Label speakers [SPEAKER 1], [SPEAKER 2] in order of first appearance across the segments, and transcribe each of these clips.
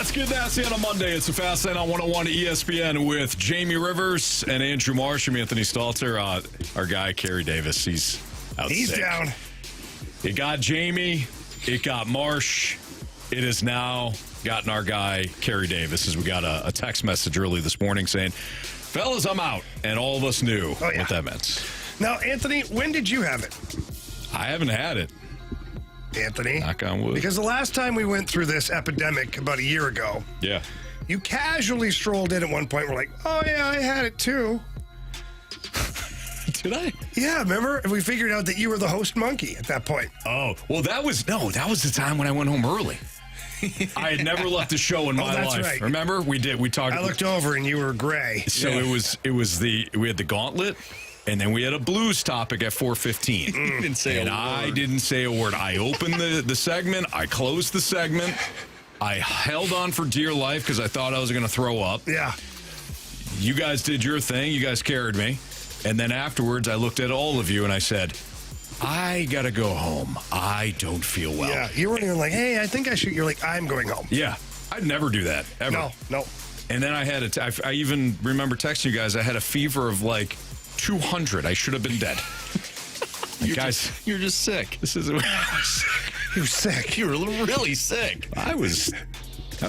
[SPEAKER 1] It's Good Nasty on a Monday. It's a Fast Lane on 101 ESPN with Jamie Rivers and Andrew Marsh. I'm Anthony Stalter. Our guy, Carey Davis, he's out
[SPEAKER 2] He's
[SPEAKER 1] sick.
[SPEAKER 2] down.
[SPEAKER 1] It got Jamie. It got Marsh. It has now gotten our guy, Carey Davis, as we got a text message early this morning saying, fellas, I'm out. And all of us knew what that meant.
[SPEAKER 2] Now, Anthony, when did you have it?
[SPEAKER 1] I haven't had it.
[SPEAKER 2] Anthony.
[SPEAKER 1] Knock on wood.
[SPEAKER 2] Because the last time we went through this epidemic about a year ago,
[SPEAKER 1] Yeah.
[SPEAKER 2] you casually strolled in at one point. We're like, oh, yeah, I had it too.
[SPEAKER 1] Did I?
[SPEAKER 2] Yeah, remember? We figured out that you were the host monkey at that point.
[SPEAKER 1] Oh, well, that was the time when I went home early. I had never left the show in my
[SPEAKER 2] that's
[SPEAKER 1] life.
[SPEAKER 2] right.
[SPEAKER 1] Remember? We talked.
[SPEAKER 2] I looked over and you were gray.
[SPEAKER 1] So we had the Gauntlet, and then we had a blues topic at 4:15.
[SPEAKER 3] You didn't say a word.
[SPEAKER 1] I didn't say a word. I opened the segment. I closed the segment. I held on for dear life because I thought I was going to throw up.
[SPEAKER 2] Yeah.
[SPEAKER 1] You guys did your thing. You guys carried me. And then afterwards, I looked at all of you and I said, I got to go home. I don't feel well.
[SPEAKER 2] Yeah, you weren't even like, hey, I think I should. You're like, I'm going home.
[SPEAKER 1] Yeah, I'd never do that, ever.
[SPEAKER 2] No.
[SPEAKER 1] And then I had I even remember texting you guys, I had a fever of like 200. I should have been dead.
[SPEAKER 3] You're just sick.
[SPEAKER 1] This is...
[SPEAKER 2] You're sick.
[SPEAKER 3] You were really sick.
[SPEAKER 1] I was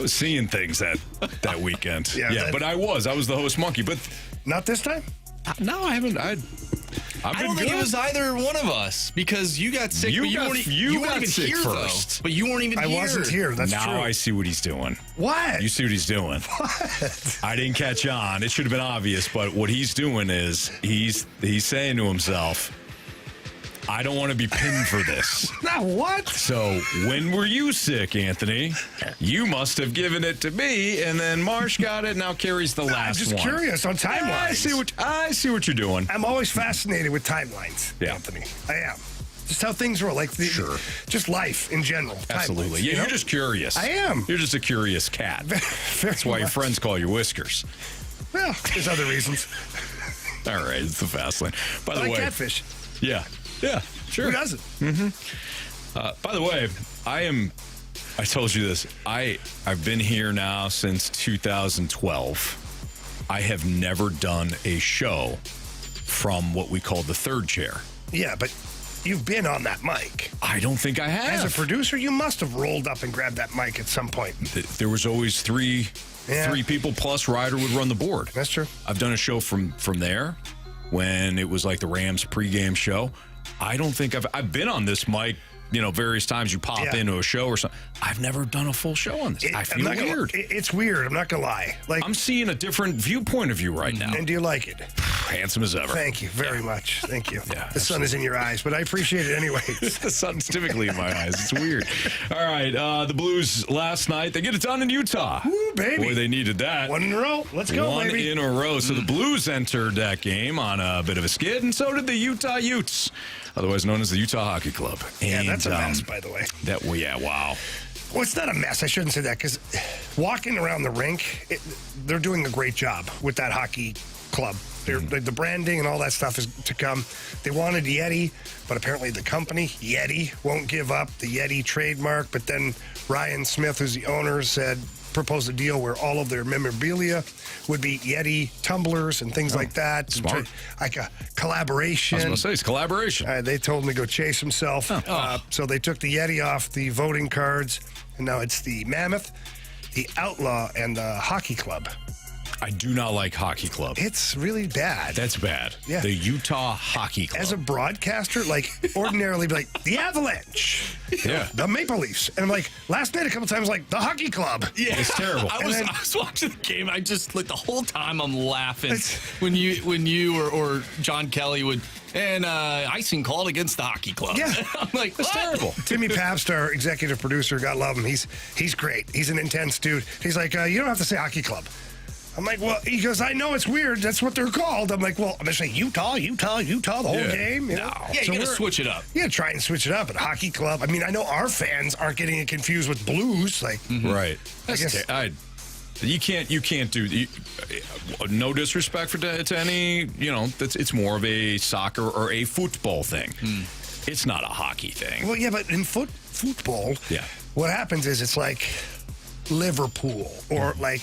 [SPEAKER 1] seeing things that weekend.
[SPEAKER 2] Yeah,
[SPEAKER 1] but I was the host monkey. But
[SPEAKER 2] Not this time?
[SPEAKER 1] no, I haven't. I've
[SPEAKER 3] I
[SPEAKER 1] been
[SPEAKER 3] don't think
[SPEAKER 1] good.
[SPEAKER 3] it was either one of us because you got sick.
[SPEAKER 1] You
[SPEAKER 3] but
[SPEAKER 1] got-
[SPEAKER 3] weren't,
[SPEAKER 1] you
[SPEAKER 3] weren't
[SPEAKER 1] got
[SPEAKER 3] even
[SPEAKER 1] sick
[SPEAKER 3] here
[SPEAKER 1] first.
[SPEAKER 3] though. But you weren't even
[SPEAKER 2] I
[SPEAKER 3] here.
[SPEAKER 2] wasn't here. That's
[SPEAKER 1] now
[SPEAKER 2] true.
[SPEAKER 1] I see what he's doing.
[SPEAKER 2] What?
[SPEAKER 1] You see what he's doing.
[SPEAKER 2] What?
[SPEAKER 1] I didn't catch on. It should have been obvious, but what he's doing is he's saying to himself, I don't want to be pinned for this.
[SPEAKER 2] Now what?
[SPEAKER 1] So when were you sick, Anthony? You must have given it to me, and then Marsh got it. Now Carey's the
[SPEAKER 2] I'm
[SPEAKER 1] last
[SPEAKER 2] just
[SPEAKER 1] one.
[SPEAKER 2] curious on timelines.
[SPEAKER 1] I see what you're doing.
[SPEAKER 2] I'm always fascinated with timelines,
[SPEAKER 1] Yeah.
[SPEAKER 2] Anthony. I am. Just how things roll, like
[SPEAKER 1] Sure.
[SPEAKER 2] just life in general.
[SPEAKER 1] Absolutely.
[SPEAKER 2] Timelines,
[SPEAKER 1] Yeah,
[SPEAKER 2] you know?
[SPEAKER 1] you're just curious.
[SPEAKER 2] I am.
[SPEAKER 1] You're just a curious cat. That's why your friends call you Whiskers.
[SPEAKER 2] Well, there's other reasons.
[SPEAKER 1] All right, it's the fast lane. By the
[SPEAKER 2] Like
[SPEAKER 1] way,
[SPEAKER 2] catfish.
[SPEAKER 1] yeah, sure.
[SPEAKER 2] Who doesn't?
[SPEAKER 1] By the way, I told you this. I've been here now since 2012. I have never done a show from what we call the third chair.
[SPEAKER 2] Yeah, but you've been on that mic.
[SPEAKER 1] I don't think I have.
[SPEAKER 2] As a producer, you must have rolled up and grabbed that mic at some point.
[SPEAKER 1] There was always three people plus Ryder would run the board.
[SPEAKER 2] That's true.
[SPEAKER 1] I've done a show from there when it was like the Rams pregame show. I don't think I've been on this mic, various times you pop into a show or something. I've never done a full show on this. I feel weird.
[SPEAKER 2] It's weird. I'm not going to lie. Like,
[SPEAKER 1] I'm seeing a different viewpoint of you right now.
[SPEAKER 2] and do you like it?
[SPEAKER 1] Handsome as ever.
[SPEAKER 2] Thank you very much. Thank you.
[SPEAKER 1] Yeah,
[SPEAKER 2] the sun is in your eyes, but I appreciate it anyway.
[SPEAKER 1] The sun's typically in my eyes. It's weird. All right, the Blues last night, they get it done in Utah.
[SPEAKER 2] Woo, baby.
[SPEAKER 1] Boy, they needed that.
[SPEAKER 2] One in a row. Let's go,
[SPEAKER 1] One
[SPEAKER 2] baby.
[SPEAKER 1] in a row. So the Blues entered that game on a bit of a skid, and so did the Utah Utes, otherwise known as the Utah Hockey Club.
[SPEAKER 2] Yeah,
[SPEAKER 1] And,
[SPEAKER 2] that's a mess, by the way.
[SPEAKER 1] Wow.
[SPEAKER 2] Well, it's not a mess. I shouldn't say that because walking around the rink, they're doing a great job with that hockey club. The branding and all that stuff is to come. They wanted Yeti, but apparently the company, Yeti, won't give up the Yeti trademark. But then Ryan Smith, who's the owner, proposed a deal where all of their memorabilia would be Yeti tumblers and things like that.
[SPEAKER 1] Smart.
[SPEAKER 2] Like a collaboration.
[SPEAKER 1] I was going to say, it's collaboration.
[SPEAKER 2] They told him to go chase himself. So they took the Yeti off the voting cards, and now it's the Mammoth, the Outlaw, and the Hockey Club.
[SPEAKER 1] I do not like Hockey Club.
[SPEAKER 2] It's really bad.
[SPEAKER 1] That's bad.
[SPEAKER 2] Yeah.
[SPEAKER 1] The Utah Hockey Club.
[SPEAKER 2] As a broadcaster, like ordinarily be like, the Avalanche,
[SPEAKER 1] Yeah.
[SPEAKER 2] the Maple Leafs. And I'm like, last night a couple times, like, the Hockey Club.
[SPEAKER 3] Yeah,
[SPEAKER 1] It's terrible.
[SPEAKER 3] I was watching the game. I just like the whole time I'm laughing
[SPEAKER 2] It's-
[SPEAKER 3] when you or John Kelly would icing called against the hockey club.
[SPEAKER 2] Yeah.
[SPEAKER 3] I'm like,
[SPEAKER 1] It's
[SPEAKER 3] what?
[SPEAKER 1] terrible.
[SPEAKER 2] Timmy Pabst, our executive producer, God love him. He's great. He's an intense dude. He's like, you don't have to say Hockey Club. I'm like, well, he goes, I know it's weird. That's what they're called. I'm like, well, I'm going to say Utah the whole game. You know?
[SPEAKER 3] Yeah,
[SPEAKER 2] So
[SPEAKER 3] you got to
[SPEAKER 2] we're-
[SPEAKER 3] switch it up.
[SPEAKER 2] Yeah, try and switch it up. But Hockey Club, I mean, I know our fans aren't getting it confused with Blues. Like,
[SPEAKER 1] Right.
[SPEAKER 2] I guess-
[SPEAKER 1] You can't do. No disrespect to any. It's more of a soccer or a football thing. It's not a hockey thing.
[SPEAKER 2] well, yeah, but in football,
[SPEAKER 1] Yeah.
[SPEAKER 2] what happens is it's like Liverpool or like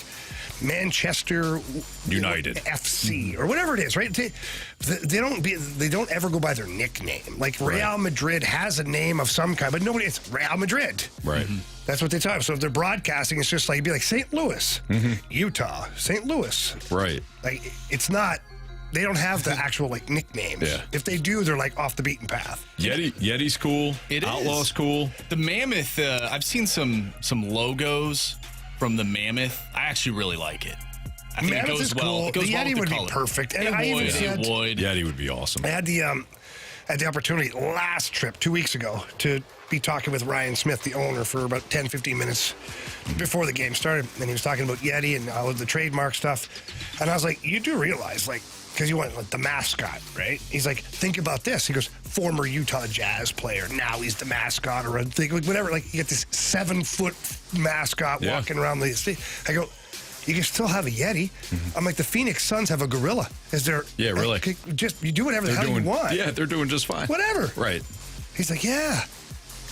[SPEAKER 2] Manchester
[SPEAKER 1] United
[SPEAKER 2] FC or whatever it is, right? They don't ever go by their nickname. Like Real Madrid has a name of some kind, but nobody. It's Real Madrid,
[SPEAKER 1] right?
[SPEAKER 2] That's what they tell them. So if they're broadcasting, it's just like it'd be like St. Louis, Utah, St. Louis,
[SPEAKER 1] right?
[SPEAKER 2] Like it's not. They don't have the actual like nicknames.
[SPEAKER 1] Yeah.
[SPEAKER 2] If they do, they're like off the beaten path.
[SPEAKER 1] Yeti's cool. Outlaw's cool.
[SPEAKER 3] The Mammoth. I've seen some logos from the Mammoth. I actually really like it. I think
[SPEAKER 2] Mammoth
[SPEAKER 3] it goes
[SPEAKER 2] is
[SPEAKER 3] well.
[SPEAKER 2] cool.
[SPEAKER 3] It goes
[SPEAKER 2] The
[SPEAKER 3] well
[SPEAKER 2] Yeti
[SPEAKER 3] with
[SPEAKER 2] would
[SPEAKER 3] the
[SPEAKER 2] be
[SPEAKER 3] color.
[SPEAKER 2] perfect. And
[SPEAKER 3] It
[SPEAKER 2] I even
[SPEAKER 3] would.
[SPEAKER 2] said,
[SPEAKER 3] It would.
[SPEAKER 1] Yeti would be awesome.
[SPEAKER 2] I had the opportunity last trip 2 weeks ago to be talking with Ryan Smith, the owner, for about 10, 15 minutes before the game started. And he was talking about Yeti and all of the trademark stuff. And I was like, you do realize, like, because you want like, the mascot, right? He's like, think about this. He goes, former Utah Jazz player. Now he's the mascot or whatever. Like, you get this 7-foot mascot walking around the state. I go, you can still have a Yeti. I'm like, the Phoenix Suns have a gorilla. Is there?
[SPEAKER 1] Yeah, really.
[SPEAKER 2] Just, you do whatever the hell you want.
[SPEAKER 1] Yeah, they're doing just fine.
[SPEAKER 2] Whatever.
[SPEAKER 1] Right.
[SPEAKER 2] He's like, yeah.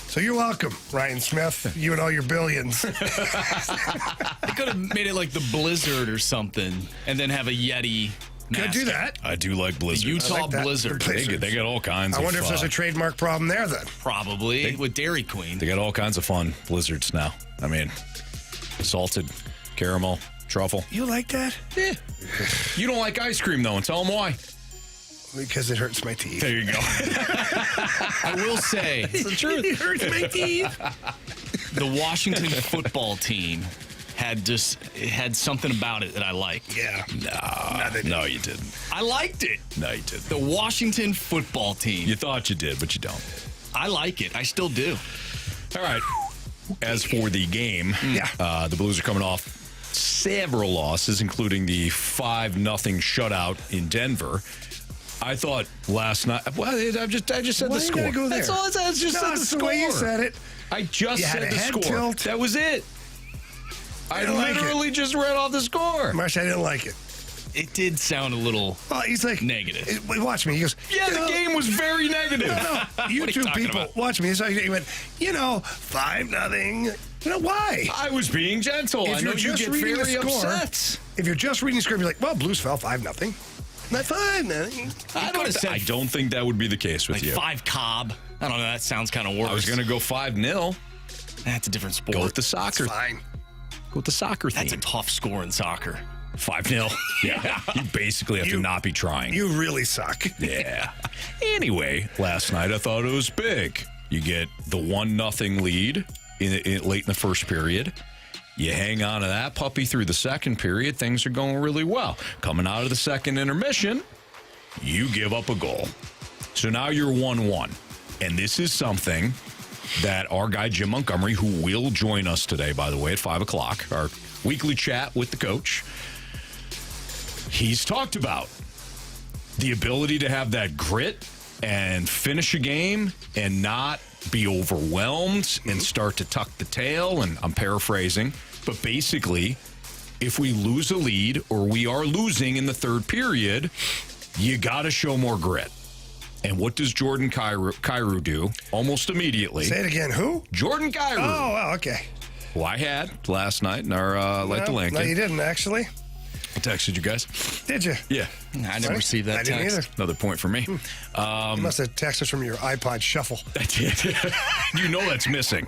[SPEAKER 2] So you're welcome, Ryan Smith. You and all your billions.
[SPEAKER 3] They could have made it like the Blizzard or something, and then have a Yeti.
[SPEAKER 2] Could do that.
[SPEAKER 1] I do like
[SPEAKER 3] The
[SPEAKER 1] Blizzard.
[SPEAKER 3] Utah
[SPEAKER 2] I like that.
[SPEAKER 3] Blizzard.
[SPEAKER 1] They got all kinds
[SPEAKER 2] I
[SPEAKER 1] of
[SPEAKER 2] wonder if there's a trademark problem there then.
[SPEAKER 3] Probably with Dairy Queen.
[SPEAKER 1] They got all kinds of fun Blizzards now. I mean, salted, caramel, truffle.
[SPEAKER 2] You like that?
[SPEAKER 1] Yeah. You don't like ice cream, though, and tell them why.
[SPEAKER 2] Because it hurts my teeth.
[SPEAKER 1] There you go.
[SPEAKER 3] I will say,
[SPEAKER 1] It's the truth.
[SPEAKER 2] It hurts my teeth.
[SPEAKER 3] the Washington football team had something about it that I liked.
[SPEAKER 2] Yeah.
[SPEAKER 1] No, you didn't.
[SPEAKER 3] I liked it.
[SPEAKER 1] No, you didn't.
[SPEAKER 3] The Washington football team.
[SPEAKER 1] You thought you did, but you don't.
[SPEAKER 3] I like it. I still do.
[SPEAKER 1] All right. As for the game, the Blues are coming off several losses, including the 5-0 shutout in Denver. I thought last night. Well, I just said
[SPEAKER 2] Why
[SPEAKER 1] the
[SPEAKER 2] you
[SPEAKER 1] score.
[SPEAKER 2] gotta go there?
[SPEAKER 1] That's all I said. I just said the
[SPEAKER 2] That's
[SPEAKER 1] score.
[SPEAKER 2] the way you said it.
[SPEAKER 1] I just
[SPEAKER 2] You had
[SPEAKER 1] said
[SPEAKER 2] a
[SPEAKER 1] the
[SPEAKER 2] head
[SPEAKER 1] score.
[SPEAKER 2] tilt.
[SPEAKER 1] That was it. I
[SPEAKER 2] don't like it.
[SPEAKER 1] literally just read off the score.
[SPEAKER 2] Marsh, I didn't like it.
[SPEAKER 3] It did sound a little
[SPEAKER 2] Well, he's like
[SPEAKER 3] negative.
[SPEAKER 2] Watch me. He goes,
[SPEAKER 1] Yeah, the game was very negative.
[SPEAKER 2] No, you
[SPEAKER 3] What are
[SPEAKER 2] two
[SPEAKER 3] you talking
[SPEAKER 2] people,
[SPEAKER 3] about?
[SPEAKER 2] watch me. So he went, 5-0. Why?
[SPEAKER 1] I was being gentle.
[SPEAKER 2] If
[SPEAKER 1] I know
[SPEAKER 2] you're
[SPEAKER 1] you
[SPEAKER 2] just
[SPEAKER 1] get
[SPEAKER 2] reading
[SPEAKER 1] very
[SPEAKER 2] the score,
[SPEAKER 1] upset.
[SPEAKER 2] If you're just reading the script, you're like, well, Blues fell 5-0. Not 5-0.
[SPEAKER 1] I don't think that would be the case with
[SPEAKER 3] like
[SPEAKER 1] you.
[SPEAKER 3] 5 Cobb. I don't know. That sounds kind of worse.
[SPEAKER 1] I was going to go 5-0.
[SPEAKER 3] That's a different sport.
[SPEAKER 1] Go with the soccer.
[SPEAKER 2] Fine.
[SPEAKER 1] Go with the soccer theme.
[SPEAKER 3] That's a tough score in soccer.
[SPEAKER 1] 5-0. Yeah. You basically have to not be trying.
[SPEAKER 2] You really suck.
[SPEAKER 1] Yeah. Anyway, last night I thought it was big. You get the 1-0 lead late in the first period. You hang on to that puppy through the second period. Things are going really well. Coming out of the second intermission, you give up a goal. So now you're 1-1. And this is something that our guy Jim Montgomery, who will join us today, by the way, at 5 o'clock, our weekly chat with the coach, he's talked about the ability to have that grit and finish a game and not be overwhelmed and start to tuck the tail. And I'm paraphrasing, but basically, if we lose a lead or we are losing in the third period, you got to show more grit. And what does Jordan Kyrou do almost immediately?
[SPEAKER 2] Say it again. Who?
[SPEAKER 1] Jordan Kyrou.
[SPEAKER 2] Oh, well, okay.
[SPEAKER 1] Who I had last night in our Light the Lincoln.
[SPEAKER 2] No, you didn't, actually.
[SPEAKER 1] I texted you guys.
[SPEAKER 2] Did you?
[SPEAKER 1] Yeah.
[SPEAKER 3] I never received that
[SPEAKER 2] I didn't
[SPEAKER 3] text.
[SPEAKER 2] either.
[SPEAKER 1] Another point for me.
[SPEAKER 2] You must have texted us from your iPod Shuffle.
[SPEAKER 1] I did. You know that's missing.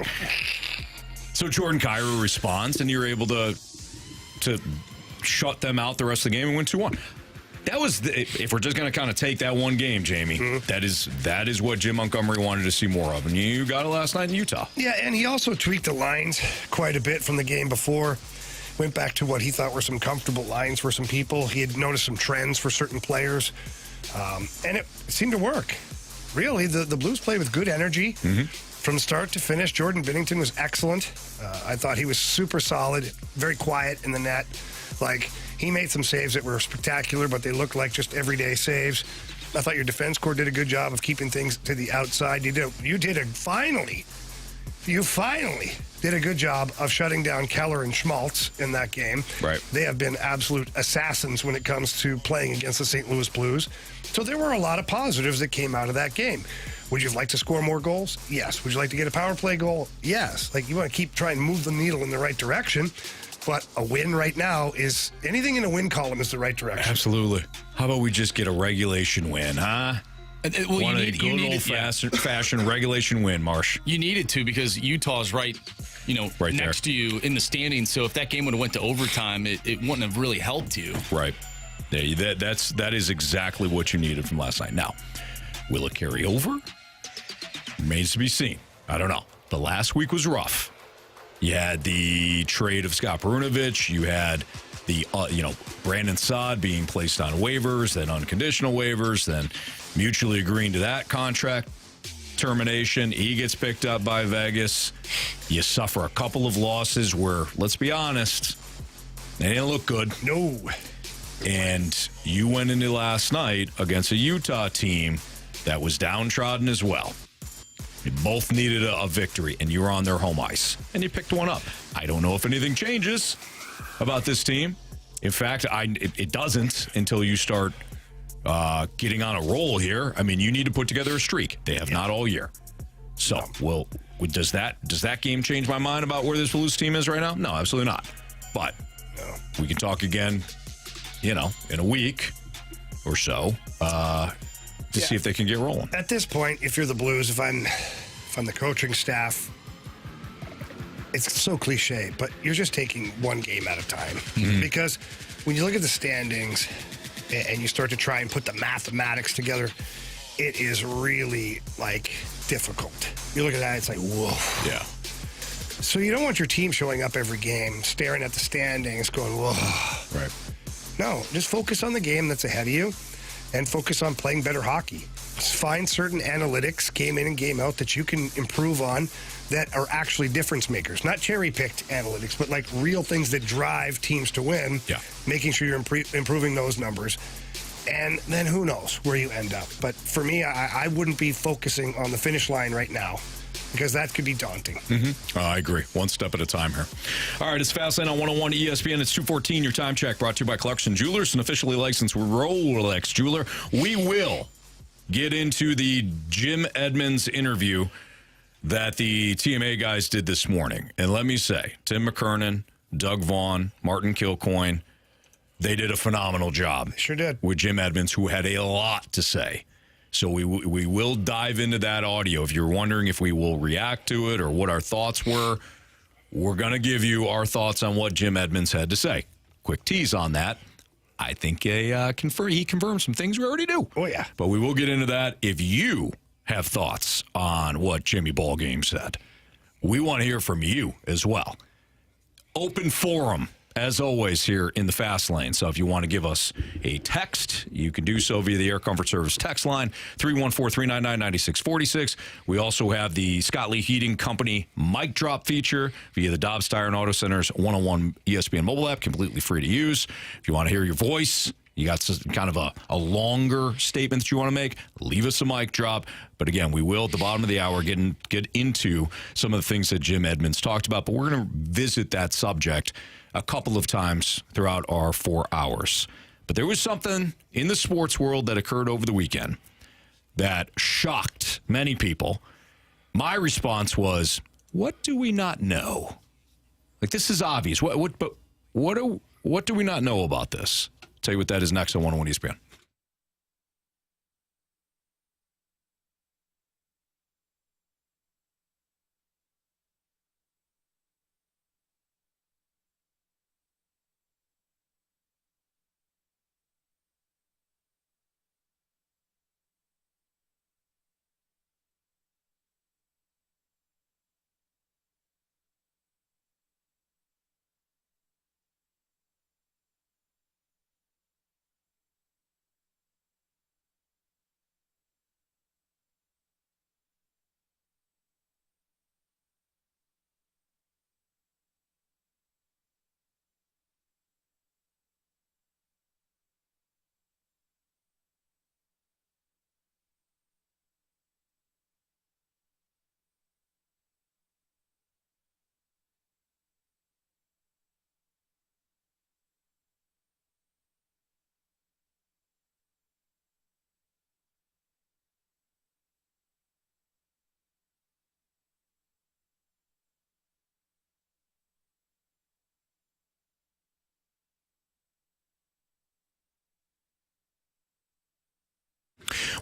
[SPEAKER 1] So Jordan Kyrou responds, and you're able to shut them out the rest of the game and win 2-1. That was if we're just going to kind of take that one game, Jamie. That is what Jim Montgomery wanted to see more of, and you got it last night in Utah.
[SPEAKER 2] Yeah, and he also tweaked the lines quite a bit from the game before. Went back to what he thought were some comfortable lines for some people. He had noticed some trends for certain players, and it seemed to work. Really, the Blues played with good energy from start to finish. Jordan Binnington was excellent. I thought he was super solid, very quiet in the net. Like, he made some saves that were spectacular, but they looked like just everyday saves. I thought your defense corps did a good job of keeping things to the outside. You finally did a good job of shutting down Keller and Schmaltz in that game.
[SPEAKER 1] Right.
[SPEAKER 2] They have been absolute assassins when it comes to playing against the St. Louis Blues. So there were a lot of positives that came out of that game. Would you like to score more goals? Yes. Would you like to get a power play goal? Yes. Like, you want to keep trying to move the needle in the right direction. But a win right now is anything in a win column is the right direction.
[SPEAKER 1] Absolutely. How about we just get a regulation win, huh?
[SPEAKER 3] Well,
[SPEAKER 1] One of the good old-fashioned regulation win, Marsh.
[SPEAKER 3] You needed to because Utah's right
[SPEAKER 1] Right
[SPEAKER 3] next to you in the standings. So if that game would have went to overtime, it wouldn't have really helped you.
[SPEAKER 1] Right. Yeah, that is exactly what you needed from last night. Now, will it carry over? Remains to be seen. I don't know. The last week was rough. You had the trade of Scott Perunovich. You had the, Brandon Saad being placed on waivers, then unconditional waivers, then mutually agreeing to that contract termination. He gets picked up by Vegas. You suffer a couple of losses where, let's be honest, they didn't look good.
[SPEAKER 2] No.
[SPEAKER 1] And you went into last night against a Utah team that was downtrodden as well. You both needed a victory, and you were on their home ice, and you picked one up. I don't know if anything changes about this team. In fact, it doesn't until you start getting on a roll here. I mean, you need to put together a streak. They have not all year. So, does that game change my mind about where this Blues team is right now? No, absolutely not. But we can talk again, in a week or so. To see if they can get rolling.
[SPEAKER 2] At this point, if you're the Blues, if I'm the coaching staff, it's so cliche, but you're just taking one game at a time. Mm-hmm. Because when you look at the standings and you start to try and put the mathematics together, it is really, difficult. You look at that, it's like, whoa.
[SPEAKER 1] Yeah.
[SPEAKER 2] So you don't want your team showing up every game, staring at the standings, going, whoa.
[SPEAKER 1] Right.
[SPEAKER 2] No, just focus on the game that's ahead of you. And focus on playing better hockey. Find certain analytics, game in and game out, that you can improve on that are actually difference makers. Not cherry-picked analytics, but real things that drive teams to win.
[SPEAKER 1] Yeah. Making
[SPEAKER 2] sure you're improving those numbers. And then who knows where you end up. But for me, I wouldn't be focusing on the finish line right now, because that could be daunting.
[SPEAKER 1] Mm-hmm. I agree. One step at a time here. All right, it's Fastlane on 101 ESPN. It's 2:14. Your time check brought to you by Clarkson Jewelers, an officially licensed Rolex jeweler. We will get into the Jim Edmonds interview that the TMA guys did this morning. And let me say, Tim McKernan, Doug Vaughn, Martin Kilcoyne, they did a phenomenal job.
[SPEAKER 2] Sure did.
[SPEAKER 1] With Jim Edmonds, who had a lot to say. So we will dive into that audio. If you're wondering if we will react to it or what our thoughts were, we're going to give you our thoughts on what Jim Edmonds had to say. Quick tease on that. I think he confirmed some things we already do.
[SPEAKER 2] Oh, yeah.
[SPEAKER 1] But we will get into that. If you have thoughts on what Jimmy Ballgame said, we want to hear from you as well. Open forum, as always, here in the Fast Lane. So if you want to give us a text, you can do so via the Air Comfort Service text line, 314-399-9646. We also have the Scott Lee Heating Company mic drop feature via the Dobbs Tire and Auto Center's 101 ESPN mobile app, completely free to use. If you want to hear your voice, you got some kind of a longer statement that you want to make, leave us a mic drop. But again, we will, at the bottom of the hour, get into some of the things that Jim Edmonds talked about. But we're going to visit that subject a couple of times throughout our 4 hours. But there was something in the sports world that occurred over the weekend that shocked many people. My response was, what do we not know? This is obvious. What do we not know about this? Tell you what that is next on 101 ESPN.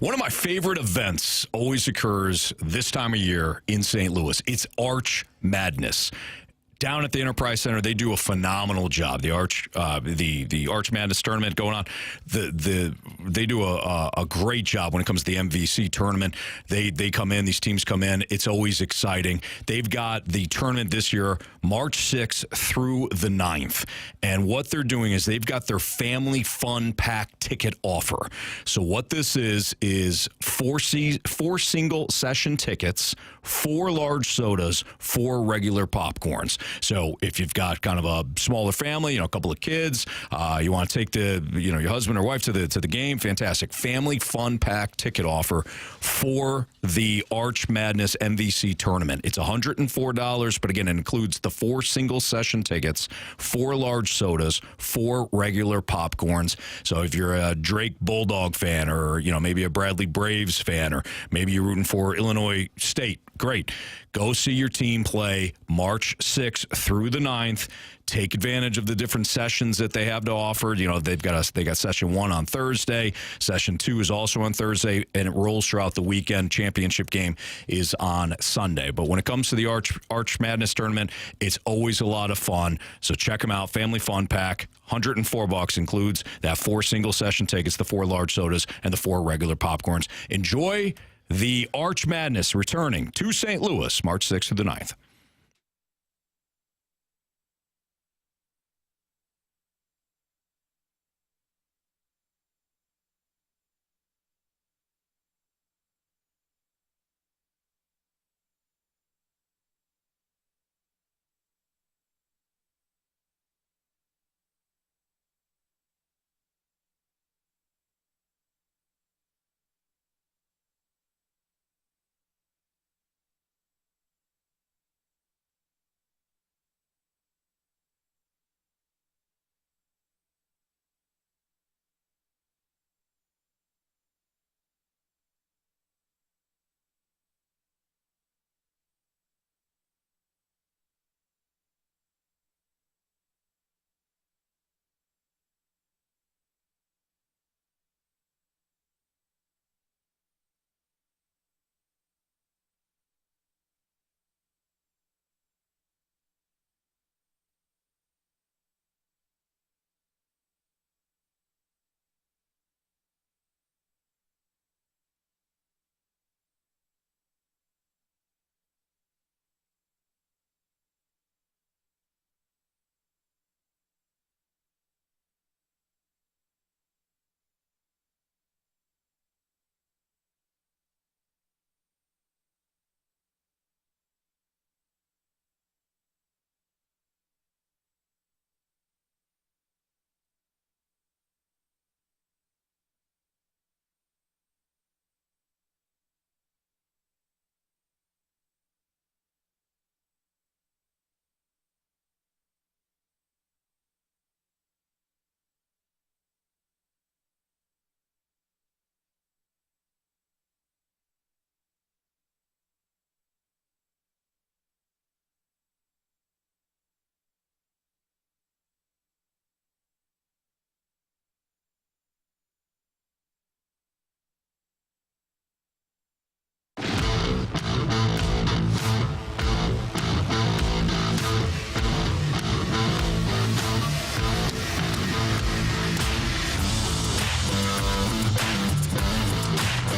[SPEAKER 1] One of my favorite events always occurs this time of year in St. Louis. It's Arch Madness. Down at the Enterprise Center, they do a phenomenal job. The Arch Madness tournament going on, they do a great job when it comes to the MVC tournament. They come in, these teams come in. It's always exciting. They've got the tournament this year, March 6th through the 9th. And what they're doing is they've got their family fun pack ticket offer. So what this is four single session tickets, 4 large sodas, 4 regular popcorns. So if you've got kind of a smaller family, a couple of kids, you want to take your husband or wife to the game, fantastic. Family fun pack ticket offer for the Arch Madness MVC tournament. It's $104, but again, it includes the 4 single session tickets, 4 large sodas, 4 regular popcorns. So if you're a Drake Bulldog fan, or maybe a Bradley Braves fan, or maybe you're rooting for Illinois State, great. Go see your team play March 6th through the 9th. Take advantage of the different sessions that they have to offer. They got session 1 on Thursday. Session 2 is also on Thursday, and it rolls throughout the weekend. Championship game is on Sunday. But when it comes to the Arch Madness tournament, it's always a lot of fun. So check them out. Family Fun Pack, $104 includes that 4 single session tickets, the 4 large sodas, and the 4 regular popcorns. Enjoy the Arch Madness returning to St. Louis, March 6th to the 9th.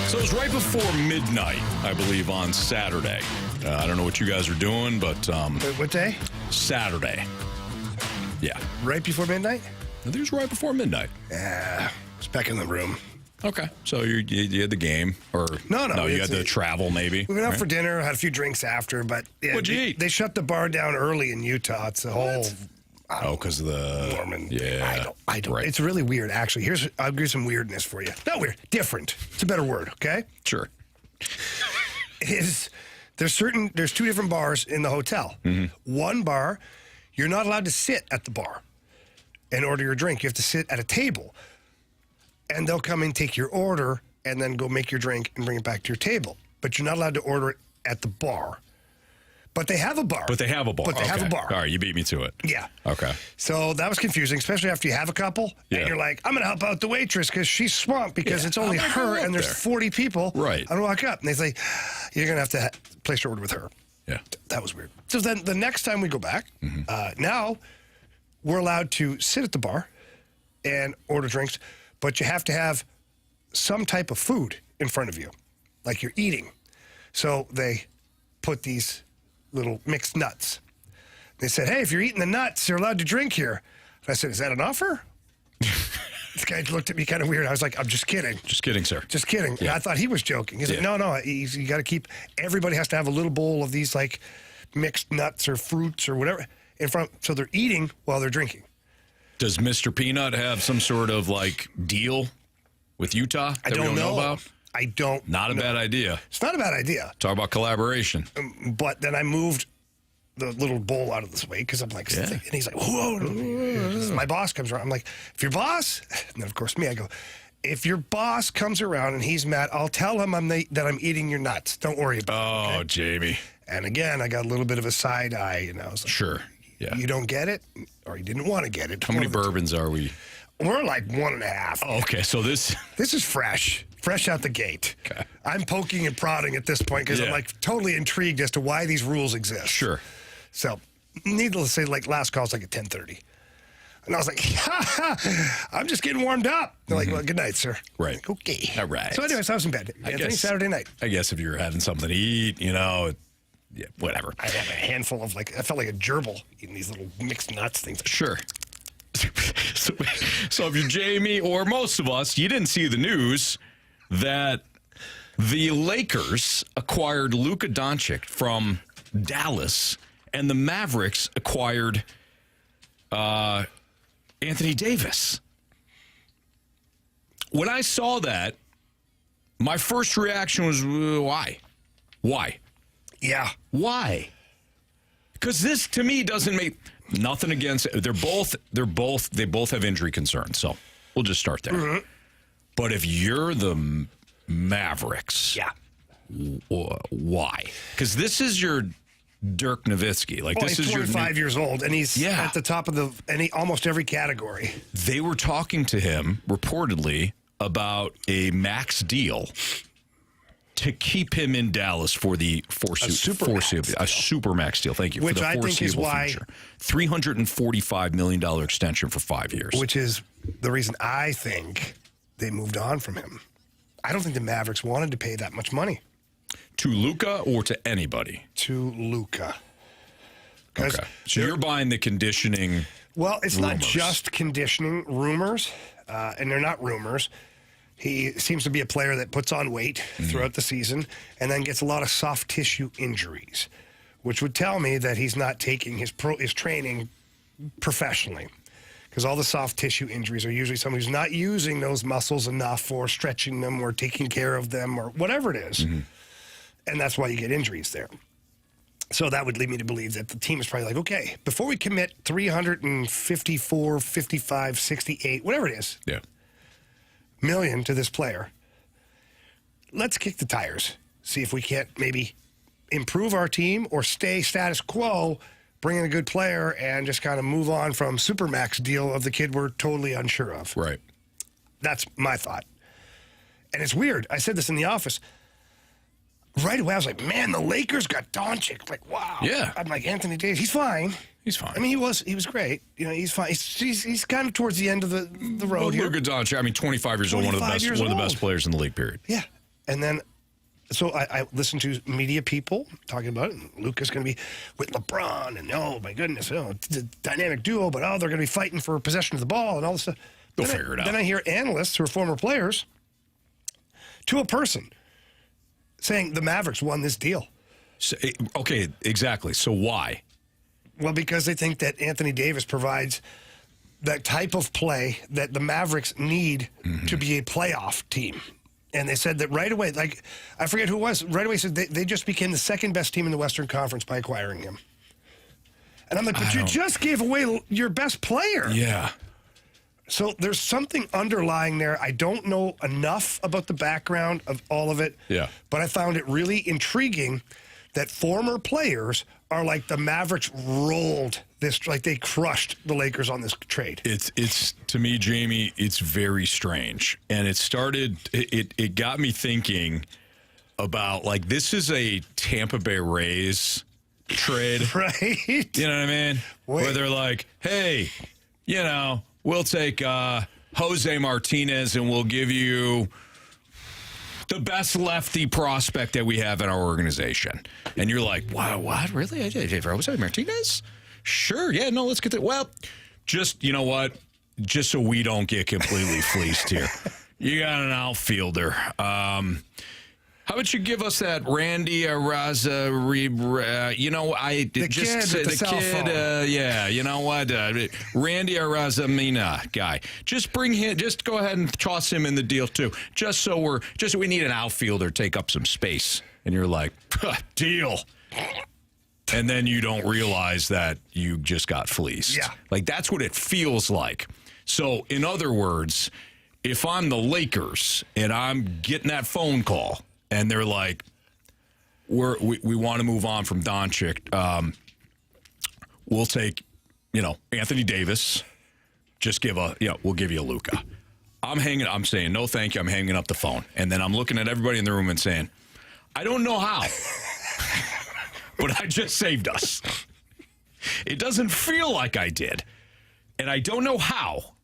[SPEAKER 1] So it was right before midnight, I believe, on Saturday. I don't know what you guys are doing, but...
[SPEAKER 2] Wait, what day?
[SPEAKER 1] Saturday. Yeah.
[SPEAKER 2] Right before midnight?
[SPEAKER 1] I think it was right before midnight.
[SPEAKER 2] Yeah. It's back in the room.
[SPEAKER 1] Okay. So you had the game, or...
[SPEAKER 2] No,
[SPEAKER 1] you had the travel, maybe.
[SPEAKER 2] We went out for dinner, had a few drinks after, but... Yeah,
[SPEAKER 1] What'd you eat?
[SPEAKER 2] They shut the bar down early in Utah. It's a whole...
[SPEAKER 1] because of the...
[SPEAKER 2] Mormon.
[SPEAKER 1] Yeah.
[SPEAKER 2] I don't.
[SPEAKER 1] Right.
[SPEAKER 2] It's really weird, actually. I'll give some weirdness for you. Not weird. Different. It's a better word, okay?
[SPEAKER 1] Sure.
[SPEAKER 2] There's 2 different bars in the hotel.
[SPEAKER 1] Mm-hmm.
[SPEAKER 2] One bar, you're not allowed to sit at the bar and order your drink. You have to sit at a table. And they'll come and take your order and then go make your drink and bring it back to your table. But you're not allowed to order it at the bar. But they have a bar.
[SPEAKER 1] But they have a bar.
[SPEAKER 2] But they have a bar.
[SPEAKER 1] All right, you beat me to it.
[SPEAKER 2] Yeah.
[SPEAKER 1] Okay.
[SPEAKER 2] So that was confusing, especially after you have a couple.
[SPEAKER 1] Yeah.
[SPEAKER 2] And you're like, I'm going to help out the waitress because she's swamped because it's only her and there's 40 people.
[SPEAKER 1] Right.
[SPEAKER 2] I walk up and they say, you're going to have to place your order with her.
[SPEAKER 1] Yeah.
[SPEAKER 2] That was weird. So then the next time we go back, now we're allowed to sit at the bar and order drinks, but you have to have some type of food in front of you, like you're eating. So they put these little mixed nuts. They said, hey, if you're eating the nuts, you're allowed to drink here. And I said, is that an offer? This guy looked at me kind of weird. I was like, I'm just kidding.
[SPEAKER 1] Just kidding, sir.
[SPEAKER 2] Just kidding.
[SPEAKER 1] Yeah.
[SPEAKER 2] And I thought he was joking. He's like, no, you got to keep, everybody has to have a little bowl of these like mixed nuts or fruits or whatever in front. So they're eating while they're drinking.
[SPEAKER 1] Does Mr. Peanut have some sort of like deal with Utah that
[SPEAKER 2] I don't
[SPEAKER 1] we don't know about?
[SPEAKER 2] I don't
[SPEAKER 1] Not a
[SPEAKER 2] know.
[SPEAKER 1] Bad idea.
[SPEAKER 2] It's not a bad idea.
[SPEAKER 1] Talk about collaboration.
[SPEAKER 2] But then I moved the little bowl out of this way because I'm like, and he's like, whoa. My boss comes around. I'm like, if your boss, and then of course me, I go, if your boss comes around and he's mad, I'll tell him that I'm eating your nuts. Don't worry about it.
[SPEAKER 1] Oh, Jamie.
[SPEAKER 2] And again, I got a little bit of a side eye, I was like,
[SPEAKER 1] Sure. Yeah.
[SPEAKER 2] you don't get it, or you didn't want to get it.
[SPEAKER 1] How many bourbons are we?
[SPEAKER 2] We're like 1.5.
[SPEAKER 1] Oh, okay, so this
[SPEAKER 2] is fresh out the gate.
[SPEAKER 1] Okay.
[SPEAKER 2] I'm poking and prodding at this point because I'm like totally intrigued as to why these rules exist.
[SPEAKER 1] Sure.
[SPEAKER 2] So, needless to say, like last call's like at 10:30. And I was like, I'm just getting warmed up. They're like, well, good night, sir.
[SPEAKER 1] Right.
[SPEAKER 2] Like, okay.
[SPEAKER 1] All right.
[SPEAKER 2] So anyways, I was in bed. Anthony, Saturday night.
[SPEAKER 1] I guess if you're having something to eat, whatever.
[SPEAKER 2] I had a handful of I felt like a gerbil eating these little mixed nuts things.
[SPEAKER 1] Sure. So if you're Jamie or most of us, you didn't see the news that the Lakers acquired Luka Doncic from Dallas and the Mavericks acquired Anthony Davis. When I saw that, my first reaction was, why? Why?
[SPEAKER 2] Yeah.
[SPEAKER 1] Why? Because this, to me, doesn't make nothing against. They both have injury concerns. So we'll just start there. Mm-hmm. But if you're the Mavericks, why? Because this is your Dirk Nowitzki.
[SPEAKER 2] He's 25 years old, and he's at the top of almost every category.
[SPEAKER 1] They were talking to him reportedly about a max deal to keep him in Dallas for the super max deal. Thank you.
[SPEAKER 2] Which
[SPEAKER 1] for the
[SPEAKER 2] I think is why
[SPEAKER 1] future. $345 million extension for 5 years.
[SPEAKER 2] Which is the reason I think they moved on from him. I don't think the Mavericks wanted to pay that much money.
[SPEAKER 1] To Luka or to anybody?
[SPEAKER 2] To Luka.
[SPEAKER 1] Okay. So you're buying the conditioning.
[SPEAKER 2] Well, it's
[SPEAKER 1] rumors.
[SPEAKER 2] not just conditioning rumors, and they're not rumors. He seems to be a player that puts on weight throughout the season and then gets a lot of soft tissue injuries, which would tell me that he's not taking his training professionally, because all the soft tissue injuries are usually someone who's not using those muscles enough or stretching them or taking care of them or whatever it is. Mm-hmm. And that's why you get injuries there. So that would lead me to believe that the team is probably like, okay, before we commit 354, 55, 68, whatever it is, million to this player, let's kick the tires. See if we can't maybe improve our team or stay status quo, bring in a good player, and just kind of move on from Supermax deal of the kid we're totally unsure of.
[SPEAKER 1] Right.
[SPEAKER 2] That's my thought. And it's weird. I said this in the office. Right away, I was like, man, the Lakers got Doncic. Like, wow.
[SPEAKER 1] Yeah.
[SPEAKER 2] I'm like, Anthony Davis, he's fine.
[SPEAKER 1] He's fine.
[SPEAKER 2] I mean, he was great. He's fine. He's kind of towards the end of the road here.
[SPEAKER 1] Luka Doncic, 25 years old, one of the best players in the league, period.
[SPEAKER 2] Yeah. And then, so I listened to media people talking about it. And Luka's going to be with LeBron, and oh my goodness, it's a dynamic duo, but they're going to be fighting for possession of the ball and all this stuff.
[SPEAKER 1] They'll figure it out.
[SPEAKER 2] Then I hear analysts who are former players, to a person, saying the Mavericks won this deal.
[SPEAKER 1] So, okay, exactly. So why?
[SPEAKER 2] Well, because they think that Anthony Davis provides that type of play that the Mavericks need to be a playoff team. And they said that right away, like, I forget who it was, right away said they just became the second best team in the Western Conference by acquiring him. And I'm like, but you just gave away your best player.
[SPEAKER 1] Yeah.
[SPEAKER 2] So there's something underlying there. I don't know enough about the background of all of it.
[SPEAKER 1] Yeah.
[SPEAKER 2] But I found it really intriguing that former players are like the Mavericks rolled this, like they crushed the Lakers on this trade.
[SPEAKER 1] It's to me, Jamie, it's very strange. And it got me thinking about, like, this is a Tampa Bay Rays trade.
[SPEAKER 2] Right?
[SPEAKER 1] You know what I mean? Where they're like, hey, we'll take Jose Martinez and we'll give you the best lefty prospect that we have in our organization. And you're like, wow, what? Really? Jose Martinez? Sure. Yeah, no, let's get that. Well, just, you know what? Just so we don't get completely fleeced here. You got an outfielder. How about you give us that Randy Arraza? Yeah, you know what? Randy Arrazamina guy. Just bring him. Just go ahead and toss him in the deal too. Just so we need an outfielder to take up some space. And you're like, deal. And then you don't realize that you just got fleeced.
[SPEAKER 2] Yeah,
[SPEAKER 1] like that's what it feels like. So, in other words, if I'm the Lakers and I'm getting that phone call. And they're like, we want to move on from Doncic. We'll take, Anthony Davis. Just we'll give you a Luka. I'm saying, no, thank you. I'm hanging up the phone. And then I'm looking at everybody in the room and saying, I don't know how, but I just saved us. It doesn't feel like I did. And I don't know how,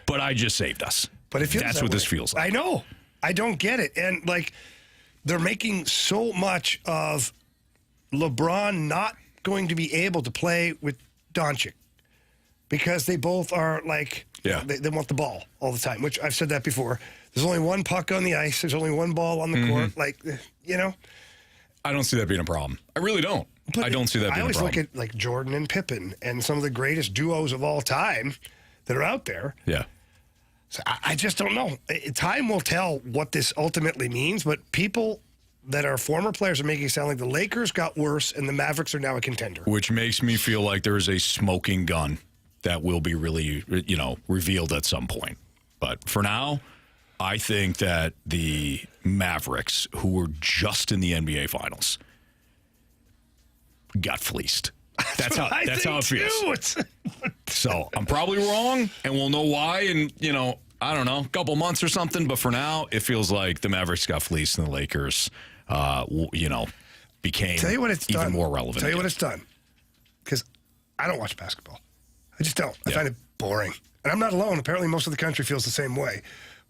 [SPEAKER 1] but I just saved us.
[SPEAKER 2] But it feels
[SPEAKER 1] that's
[SPEAKER 2] that
[SPEAKER 1] what
[SPEAKER 2] way.
[SPEAKER 1] This feels like.
[SPEAKER 2] I know. I don't get it. And, like, they're making so much of LeBron not going to be able to play with Doncic because they both are like, they want the ball all the time, which I've said that before. There's only one puck on the ice. There's only one ball on the court. Like,
[SPEAKER 1] I don't see that being a problem. I really don't. I don't see that being a problem.
[SPEAKER 2] I always look at, like, Jordan and Pippen and some of the greatest duos of all time that are out there.
[SPEAKER 1] Yeah.
[SPEAKER 2] So I just don't know. Time will tell what this ultimately means, but people that are former players are making it sound like the Lakers got worse and the Mavericks are now a contender.
[SPEAKER 1] Which makes me feel like there is a smoking gun that will be really, revealed at some point. But for now, I think that the Mavericks, who were just in the NBA Finals, got fleeced. That's how it feels. So I'm probably wrong, and we'll know why in, I don't know, a couple months or something. But for now, it feels like the Mavericks got fleeced and the Lakers, became even more relevant.
[SPEAKER 2] Tell you what it's done. Because I don't watch basketball. I just don't. I find it boring. And I'm not alone. Apparently, most of the country feels the same way.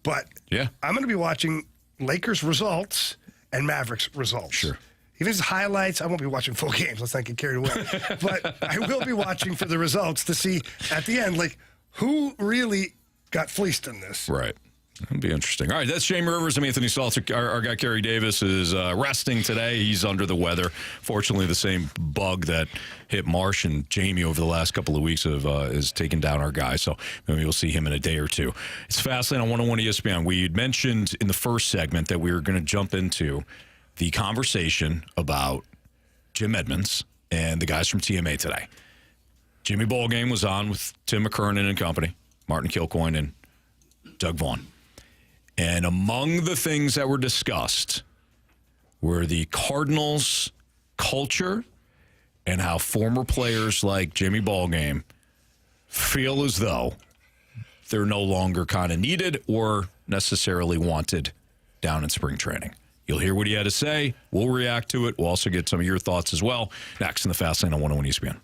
[SPEAKER 2] But I'm going to be watching Lakers results and Mavericks results.
[SPEAKER 1] Sure.
[SPEAKER 2] Even if it's highlights, I won't be watching full games. Let's not get carried away. But I will be watching for the results to see at the end, like, who really got fleeced in this.
[SPEAKER 1] Right. That'll be interesting. All right, that's Jamie Rivers. I'm Anthony Stalter. Our guy, Carey Davis, is resting today. He's under the weather. Fortunately, the same bug that hit Marsh and Jamie over the last couple of weeks has taken down our guy. So maybe we'll see him in a day or two. It's Fastlane on 101 ESPN. We had mentioned in the first segment that we were going to jump into the conversation about Jim Edmonds and the guys from TMA today. Jimmy Ballgame was on with Tim McKernan and company, Martin Kilcoyne and Doug Vaughn. And among the things that were discussed were the Cardinals' culture and how former players like Jimmy Ballgame feel as though they're no longer kind of needed or necessarily wanted down in spring training. You'll hear what he had to say. We'll react to it. We'll also get some of your thoughts as well. Next in the Fastlane on 101 ESPN.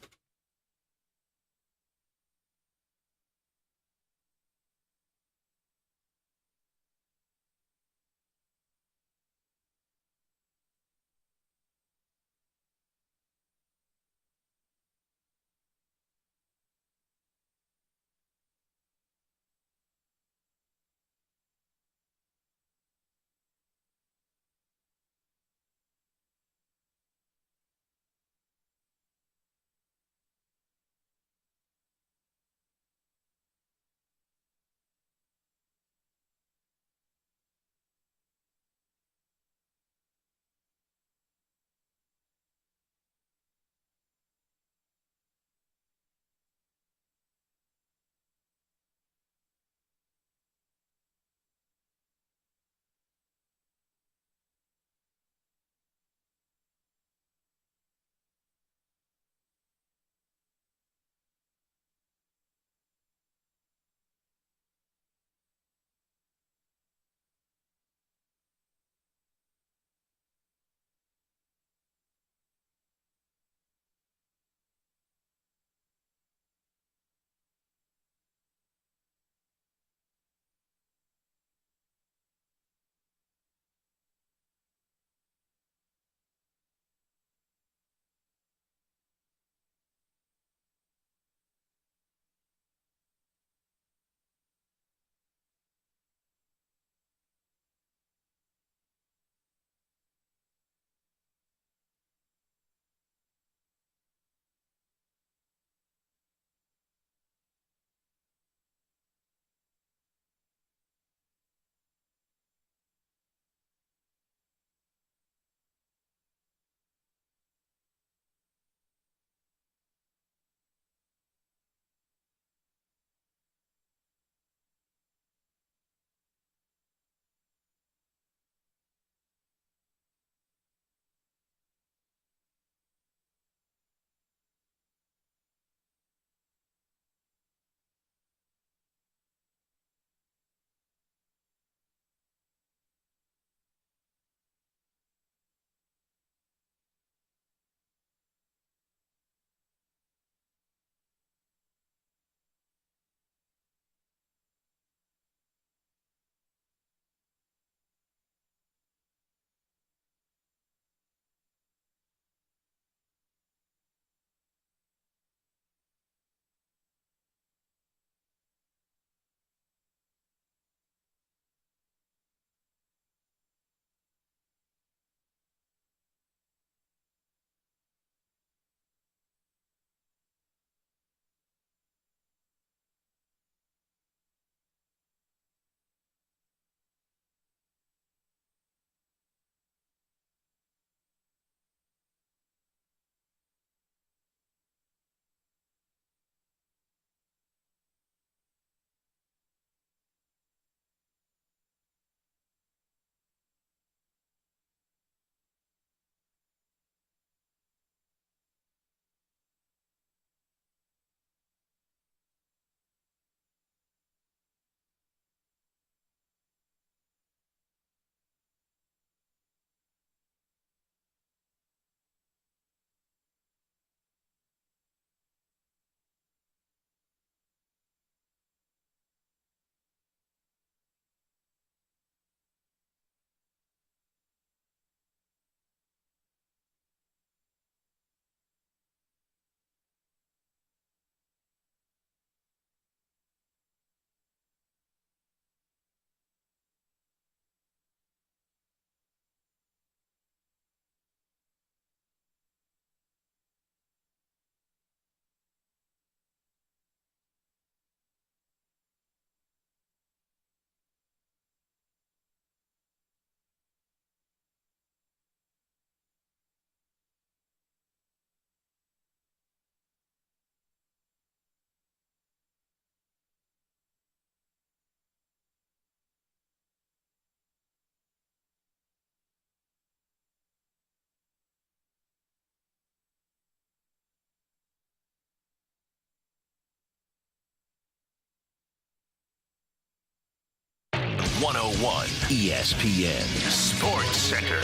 [SPEAKER 4] 101 ESPN Sports Center.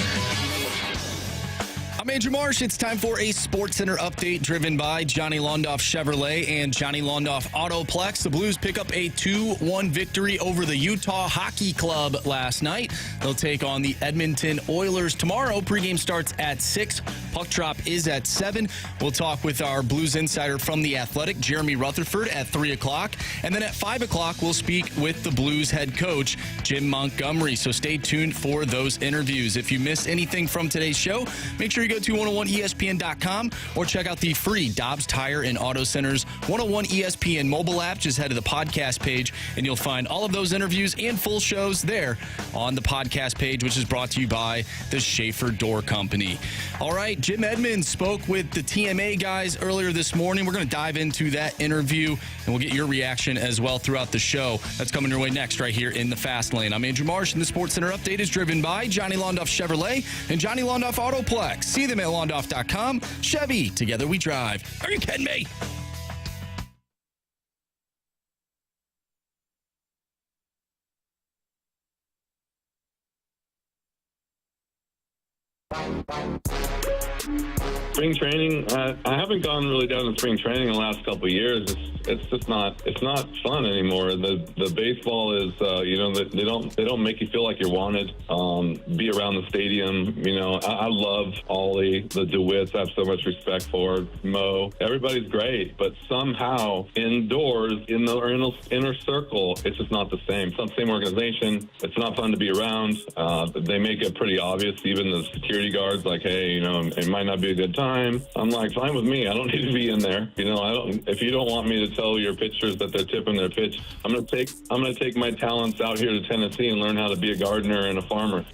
[SPEAKER 3] I'm Andrew Marsh. It's time for a Sports Center update driven by Johnny Londoff Chevrolet and Johnny Londoff Autoplex. The Blues pick up a 2-1 victory over the Utah Hockey Club last night. They'll take on the Edmonton Oilers tomorrow. Pregame starts at 6. Puck drop is at 7. We'll talk with our Blues insider from The Athletic, Jeremy Rutherford, at 3 o'clock. And then at 5 o'clock, we'll speak with the Blues head coach, Jim Montgomery. So stay tuned for those interviews. If you missed anything from today's show, make sure you go to 101ESPN.com or check out the free Dobbs Tire and Auto Center's 101 ESPN mobile app. Just head to the podcast page, and you'll find all of those interviews and full shows there on the podcast page, which is brought to you by the Schaefer Door Company. All right, Jim Edmonds spoke with the TMA guys earlier this morning. We're going to dive into that interview, and we'll get your reaction as well throughout the show. That's coming your way next right here in the Fast Lane. I'm Andrew Marsh, and the Sports Center update is driven by Johnny Londoff Chevrolet and Johnny Londoff Autoplex. See them at Londoff.com. Chevy, together we drive. Are you kidding me?
[SPEAKER 5] Spring training, I haven't gone really down to spring training in the last couple of years. It's just not fun anymore. The baseball is they don't make you feel like you're wanted. Be around the stadium. I love Ollie, the DeWitts. I have so much respect for Mo. Everybody's great, but somehow indoors in the inner circle, it's just not the same. It's not the same organization. It's not fun to be around. They make it pretty obvious. Even the security guards, like, hey, it might not be a good time. I'm like, fine with me. I don't need to be in there. If you don't want me to tell your pitchers that they're tipping their pitch, I'm gonna take my talents out here to Tennessee and learn how to be a gardener and a farmer.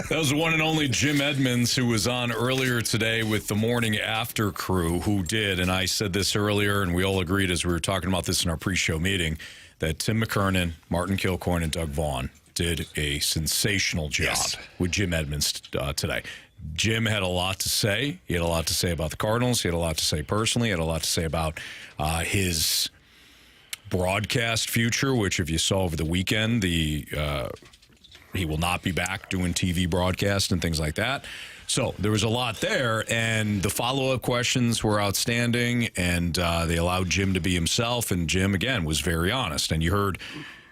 [SPEAKER 1] That was the one and only Jim Edmonds, who was on earlier today with the Morning After crew, who did, and I said this earlier, and we all agreed as we were talking about this in our pre-show meeting, that Tim McKernan, Martin Kilcoyne, and Doug Vaughn did a sensational job with Jim Edmonds today. Jim had a lot to say. He had a lot to say about the Cardinals. He had a lot to say personally. He had a lot to say about his broadcast future, which, if you saw over the weekend, he will not be back doing TV broadcast and things like that. So there was a lot there, and the follow-up questions were outstanding, and they allowed Jim to be himself, and Jim, again, was very honest. And you heard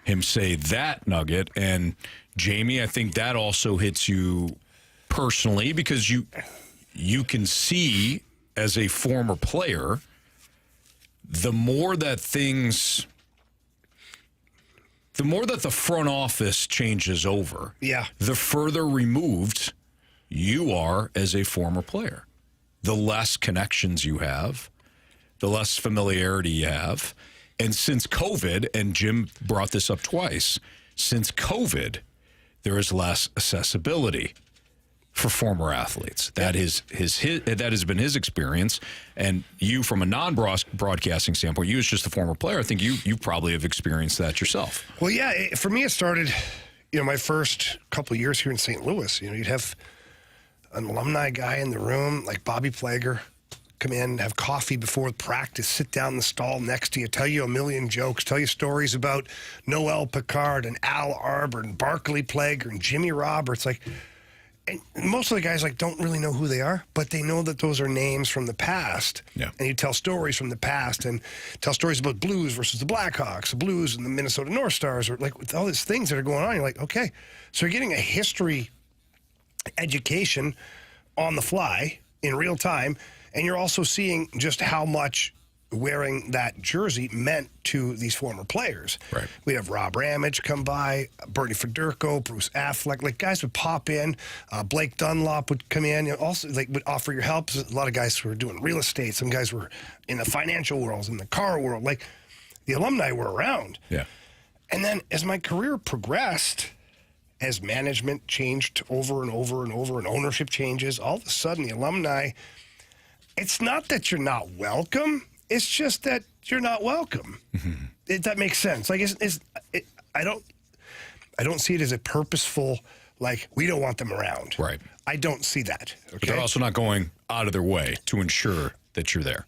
[SPEAKER 1] him say that nugget, and Jamie, I think that also hits you personally, because you can see as a former player, the more that the front office changes over, the further removed you are as a former player. The less connections you have, the less familiarity you have. And since COVID, and Jim brought this up twice, since COVID, there is less accessibility for former athletes. That has been his experience. And you, from a non-broadcasting standpoint, you as just a former player, I think you probably have experienced that yourself.
[SPEAKER 2] Well, yeah, for me it started, my first couple of years here in St. Louis. You'd have an alumni guy in the room, like Bobby Plager, come in, have coffee before practice, sit down in the stall next to you, tell you a million jokes, tell you stories about Noel Picard and Al Arbor and Barclay Plager and Jimmy Roberts. And most of the guys don't really know who they are, but they know that those are names from the past.
[SPEAKER 1] Yeah.
[SPEAKER 2] And you tell stories from the past and tell stories about Blues versus the Blackhawks, the Blues and the Minnesota North Stars, or with all these things that are going on. You're like, okay, so you're getting a history education on the fly in real time, and you're also seeing just how much wearing that jersey meant to these former players.
[SPEAKER 1] Right.
[SPEAKER 2] We'd have Rob Ramage come by, Bernie Federko, Bruce Affleck, guys would pop in. Blake Dunlop would come in, also would offer your help. A lot of guys who were doing real estate. Some guys were in the financial world, in the car world. The alumni were around.
[SPEAKER 1] Yeah.
[SPEAKER 2] And then as my career progressed, as management changed over and over and over, and ownership changes, all of a sudden the alumni, it's not that you're not welcome. It's just that you're not welcome. Mm-hmm. If that makes sense. I don't see it as a purposeful, we don't want them around.
[SPEAKER 1] Right.
[SPEAKER 2] I don't see that. Okay.
[SPEAKER 1] But they're also not going out of their way to ensure that you're there.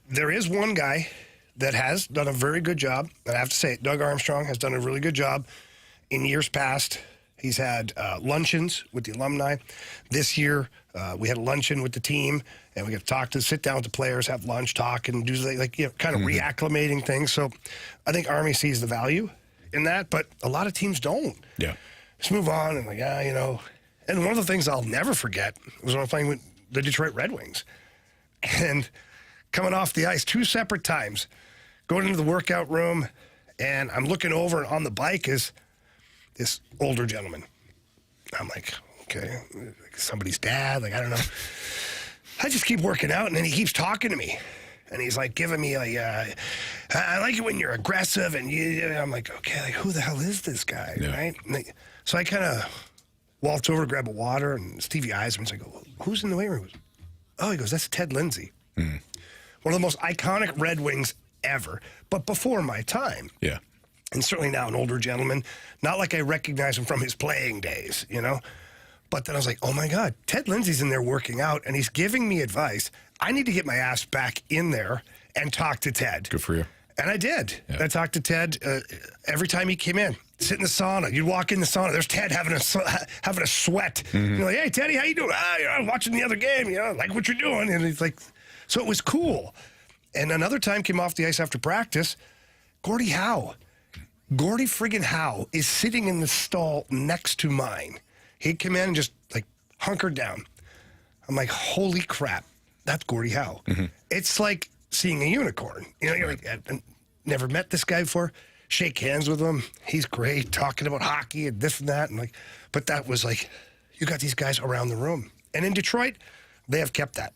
[SPEAKER 2] There is one guy that has done a very good job, and I have to say it, Doug Armstrong has done a really good job in years past, he's had luncheons with the alumni. This year, we had a luncheon with the team, and we got to sit down with the players, have lunch, talk, and do kind of reacclimating things. So I think Army sees the value in that, but a lot of teams don't.
[SPEAKER 1] Yeah.
[SPEAKER 2] Just move on and And one of the things I'll never forget was when I was playing with the Detroit Red Wings. And coming off the ice 2 separate times, going into the workout room, and I'm looking over, and on the bike is this older gentleman. I'm like, okay, somebody's dad, I don't know. I just keep working out, and then he keeps talking to me. And he's like giving me I like it when you're aggressive, and I'm like, okay, who the hell is this guy, right? So I kind of waltz over, grab a water, and Stevie eyes him, and he's like, who's in the weight room? Oh, he goes, that's Ted Lindsay. One of the most iconic Red Wings ever, but before my time.
[SPEAKER 1] Yeah.
[SPEAKER 2] And certainly now an older gentleman, not like I recognize him from his playing days, But then I was like, oh my God, Ted Lindsay's in there working out, and he's giving me advice. I need to get my ass back in there and talk to Ted.
[SPEAKER 1] Good for you.
[SPEAKER 2] And I did. Yeah. I talked to Ted every time he came in. Sit in the sauna. You'd walk in the sauna. There's Ted having a sweat. You're like, hey, Teddy, how you doing? I'm watching the other game. I like what you're doing. And he's like, so it was cool. And another time came off the ice after practice, Gordie Howe. Gordie friggin' Howe is sitting in the stall next to mine. He'd come in and just hunkered down. I'm like, holy crap, that's Gordie Howe. It's like seeing a unicorn. You're like, I never met this guy before. Shake hands with him. He's great, talking about hockey and this and that. But that was you got these guys around the room. And in Detroit, they have kept that.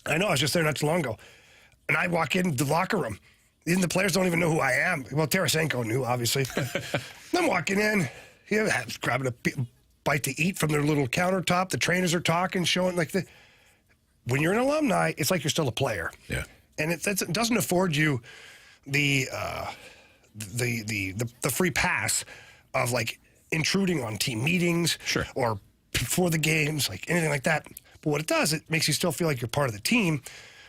[SPEAKER 2] I know, I was just there not too long ago. And I walk in the locker room. Even the players don't even know who I am. Well, Tarasenko knew, obviously. I'm walking in, grabbing a bite to eat from their little countertop. The trainers are talking, showing when you're an alumni, it's like you're still a player.
[SPEAKER 1] Yeah.
[SPEAKER 2] And it doesn't afford you the free pass of intruding on team meetings,
[SPEAKER 1] sure,
[SPEAKER 2] or before the games, anything like that. But what it does, it makes you still feel like you're part of the team,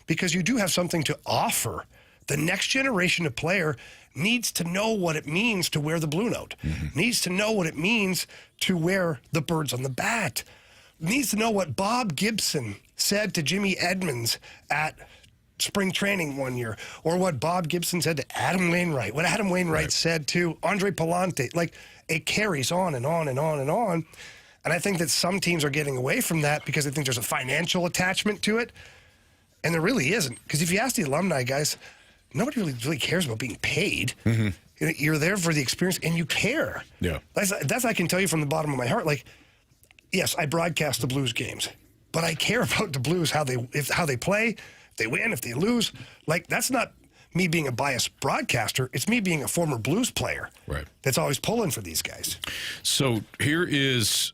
[SPEAKER 2] because you do have something to offer. The next generation of player needs to know what it means to wear the blue note, needs to know what it means to wear the birds on the bat, needs to know what Bob Gibson said to Jimmy Edmonds at spring training one year, or what Bob Gibson said to Adam Wainwright, what Adam Wainwright said to Andre Palante. It carries on and on and on and on. And I think that some teams are getting away from that because they think there's a financial attachment to it. And there really isn't. Because if you ask the alumni guys, nobody really cares about being paid. You're there for the experience, and you care.
[SPEAKER 1] Yeah.
[SPEAKER 2] That's I can tell you from the bottom of my heart. Yes, I broadcast the Blues games, but I care about the Blues, how they play, if they win, if they lose. That's not me being a biased broadcaster. It's me being a former Blues player.
[SPEAKER 1] Right.
[SPEAKER 2] That's always pulling for these guys.
[SPEAKER 1] So here is,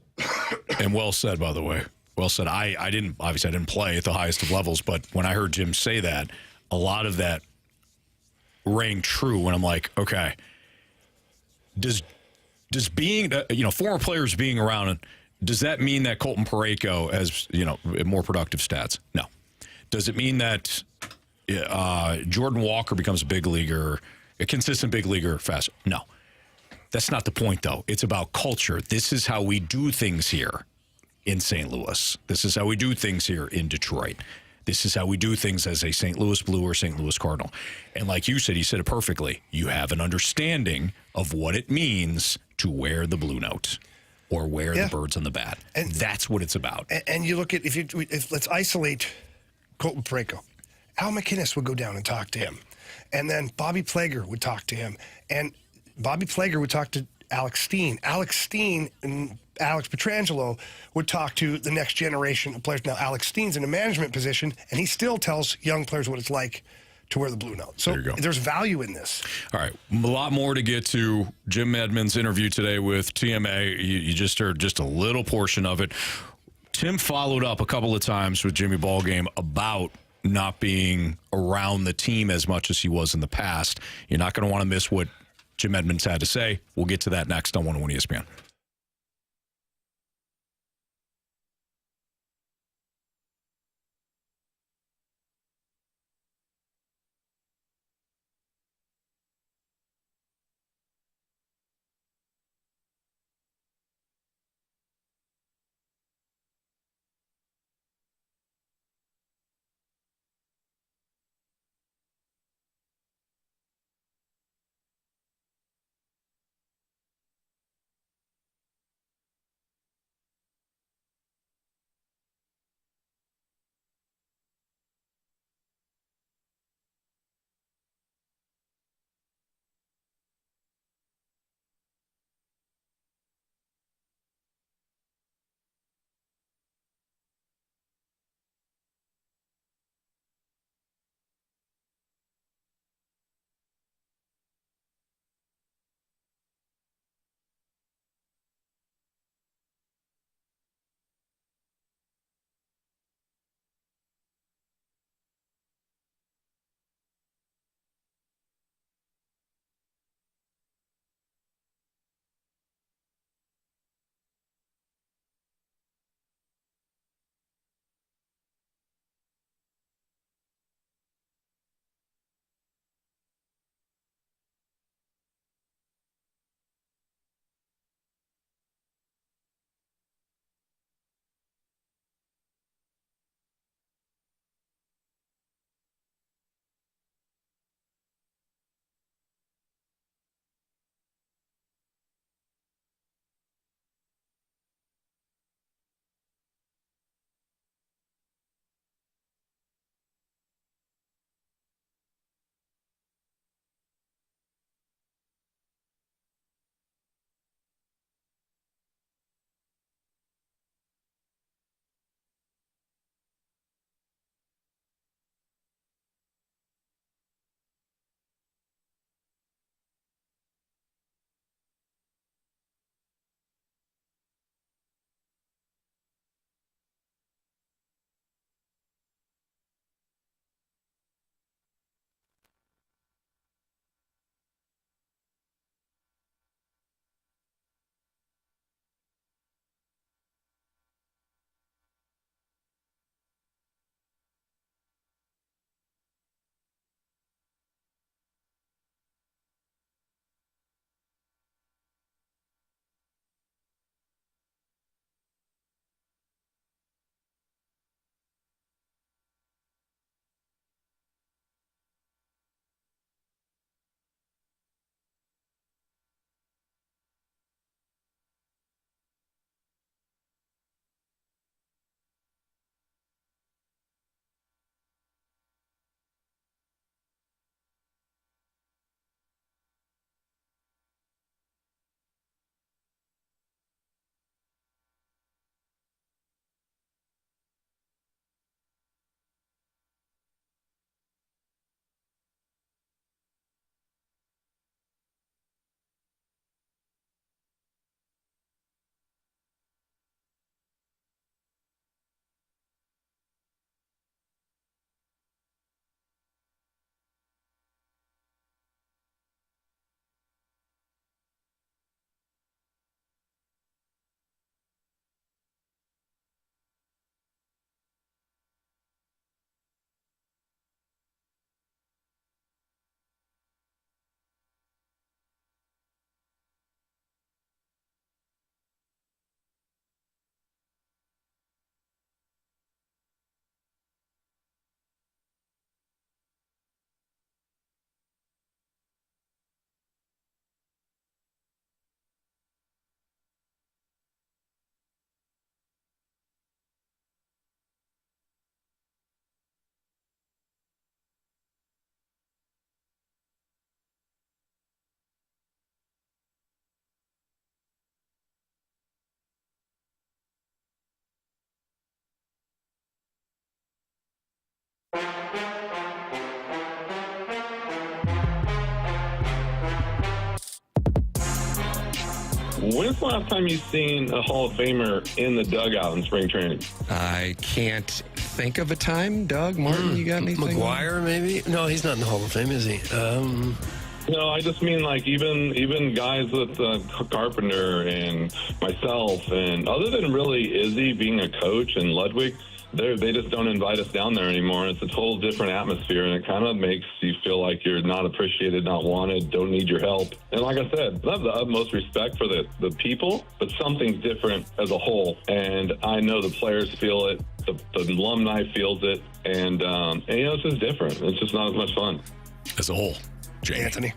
[SPEAKER 1] and well said, by the way. Well said. I didn't play at the highest of levels, but when I heard Jim say that, a lot of that rang true when I'm like, okay, does being, former players being around, does that mean that Colton Parayko has, more productive stats? No. Does it mean that Jordan Walker becomes a big leaguer, a consistent big leaguer faster? No. That's not the point, though. It's about culture. This is how we do things here in St. Louis. This is how we do things here in Detroit. This is how we do things as a St. Louis Blue or St. Louis Cardinal. And like you said it perfectly. You have an understanding of what it means to wear the blue note or wear the birds on the bat. And that's what it's about.
[SPEAKER 2] And you look at, let's isolate Colton Parayko. Al McInnes would go down and talk to him. And then Bobby Plager would talk to him. And Bobby Plager would talk to Alex Steen. Alex Steen and Alex Pietrangelo would talk to the next generation of players. Now, Alex Steen's in a management position, and he still tells young players what it's like to wear the blue note. So there's value in this.
[SPEAKER 1] All right. A lot more to get to. Jim Edmonds' interview today with TMA. You just heard just a little portion of it. Tim followed up a couple of times with Jimmy Ballgame about not being around the team as much as he was in the past. You're not going to want to miss what Jim Edmonds had to say. We'll get to that next on 101 ESPN.
[SPEAKER 5] When's the last time you've seen a Hall of Famer in the dugout in spring training?
[SPEAKER 6] I can't think of a time. Doug, Martin, you got anything?
[SPEAKER 7] McGuire, maybe? No, he's not in the Hall of Fame, is he?
[SPEAKER 5] No, I just mean like even guys with Carpenter and myself, and other than really Izzy being a coach and Ludwig, they just don't invite us down there anymore. It's a total different atmosphere, and it kind of makes you feel like you're not appreciated, not wanted, don't need your help. And like I said, I have the utmost respect for the people, but something's different as a whole. And I know the players feel it, the alumni feels it, and it's just different. It's just not as much fun.
[SPEAKER 1] As a whole, Jamie.
[SPEAKER 2] Anthony.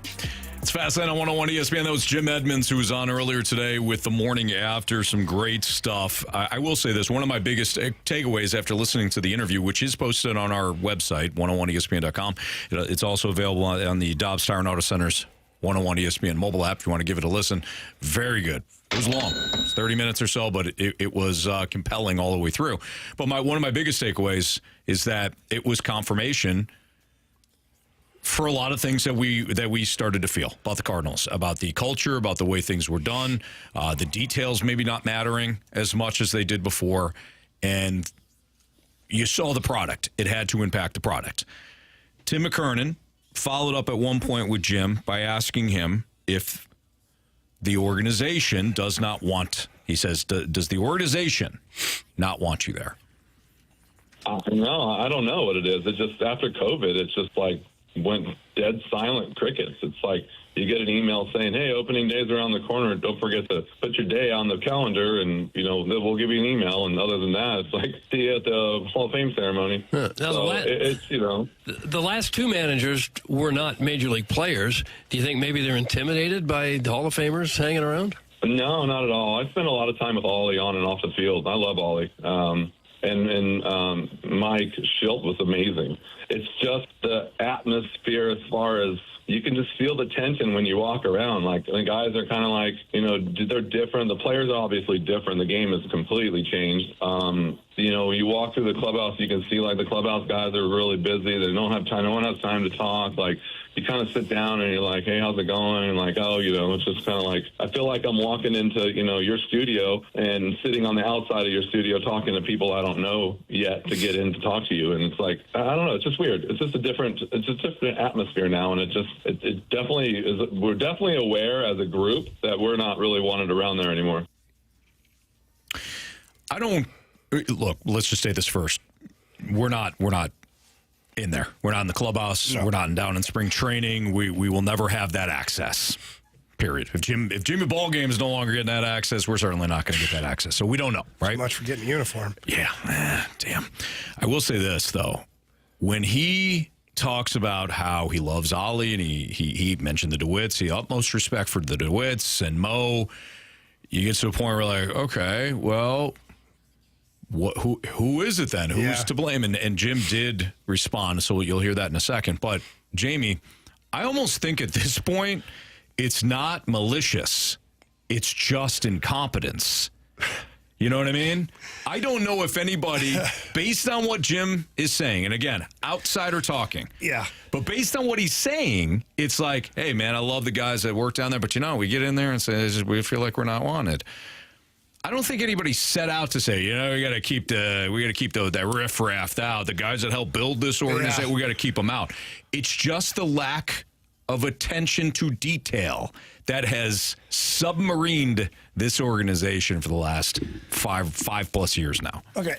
[SPEAKER 1] It's Fastlane on 101 ESPN. That was Jim Edmonds, who was on earlier today with The Morning After. Some great stuff. I will say this. One of my biggest takeaways after listening to the interview, which is posted on our website, 101ESPN.com. It's also available on the Dobbs Tire and Auto Center's 101 ESPN mobile app if you want to give it a listen. Very good. It was long. It was 30 minutes or so, but it was compelling all the way through. But one of my biggest takeaways is that it was confirmation for a lot of things that we started to feel about the Cardinals, about the culture, about the way things were done, the details maybe not mattering as much as they did before, and you saw the product. It had to impact the product. Tim McKernan followed up at one point with Jim by asking him if the organization does not want, he says, does the organization not want you there?
[SPEAKER 5] No, I don't know what it is. It's just after COVID, it's just like went dead silent crickets. It's like you get an email saying, hey, opening day's around the corner. Don't forget to put your day on the calendar, and, we'll give you an email. And other than that, it's like, see you at the Hall of Fame ceremony.
[SPEAKER 7] Now, the last two managers were not Major League players. Do you think maybe they're intimidated by the Hall of Famers hanging around?
[SPEAKER 5] No, not at all. I spent a lot of time with Ollie on and off the field. I love Ollie. And Mike Schilt was amazing. It's just the atmosphere as far as you can just feel the tension when you walk around. Like, the guys are kind of like, they're different. The players are obviously different. The game has completely changed. You walk through the clubhouse, you can see, like, the clubhouse guys are really busy. They don't have time. No one has time to talk. Like, you kind of sit down and you're like, hey, how's it going? And like, it's just kind of like, I feel like I'm walking into, your studio and sitting on the outside of your studio talking to people I don't know yet to get in to talk to you. And it's like, I don't know. It's just weird. It's just a different atmosphere now. And it definitely is. We're definitely aware as a group that we're not really wanted around there anymore.
[SPEAKER 1] Look, let's just say this first. We're not in there. We're not in the clubhouse. No. We're not down in spring training. We will never have that access. Period. If Jimmy Ballgame is no longer getting that access, we're certainly not going to get that access. So we don't know, right?
[SPEAKER 2] So much for getting a uniform.
[SPEAKER 1] Yeah. Damn. I will say this, though. When he talks about how he loves Ollie, and he mentioned the DeWitts, he utmost respect for the DeWitts and Mo, you get to a point where like, okay, well, who is it then? Who's to blame? And Jim did respond, so you'll hear that in a second. But, Jamie, I almost think at this point it's not malicious. It's just incompetence. You know what I mean? I don't know if anybody, based on what Jim is saying, and again, outsider talking.
[SPEAKER 2] Yeah.
[SPEAKER 1] But based on what he's saying, it's like, hey, man, I love the guys that work down there, but we get in there and say, we feel like we're not wanted. I don't think anybody set out to say, we got to keep that riffraff out. The guys that help build this organization, we got to keep them out. It's just the lack of attention to detail that has submarined this organization for the last five plus years now.
[SPEAKER 2] Okay,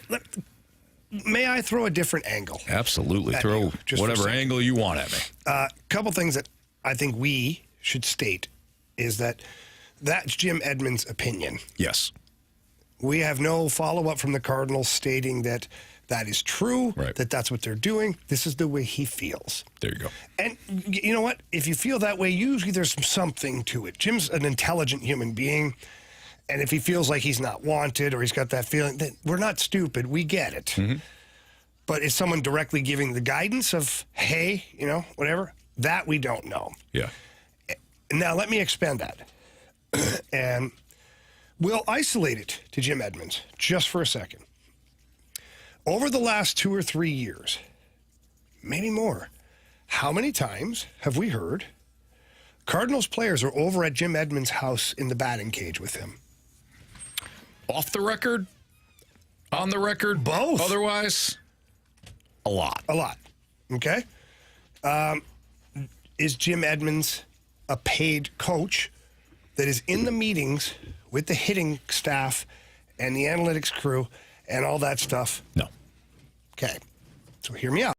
[SPEAKER 2] may I throw a different angle?
[SPEAKER 1] Absolutely, throw whatever angle you want at me.
[SPEAKER 2] A couple things that I think we should state is that's Jim Edmonds' opinion.
[SPEAKER 1] Yes.
[SPEAKER 2] We have no follow-up from the Cardinals stating that is true,
[SPEAKER 1] right,
[SPEAKER 2] that's what they're doing. This is the way he feels.
[SPEAKER 1] There you go.
[SPEAKER 2] And you know what? If you feel that way, usually there's something to it. Jim's an intelligent human being, and if he feels like he's not wanted or he's got that feeling, that we're not stupid. We get it. Mm-hmm. But is someone directly giving the guidance of, hey, whatever? That we don't know.
[SPEAKER 1] Yeah.
[SPEAKER 2] Now, let me expand that. And we'll isolate it to Jim Edmonds just for a second. Over the last 2 or 3 years, maybe more. How many times have we heard Cardinals players are over at Jim Edmonds' house in the batting cage with him?
[SPEAKER 1] Off the record? On the record?
[SPEAKER 2] Both.
[SPEAKER 1] Otherwise? A lot.
[SPEAKER 2] A lot. Okay? Is Jim Edmonds a paid coach that is in the meetings with the hitting staff and the analytics crew and all that stuff?
[SPEAKER 1] No.
[SPEAKER 2] Okay. So hear me out.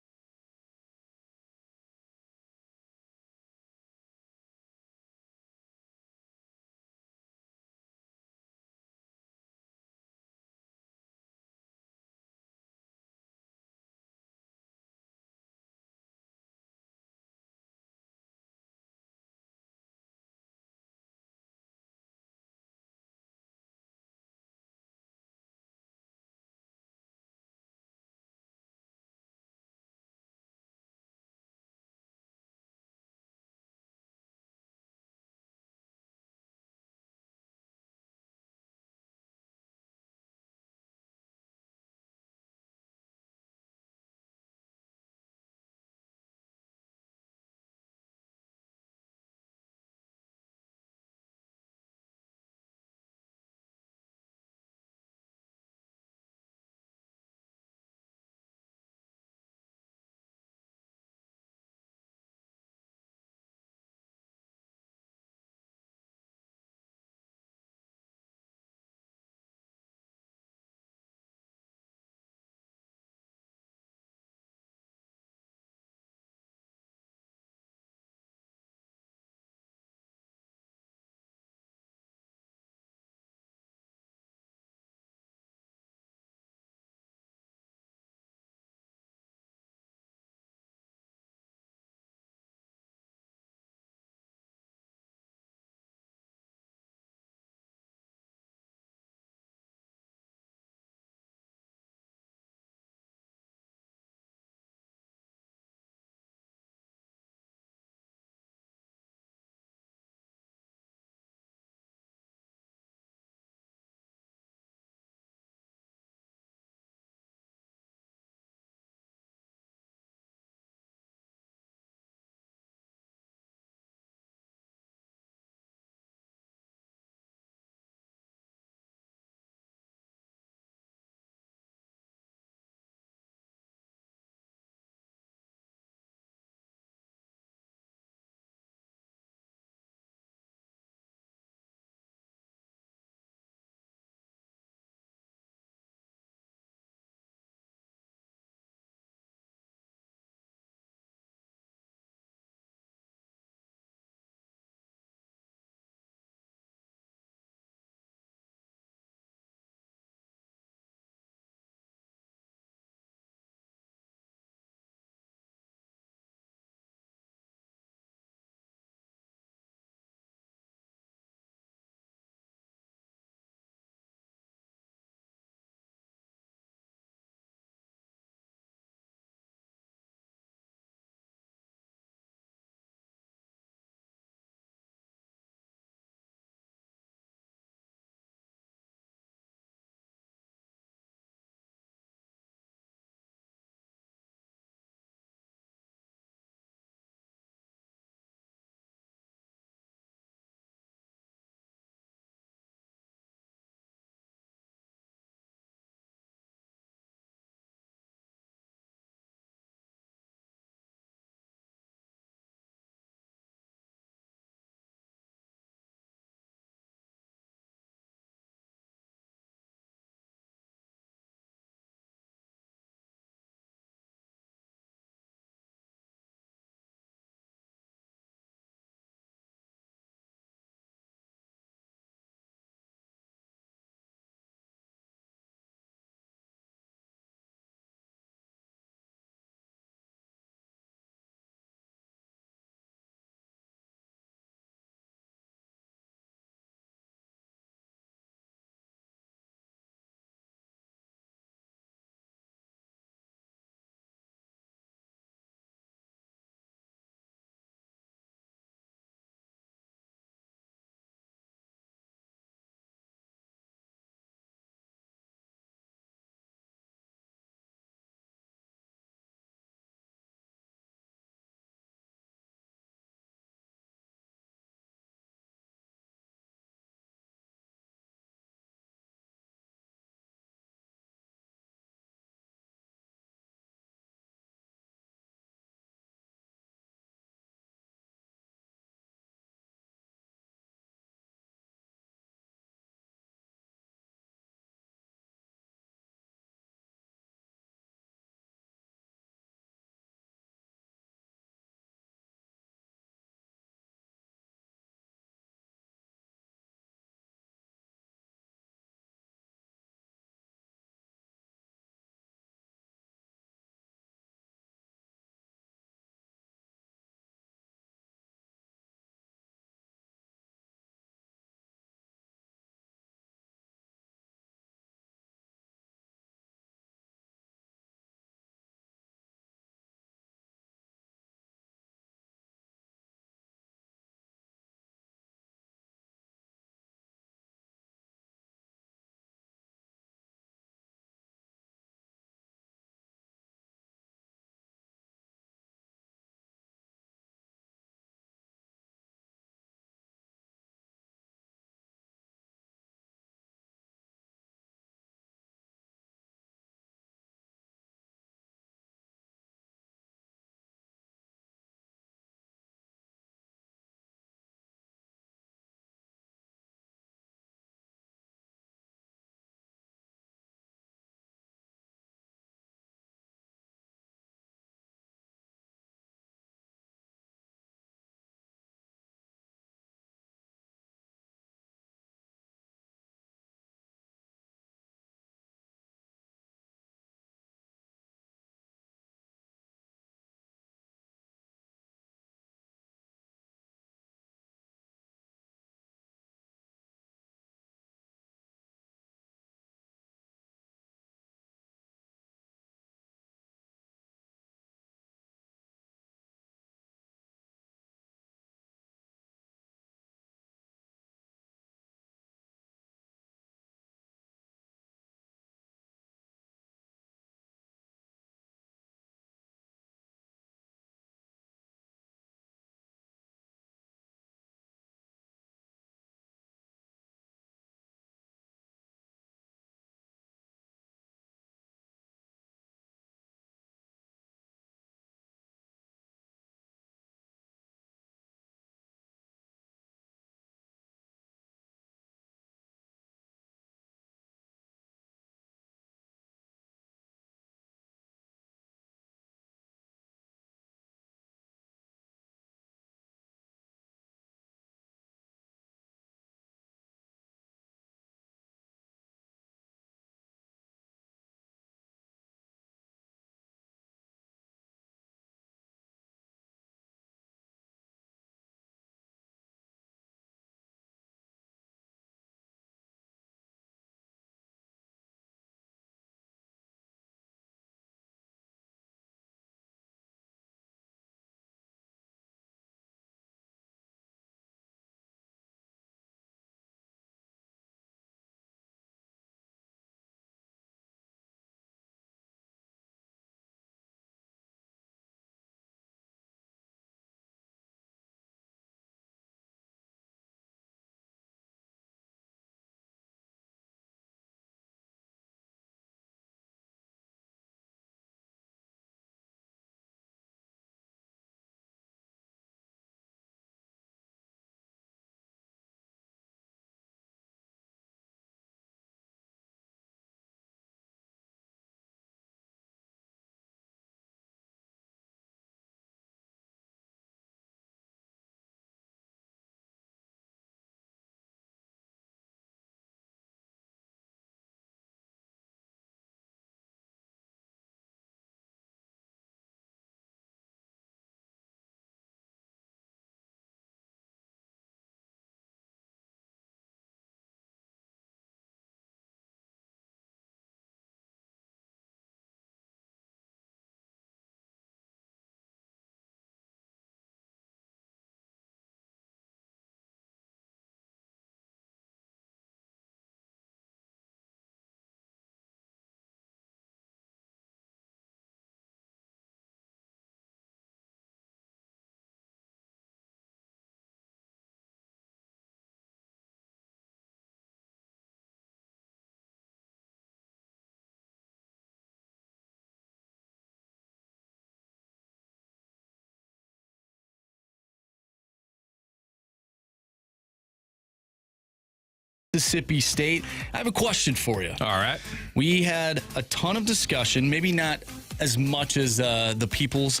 [SPEAKER 3] Mississippi State. I have a question for you.
[SPEAKER 1] All right.
[SPEAKER 3] We had a ton of discussion, maybe not as much as the people's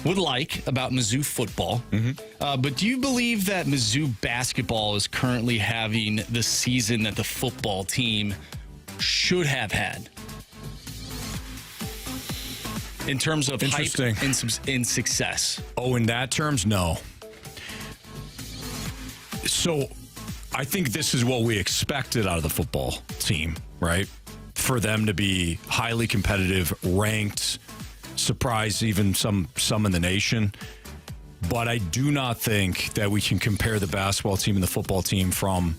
[SPEAKER 3] would like about Mizzou football. But do you believe that Mizzou basketball is currently having the season that the football team should have had? In terms of hype and success.
[SPEAKER 1] Oh, in that terms, no. So I think this is what we expected out of the football team, right? For them to be highly competitive, ranked, surprise even some in the nation. But I do not think that we can compare the basketball team and the football team from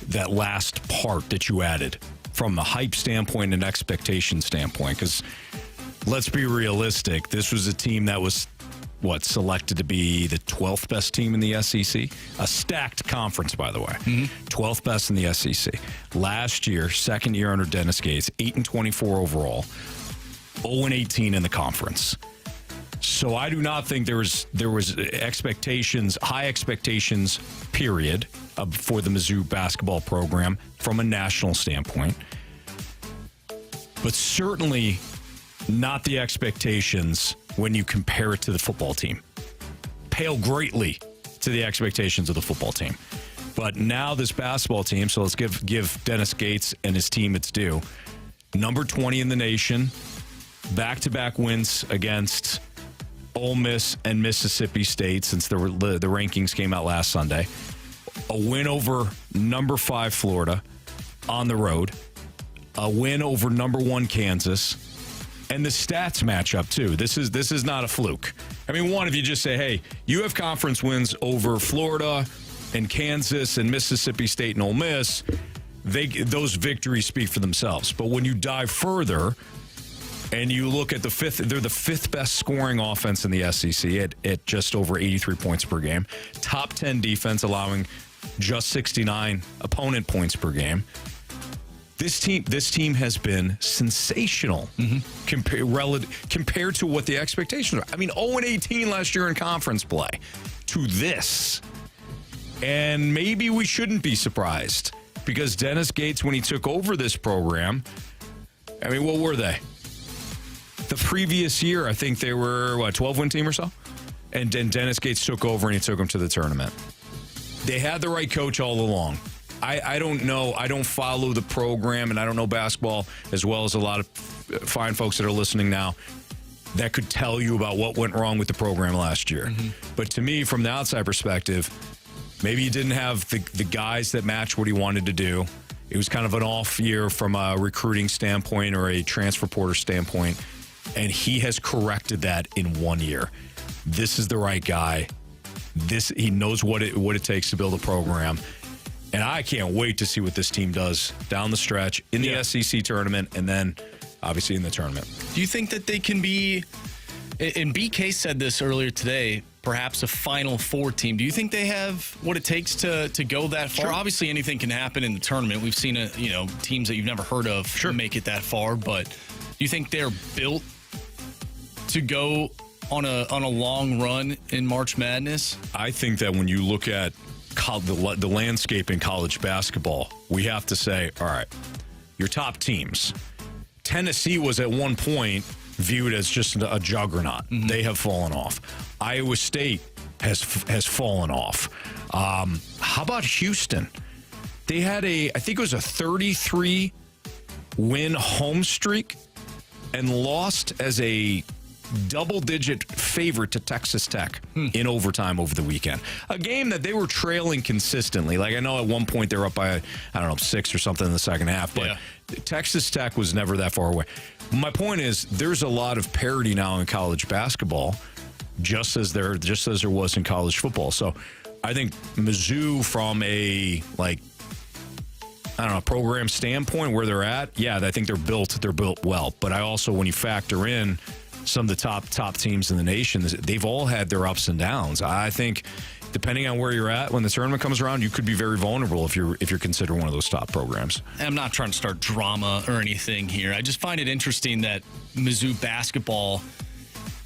[SPEAKER 1] that last part that you added, from a hype standpoint and expectation standpoint. Because let's be realistic, this was a team that was, selected to be the 12th best team in the SEC? A stacked conference, by the way. 12th best in the SEC. Last year, second year under Dennis Gates, 8-24 overall, 0-18 in the conference. So I do not think there was expectations, high expectations, period, for the Mizzou basketball program from a national standpoint. But certainly not the expectations when you compare it to the football team. Pale greatly to the expectations of the football team. But now this basketball team, so let's give Dennis Gates and his team its due. Number 20 in the nation, back-to-back wins against Ole Miss and Mississippi State since the rankings came out last Sunday. A win over number 5 Florida on the road. A win over number 1 Kansas. And the stats match up, too. This is not a fluke. I mean, one, if you just say, hey, you have conference wins over Florida and Kansas and Mississippi State and Ole Miss, those victories speak for themselves. But when you dive further and you look at they're the 5th best scoring offense in the SEC at just over 83 points per game. Top 10 defense, allowing just 69 opponent points per game. This team has been sensational compared to what the expectations are. I mean, 0-18 last year in conference play to this. And maybe we shouldn't be surprised because Dennis Gates, when he took over this program, I mean, what were they? The previous year, I think they were, 12-win team or so? And then Dennis Gates took over and he took them to the tournament. They had the right coach all along. I don't know. I don't follow the program, and I don't know basketball as well as a lot of fine folks that are listening now that could tell you about what went wrong with the program last year. But to me, from the outside perspective, maybe he didn't have the guys that matched what he wanted to do. It was kind of an off year from a recruiting standpoint or a transfer portal standpoint, and he has corrected that in 1 year. This is the right guy. He knows what it takes to build a program. And I can't wait to see what this team does down the stretch in the SEC tournament and then obviously in the tournament.
[SPEAKER 3] Do you think that they can be, and BK said this earlier today, perhaps a Final Four team? Do you think they have what it takes to go that far? Sure. Obviously, anything can happen in the tournament. We've seen teams that you've never heard of make it that far. But do you think they're built to go on a long run in March Madness?
[SPEAKER 1] I think that when you look at the landscape in college basketball, we have to say, all right, your top teams. Tennessee was at one point viewed as just a juggernaut. They have fallen off. Iowa State has fallen off. How about Houston? They had I think it was a 33-win home streak and lost as a double-digit favorite to Texas Tech in overtime over the weekend. A game that they were trailing consistently. Like, I know at one point they were up by, 6 or something in the second half, but Texas Tech was never that far away. My point is, there's a lot of parity now in college basketball, just as there was in college football. So I think Mizzou, from a program standpoint where they're at, I think they're built well. But I also, when you factor in some of the top teams in the nation, they've all had their ups and downs. I think depending on where you're at when the tournament comes around, you could be very vulnerable if you're considered one of those top programs.
[SPEAKER 3] I'm not trying to start drama or anything here. I just find it interesting that Mizzou basketball,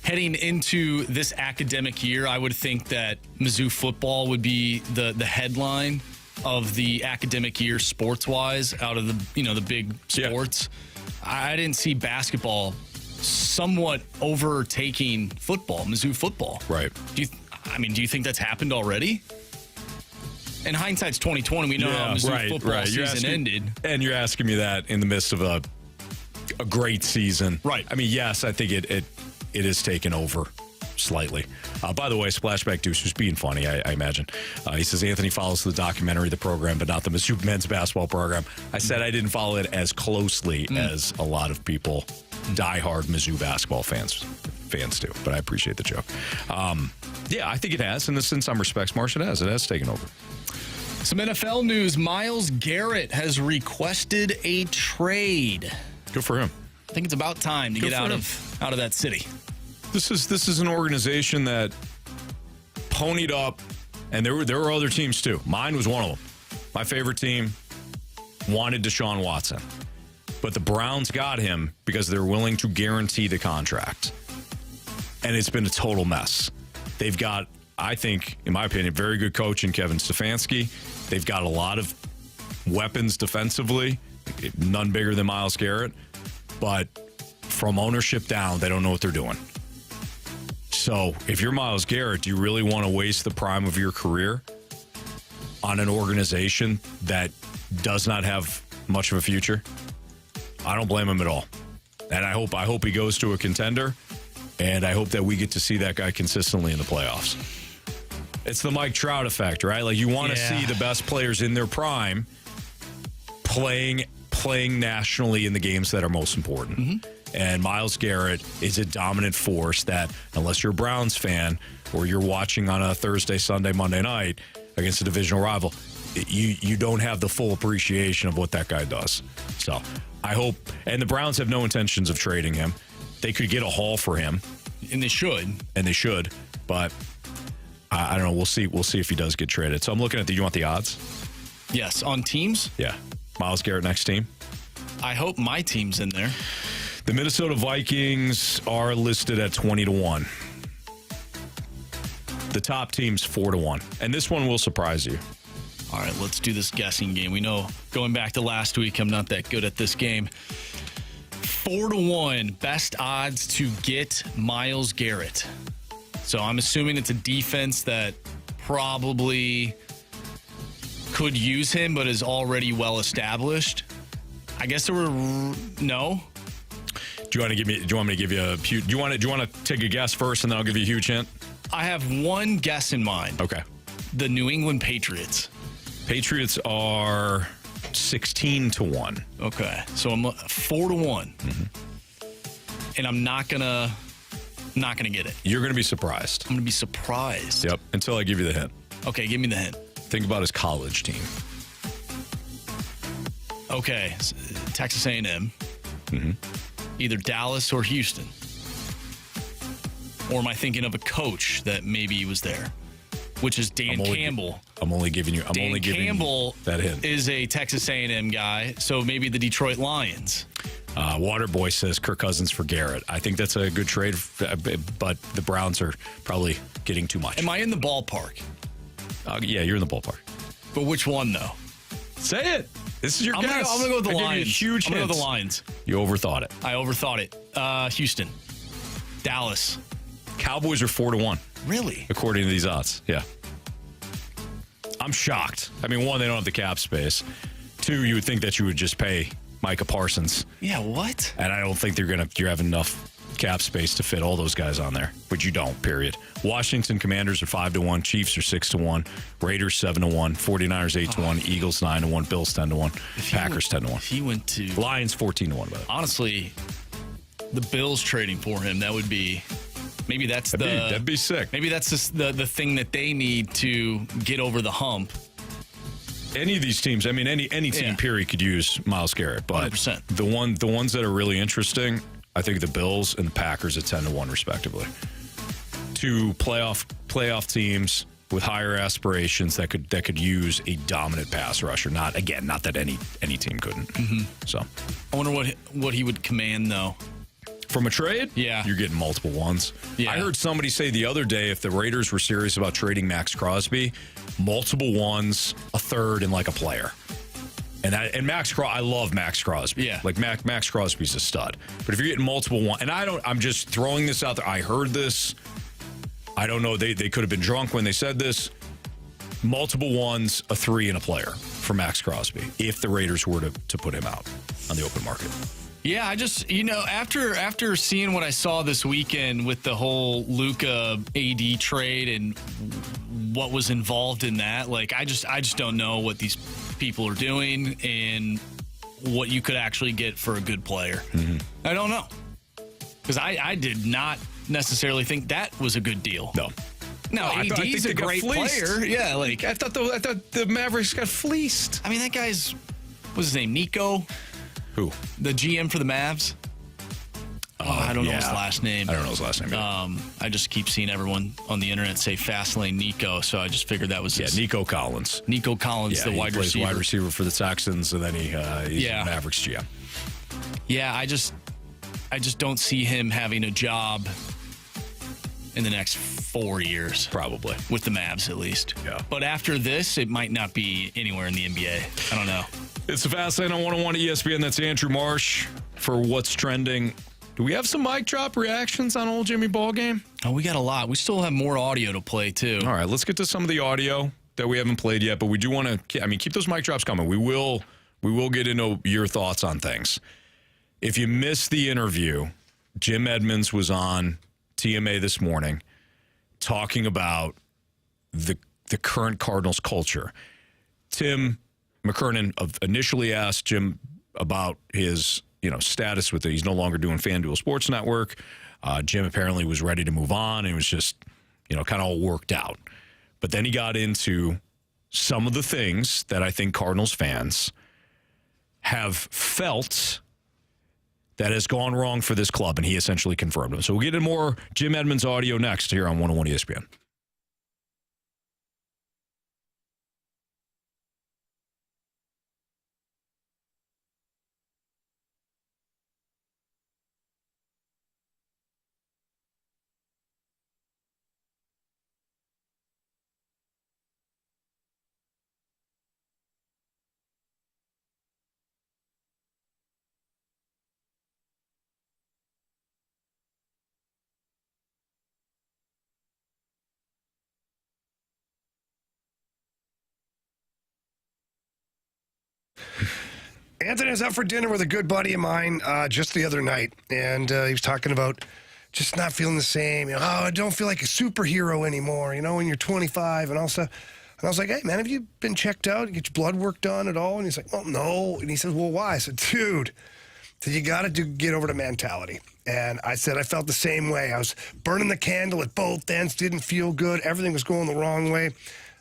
[SPEAKER 3] heading into this academic year, I would think that Mizzou football would be the headline of the academic year sports-wise out of the big sports. Yeah. I didn't see basketball somewhat overtaking football, Mizzou football.
[SPEAKER 1] Right.
[SPEAKER 3] Do you think that's happened already? In hindsight's 2020, we know how Mizzou football season ended.
[SPEAKER 1] And you're asking me that in the midst of a great season.
[SPEAKER 3] Right.
[SPEAKER 1] I mean, yes, I think it is taken over slightly. By the way, Splashback Deuce was being funny, I imagine. He says, Anthony follows the documentary, the program, but not the Mizzou men's basketball program. I said I didn't follow it as closely as a lot of people, diehard Mizzou basketball fans do, but I appreciate the joke. Yeah, I think it has. In some respects, Marsh, it has taken over.
[SPEAKER 3] Some NFL news. Myles Garrett has requested a trade.
[SPEAKER 1] Good for him.
[SPEAKER 3] I think it's about time to get out of that city.
[SPEAKER 1] This is an organization that ponied up, and there were other teams too. Mine was one of them. My favorite team wanted Deshaun Watson, but the Browns got him because they're willing to guarantee the contract, and it's been a total mess. They've got, I think, in my opinion, very good coach in Kevin Stefanski. They've got a lot of weapons defensively, none bigger than Myles Garrett, but from ownership down, they don't know what they're doing. So if you're Myles Garrett, do you really want to waste the prime of your career on an organization that does not have much of a future? I don't blame him at all. And I hope he goes to a contender, and I hope that we get to see that guy consistently in the playoffs. It's the Mike Trout effect, right? Like, you want to see the best players in their prime playing nationally in the games that are most important. Mm-hmm. And Myles Garrett is a dominant force that, unless you're a Browns fan or you're watching on a Thursday, Sunday, Monday night against a divisional rival, you don't have the full appreciation of what that guy does. So I hope, and the Browns have no intentions of trading him. They could get a haul for him.
[SPEAKER 3] And they should. But I don't know. We'll see if he does get traded. So I'm looking at you want the odds?
[SPEAKER 7] Yes. On teams?
[SPEAKER 1] Yeah. Myles Garrett next team.
[SPEAKER 3] I hope my team's in there.
[SPEAKER 1] The Minnesota Vikings are listed at 20-1. The top team's 4-1. And this one will surprise you.
[SPEAKER 3] All right, let's do this guessing game. We know, going back to last week, I'm not that good at this game. 4-1, best odds to get Myles Garrett. So I'm assuming it's a defense that probably could use him, but is already well established. I guess there were no.
[SPEAKER 1] Do you want me to give you a? Do you want to take a guess first, and then I'll give you a huge hint?
[SPEAKER 3] I have one guess in mind.
[SPEAKER 1] Okay.
[SPEAKER 3] The New England Patriots.
[SPEAKER 1] Patriots are 16-1.
[SPEAKER 3] Okay, so I'm 4-1, and I'm not gonna get it.
[SPEAKER 1] You're gonna be surprised.
[SPEAKER 3] I'm gonna be surprised.
[SPEAKER 1] Yep. Until I give you the hint.
[SPEAKER 3] Okay, give me the hint.
[SPEAKER 1] Think about his college team.
[SPEAKER 3] Okay, Texas A&M. Mm-hmm. Either Dallas or Houston. Or am I thinking of a coach that maybe was there? Which is Dan Campbell.
[SPEAKER 1] I'm only giving you that hint.
[SPEAKER 3] Is a Texas A&M guy, so maybe the Detroit Lions.
[SPEAKER 1] Waterboy says Kirk Cousins for Garrett. I think that's a good trade, but the Browns are probably getting too much.
[SPEAKER 3] Am I in the ballpark?
[SPEAKER 1] Yeah, you're in the ballpark.
[SPEAKER 3] But which one, though?
[SPEAKER 1] Say it. This is your guess.
[SPEAKER 3] I'm going to go with the Lions.
[SPEAKER 1] Huge
[SPEAKER 3] I'm going to go with the Lions.
[SPEAKER 1] You overthought it.
[SPEAKER 3] I overthought it. Houston. Dallas.
[SPEAKER 1] Cowboys are 4-1.
[SPEAKER 3] Really?
[SPEAKER 1] According to these odds. Yeah. I'm shocked. I mean, one, they don't have the cap space. Two, you would think that you would just pay Micah Parsons.
[SPEAKER 3] Yeah, what?
[SPEAKER 1] And I don't think you're having enough cap space to fit all those guys on there, but you don't, period. Washington Commanders are 5-1, Chiefs are 6-1, Raiders 7-1, 49ers 8-1, Eagles 9-1, Bills 10-1, Packers 10-1.
[SPEAKER 3] He went to
[SPEAKER 1] Lions 14-1. By the way.
[SPEAKER 3] Honestly, the Bills trading for him, that would be that'd
[SPEAKER 1] be sick.
[SPEAKER 3] Maybe that's the thing that they need to get over the hump.
[SPEAKER 1] Any of these teams, I mean, any team period could use Myles Garrett, but
[SPEAKER 3] 100%.
[SPEAKER 1] the ones that are really interesting, I think the Bills and the Packers at 10-1 respectively. Two playoff teams with higher aspirations that could use a dominant pass rusher. Not that any team couldn't.
[SPEAKER 3] Mm-hmm.
[SPEAKER 1] So
[SPEAKER 3] I wonder what he would command though.
[SPEAKER 1] From a trade?
[SPEAKER 3] Yeah.
[SPEAKER 1] You're getting multiple ones.
[SPEAKER 3] Yeah.
[SPEAKER 1] I heard somebody say the other day if the Raiders were serious about trading Max Crosby, multiple ones, a third, and like a player. And Max Crosby, I love Max Crosby.
[SPEAKER 3] Yeah.
[SPEAKER 1] Like Max Crosby's a stud. But if you're getting multiple ones, and I'm just throwing this out there. I heard this. I don't know. They could have been drunk when they said this. Multiple ones, a 3, and a player for Max Crosby if the Raiders were to put him out on the open market.
[SPEAKER 3] Yeah, I just, after seeing what I saw this weekend with the whole Luka AD trade and what was involved in that, like I just don't know what these people are doing and what you could actually get for a good player.
[SPEAKER 1] Mm-hmm.
[SPEAKER 3] I don't know. Because I did not necessarily think that was a good deal.
[SPEAKER 1] No.
[SPEAKER 3] No,
[SPEAKER 1] I
[SPEAKER 3] AD's
[SPEAKER 1] think
[SPEAKER 3] a great player. Yeah, like
[SPEAKER 1] I thought the Mavericks got fleeced.
[SPEAKER 3] I mean, that guy's, what's his name, Nico?
[SPEAKER 1] Who?
[SPEAKER 3] The GM for the Mavs? I don't know his last name.
[SPEAKER 1] I don't know his last name either.
[SPEAKER 3] I just keep seeing everyone on the internet say Fastlane Nico, so I just figured that was
[SPEAKER 1] Nico Collins.
[SPEAKER 3] Nico Collins, the wide receiver.
[SPEAKER 1] Wide receiver for the Texans, and then he's the Mavericks GM.
[SPEAKER 3] Yeah, I just don't see him having a job in the next 4 years.
[SPEAKER 1] Probably.
[SPEAKER 3] With the Mavs, at least.
[SPEAKER 1] Yeah.
[SPEAKER 3] But after this, it might not be anywhere in the NBA. I don't know.
[SPEAKER 1] It's the Fastlane on 101 ESPN. That's Andrew Marsh for What's Trending. Do we have some mic drop reactions on old Jimmy Ballgame?
[SPEAKER 3] Oh, we got a lot. We still have more audio to play, too.
[SPEAKER 1] All right, let's get to some of the audio that we haven't played yet, but we do want to, keep those mic drops coming. We will get into your thoughts on things. If you missed the interview, Jim Edmonds was on TMA this morning talking about the current Cardinals culture. Tim McKernan initially asked Jim about his status with it. He's no longer doing FanDuel Sports Network. Jim apparently was ready to move on. It was just kind of all worked out. But then he got into some of the things that I think Cardinals fans have felt that has gone wrong for this club, and he essentially confirmed them. So we'll get into more Jim Edmonds audio next here on 101 ESPN.
[SPEAKER 2] Anthony's out for dinner with a good buddy of mine just the other night, and he was talking about just not feeling the same. I don't feel like a superhero anymore, when you're 25 and all stuff. And I was like, hey, man, have you been checked out? You get your blood work done at all? And he's like, well, no. And he says, well, why? I said, dude, you got to get over to mentality. And I said I felt the same way. I was burning the candle at both ends, didn't feel good. Everything was going the wrong way.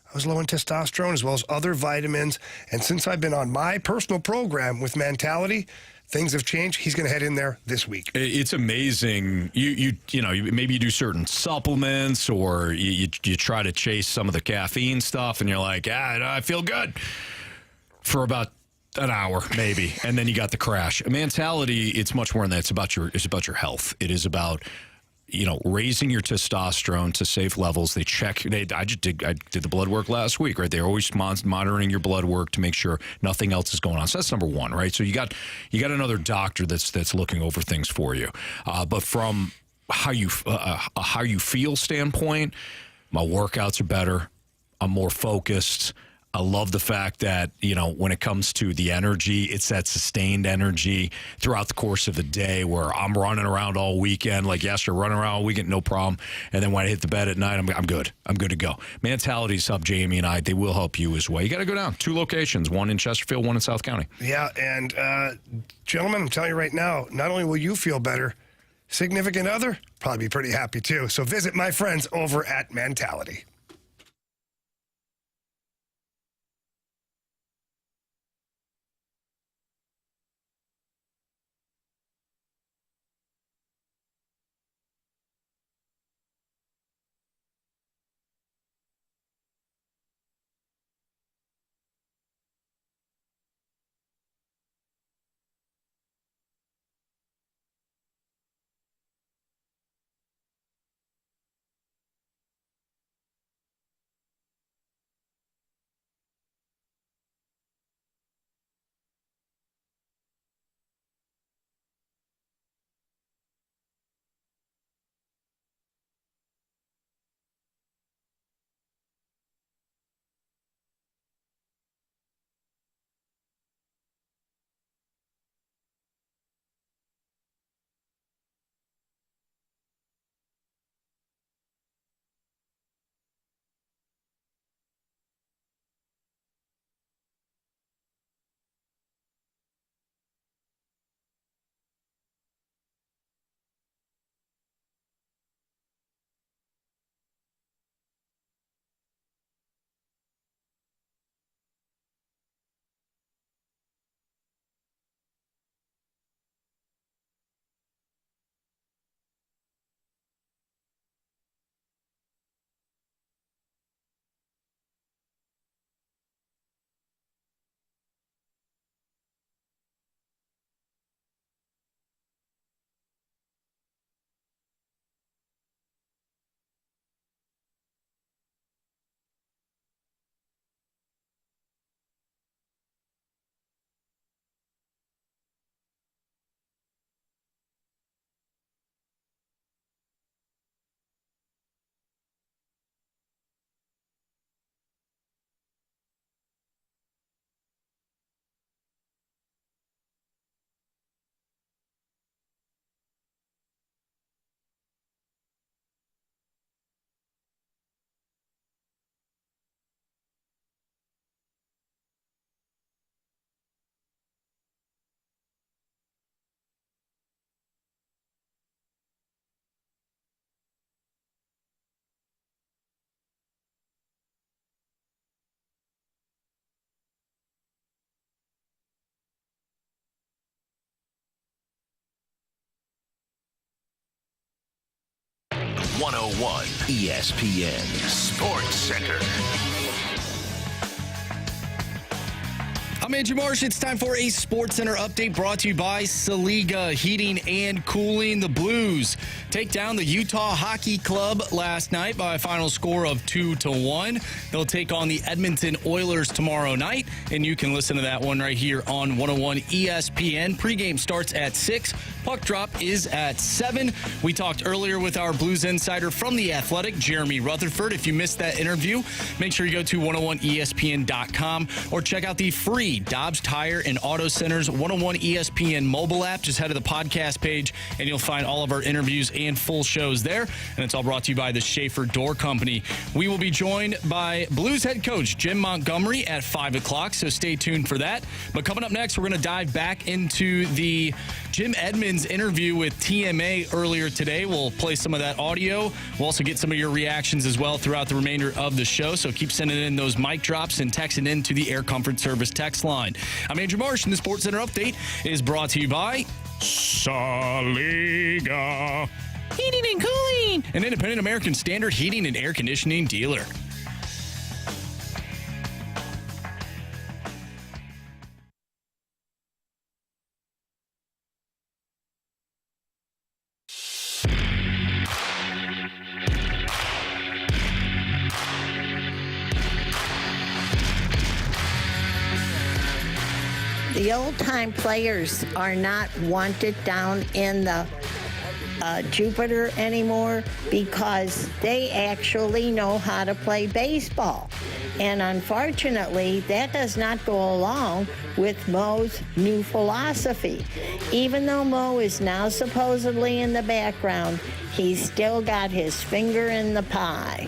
[SPEAKER 2] I was low in testosterone as well as other vitamins. And since I've been on my personal program with Mentality, things have changed. He's going to head in there this week.
[SPEAKER 1] It's amazing. You maybe you do certain supplements or you try to chase some of the caffeine stuff, and you're like, I feel good for about an hour maybe, and then you got the crash. Mentality, it's much more than that. It's about your health. It is about raising your testosterone to safe levels. I did the blood work last week, right? They're always monitoring your blood work to make sure nothing else is going on. So that's number one, right? So you got another doctor that's looking over things for you. But from how you feel standpoint, my workouts are better. I'm more focused. I love the fact that, when it comes to the energy, it's that sustained energy throughout the course of the day where I'm running around all weekend. Like yesterday, running around all weekend, no problem. And then when I hit the bed at night, I'm good. I'm good to go. Mentality's helped Jamie and I. They will help you as well. You got to go down. 2 locations, one in Chesterfield, one in South County.
[SPEAKER 2] Yeah, and gentlemen, I'm telling you right now, not only will you feel better, significant other probably be pretty happy too. So visit my friends over at Mentality.
[SPEAKER 4] 101 ESPN Sports Center.
[SPEAKER 3] I'm Andrew Marsh. It's time for a Sports Center update brought to you by Saliga Heating and Cooling. The Blues take down the Utah Hockey Club last night by a final score of 2-1. They'll take on the Edmonton Oilers tomorrow night, and you can listen to that one right here on 101 ESPN. Pregame starts at 6. Puck drop is at 7. We talked earlier with our Blues insider from The Athletic, Jeremy Rutherford. If you missed that interview, make sure you go to 101ESPN.com or check out the free Dobbs Tire and Auto Center's 101 ESPN mobile app. Just head to the podcast page, and you'll find all of our interviews and full shows there. And it's all brought to you by the Schaefer Door Company. We will be joined by Blues head coach Jim Montgomery at 5 o'clock, so stay tuned for that. But coming up next, we're going to dive back into the Jim Edmonds interview with TMA earlier today. We'll play some of that audio. We'll also get some of your reactions as well throughout the remainder of the show. So keep sending in those mic drops and texting in to the Air Comfort Service text line. I'm Andrew Marsh, and the Sports Center update is brought to you by Saliga Heating and Cooling, an independent American Standard heating and air conditioning dealer.
[SPEAKER 8] The old-time players are not wanted down in the Jupiter anymore because they actually know how to play baseball. And unfortunately, that does not go along with Mo's new philosophy. Even though Mo is now supposedly in the background, he's still got his finger in the pie.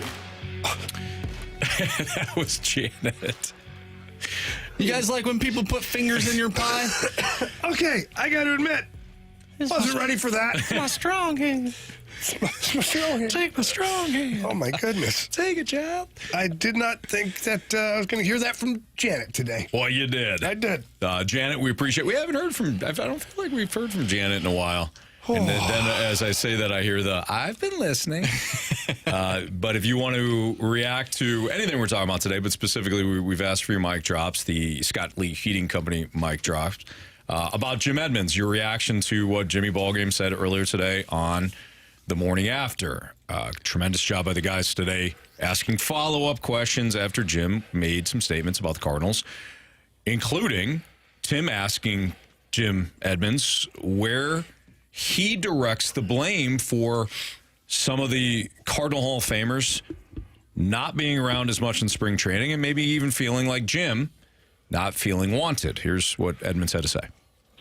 [SPEAKER 1] That was Janet.
[SPEAKER 3] You guys like when people put fingers in your pie?
[SPEAKER 2] Okay, I got to admit, wasn't ready for that.
[SPEAKER 3] My strong hand.
[SPEAKER 2] My strong hand.
[SPEAKER 3] Take my strong hand.
[SPEAKER 2] Oh, my goodness.
[SPEAKER 3] Take it, child.
[SPEAKER 2] I did not think that I was going to hear that from Janet today.
[SPEAKER 1] Well, you did.
[SPEAKER 2] I did.
[SPEAKER 1] Janet, we appreciate. We haven't heard from. I don't feel like we've heard from Janet in a while. And then as I say that, I hear I've been listening. But if you want to react to anything we're talking about today, but specifically we've asked for your mic drops, the Scott Lee Heating Company mic drops, about Jim Edmonds, your reaction to what Jimmy Ballgame said earlier today on the morning after. Tremendous job by the guys today asking follow-up questions after Jim made some statements about the Cardinals, including Tim asking Jim Edmonds where he directs the blame for some of the Cardinal Hall of Famers not being around as much in spring training and maybe even feeling like Jim not feeling wanted. Here's what Edmonds had to say.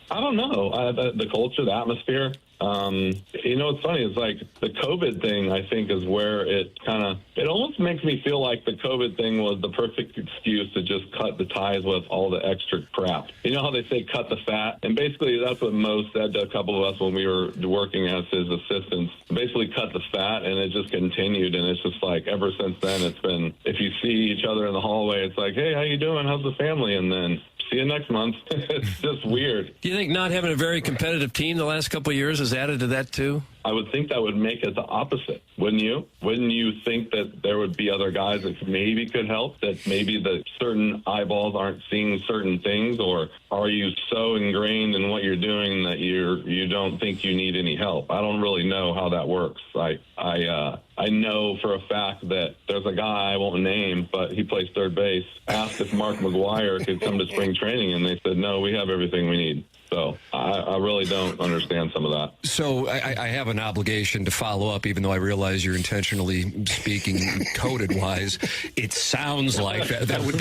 [SPEAKER 5] I don't know. The culture, the atmosphere. It's funny. It's like the COVID thing, I think, is where it almost makes me feel like the COVID thing was the perfect excuse to just cut the ties with all the extra crap. You know how they say cut the fat? And basically that's what Mo said to a couple of us when we were working as his assistants. Basically cut the fat, and it just continued. And it's just like ever since then, it's been, if you see each other in the hallway, it's like, hey, how you doing? How's the family? And then see you next month. It's just weird.
[SPEAKER 7] Do you think not having a very competitive team the last couple of years has added to that too?
[SPEAKER 5] I would think that would make it the opposite, wouldn't you? Wouldn't you think that there would be other guys that maybe could help, that maybe the certain eyeballs aren't seeing certain things, or are you so ingrained in what you're doing that you don't think you need any help? I don't really know how that works. I know for a fact that there's a guy I won't name, but he plays third base, asked if Mark McGuire could come to spring training, and they said, no, we have everything we need. So I really don't understand some of that.
[SPEAKER 6] So I have an obligation to follow up, even though I realize you're intentionally speaking coded-wise. It sounds like that would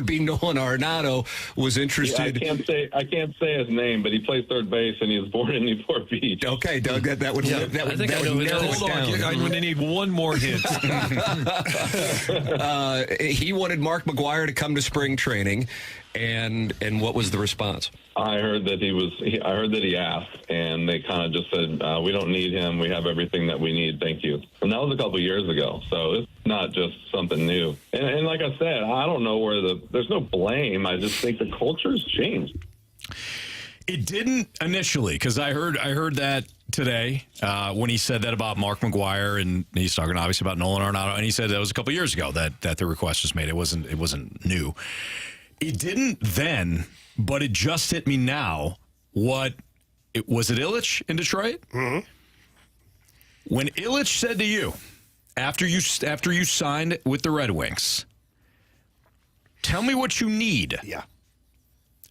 [SPEAKER 6] be Nolan Arenado was interested.
[SPEAKER 5] Yeah, I can't say his name, but he plays third base and he was born in Newport Beach.
[SPEAKER 6] Okay, Doug, that would narrow it down.
[SPEAKER 9] I'm going to need one more hint.
[SPEAKER 6] He wanted Mark McGuire to come to spring training, and what was the response?
[SPEAKER 5] I heard that he asked, and they kind of just said, we don't need him. We have everything that we need. Thank you. And that was a couple of years ago. So it's not just something new. And like I said, I don't know there's no blame. I just think the culture's changed.
[SPEAKER 1] It didn't initially, because I heard that today when he said that about Mark McGuire, and he's talking obviously about Nolan Arenado, and he said that was a couple years ago that the request was made. It wasn't new. It didn't then, but it just hit me now. Was it Ilitch in Detroit?
[SPEAKER 2] Mm-hmm.
[SPEAKER 1] When Ilitch said to you, after you signed with the Red Wings, tell me what you need.
[SPEAKER 2] Yeah.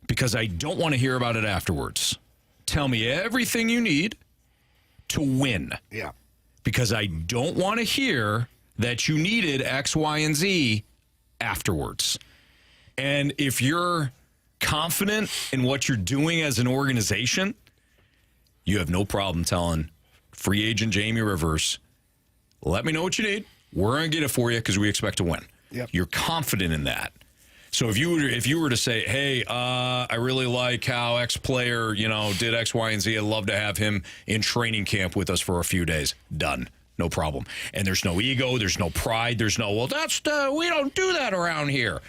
[SPEAKER 1] Because I don't want to hear about it afterwards. Tell me everything you need to win.
[SPEAKER 2] Yeah.
[SPEAKER 1] Because I don't want to hear that you needed X, Y, and Z afterwards. And if you're confident in what you're doing as an organization, you have no problem telling free agent Jamie Rivers, let me know what you need. We're going to get it for you because we expect to win.
[SPEAKER 2] Yep.
[SPEAKER 1] You're confident in that. So if you were to say, hey, I really like how X player, did X, Y, and Z. I'd love to have him in training camp with us for a few days. Done. No problem. And there's no ego. There's no pride. There's no, we don't do that around here.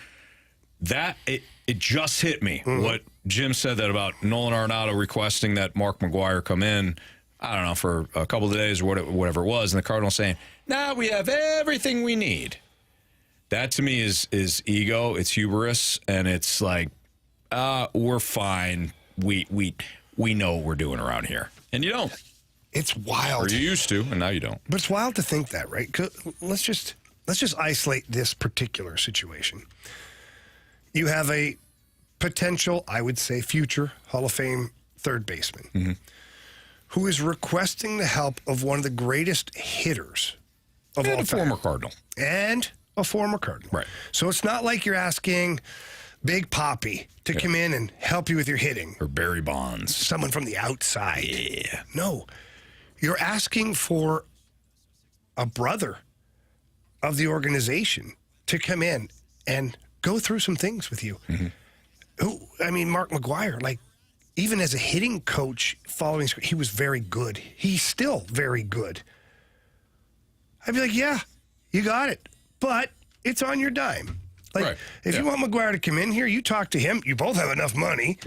[SPEAKER 1] It just hit me what Jim said that about Nolan Arenado requesting that Mark McGuire come in, I don't know, for a couple of days or whatever it was, and the Cardinals saying, we have everything we need. That to me is ego, it's hubris, and it's like, we're fine. We know what we're doing around here. And you don't.
[SPEAKER 2] It's wild.
[SPEAKER 1] Or you used to, and now you don't.
[SPEAKER 2] But it's wild to think that, right? 'Cause let's just isolate this particular situation. You have a potential, I would say, future Hall of Fame third baseman who is requesting the help of one of the greatest hitters of all time.
[SPEAKER 1] And a former Cardinal.
[SPEAKER 2] And a former Cardinal.
[SPEAKER 1] Right.
[SPEAKER 2] So it's not like you're asking Big Papi to come in and help you with your hitting.
[SPEAKER 1] Or Barry Bonds.
[SPEAKER 2] Someone from the outside.
[SPEAKER 1] Yeah.
[SPEAKER 2] No. You're asking for a brother of the organization to come in and go through some things with you. Mark McGuire, even as a hitting coach following, he was very good. He's still very good. I'd be like, yeah, you got it. But it's on your dime. If you want McGuire to come in here, you talk to him. You both have enough money.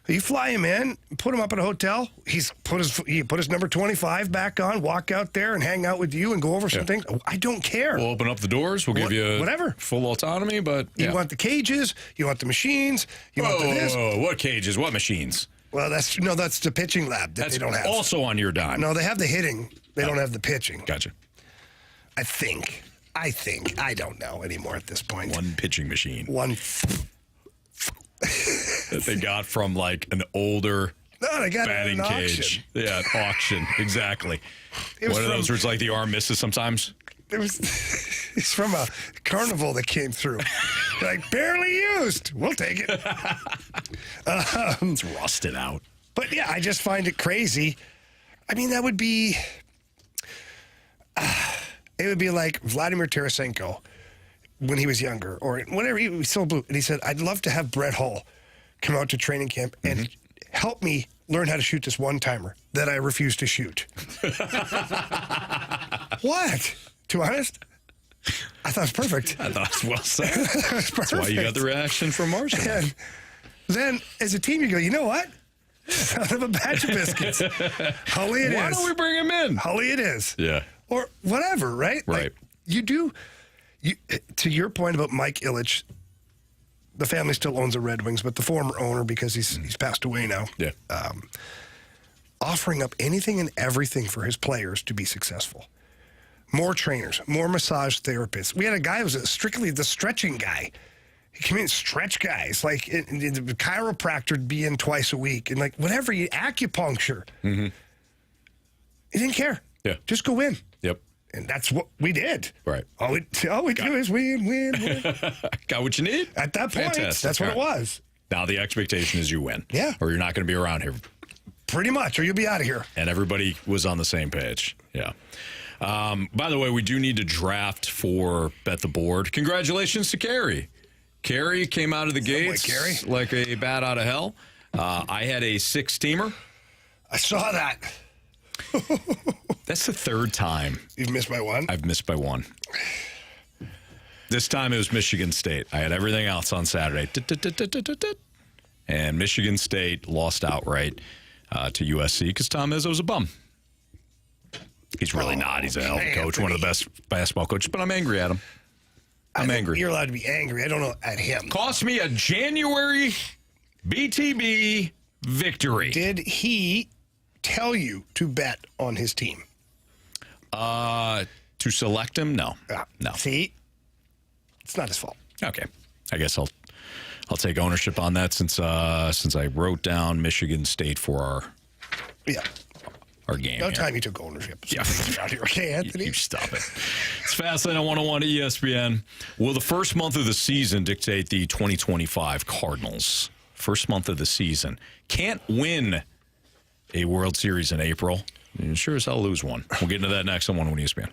[SPEAKER 2] You fly him in, put him up at a hotel. He put his number 25 back on, walk out there and hang out with you and go over some things. I don't care.
[SPEAKER 1] We'll open up the doors. We'll give you
[SPEAKER 2] whatever
[SPEAKER 1] full autonomy. But
[SPEAKER 2] you want the cages, you want the machines, you want the this.
[SPEAKER 1] What cages? What machines?
[SPEAKER 2] Well, that's the pitching lab that
[SPEAKER 1] That's
[SPEAKER 2] they don't have.
[SPEAKER 1] Also on your dime.
[SPEAKER 2] No, they have the hitting. They don't have the pitching.
[SPEAKER 1] Gotcha.
[SPEAKER 2] I think. I don't know anymore at this point.
[SPEAKER 1] One pitching machine.
[SPEAKER 2] One.
[SPEAKER 1] That they got from an older
[SPEAKER 2] they got
[SPEAKER 1] batting
[SPEAKER 2] an
[SPEAKER 1] cage.
[SPEAKER 2] auction.
[SPEAKER 1] Yeah, auction. Exactly.
[SPEAKER 2] One
[SPEAKER 1] of those where it's like the arm misses sometimes.
[SPEAKER 2] It's from a carnival that came through. Barely used. We'll take it.
[SPEAKER 1] It's rusted out.
[SPEAKER 2] But yeah, I just find it crazy. That would be. It would be like Vladimir Tarasenko when he was younger, or whenever he was still blue, and he said, "I'd love to have Brett Hull come out to training camp and help me learn how to shoot this one-timer that I refuse to shoot." What? To be honest, I thought it was perfect.
[SPEAKER 1] I thought it was well said. That's why you got the reaction from Marshall.
[SPEAKER 2] And then, as a team, you go, you know what? Son of a batch of biscuits. Hully it is.
[SPEAKER 1] Why don't we bring him in?
[SPEAKER 2] Hully it is.
[SPEAKER 1] Yeah.
[SPEAKER 2] Or whatever, right?
[SPEAKER 1] Right.
[SPEAKER 2] To your point about Mike Ilitch, the family still owns the Red Wings, but the former owner, because he's passed away now, offering up anything and everything for his players to be successful. More trainers, more massage therapists. We had a guy who was strictly the stretching guy. He came in and stretch guys, the chiropractor would be in twice a week, and whatever, acupuncture. He didn't care.
[SPEAKER 1] Yeah.
[SPEAKER 2] Just go in.
[SPEAKER 1] Yep.
[SPEAKER 2] And that's what we did.
[SPEAKER 1] Right.
[SPEAKER 2] All we do is win.
[SPEAKER 1] Got what you need?
[SPEAKER 2] At that point,
[SPEAKER 1] Fantastic.
[SPEAKER 2] that's what it was.
[SPEAKER 1] Now the expectation is you win.
[SPEAKER 2] Yeah.
[SPEAKER 1] Or you're not going to be around here.
[SPEAKER 2] Pretty much, or you'll be out of here.
[SPEAKER 1] And everybody was on the same page. Yeah. By the way, we do need to draft for Bet the Board. Congratulations to Carey. Carey came out of the gates like a bat out of hell. I had a 6-teamer.
[SPEAKER 2] I saw that.
[SPEAKER 1] That's the third time.
[SPEAKER 2] You've missed by one?
[SPEAKER 1] I've missed by one. This time it was Michigan State. I had everything else on Saturday. And Michigan State lost outright to USC because Tom Izzo was a bum. He's really not. He's a hell of a coach, one of the best basketball coaches, but I'm angry at him. I'm angry.
[SPEAKER 2] You're allowed to be angry. I don't know at him.
[SPEAKER 1] Cost me a January BTB victory.
[SPEAKER 2] Did he tell you to bet on his team?
[SPEAKER 1] To select him? No. No.
[SPEAKER 2] See? It's not his fault.
[SPEAKER 1] Okay. I guess I'll take ownership on that since I wrote down Michigan State for our game.
[SPEAKER 2] No
[SPEAKER 1] here.
[SPEAKER 2] time you took ownership.
[SPEAKER 1] Yeah.
[SPEAKER 2] Okay, Anthony?
[SPEAKER 1] You stop it. It's Fastlane on 101 ESPN. Will the first month of the season dictate the 2025 Cardinals? First month of the season. Can't win a World Series in April. And sure as hell lose one. We'll get into that next on 101 ESPN.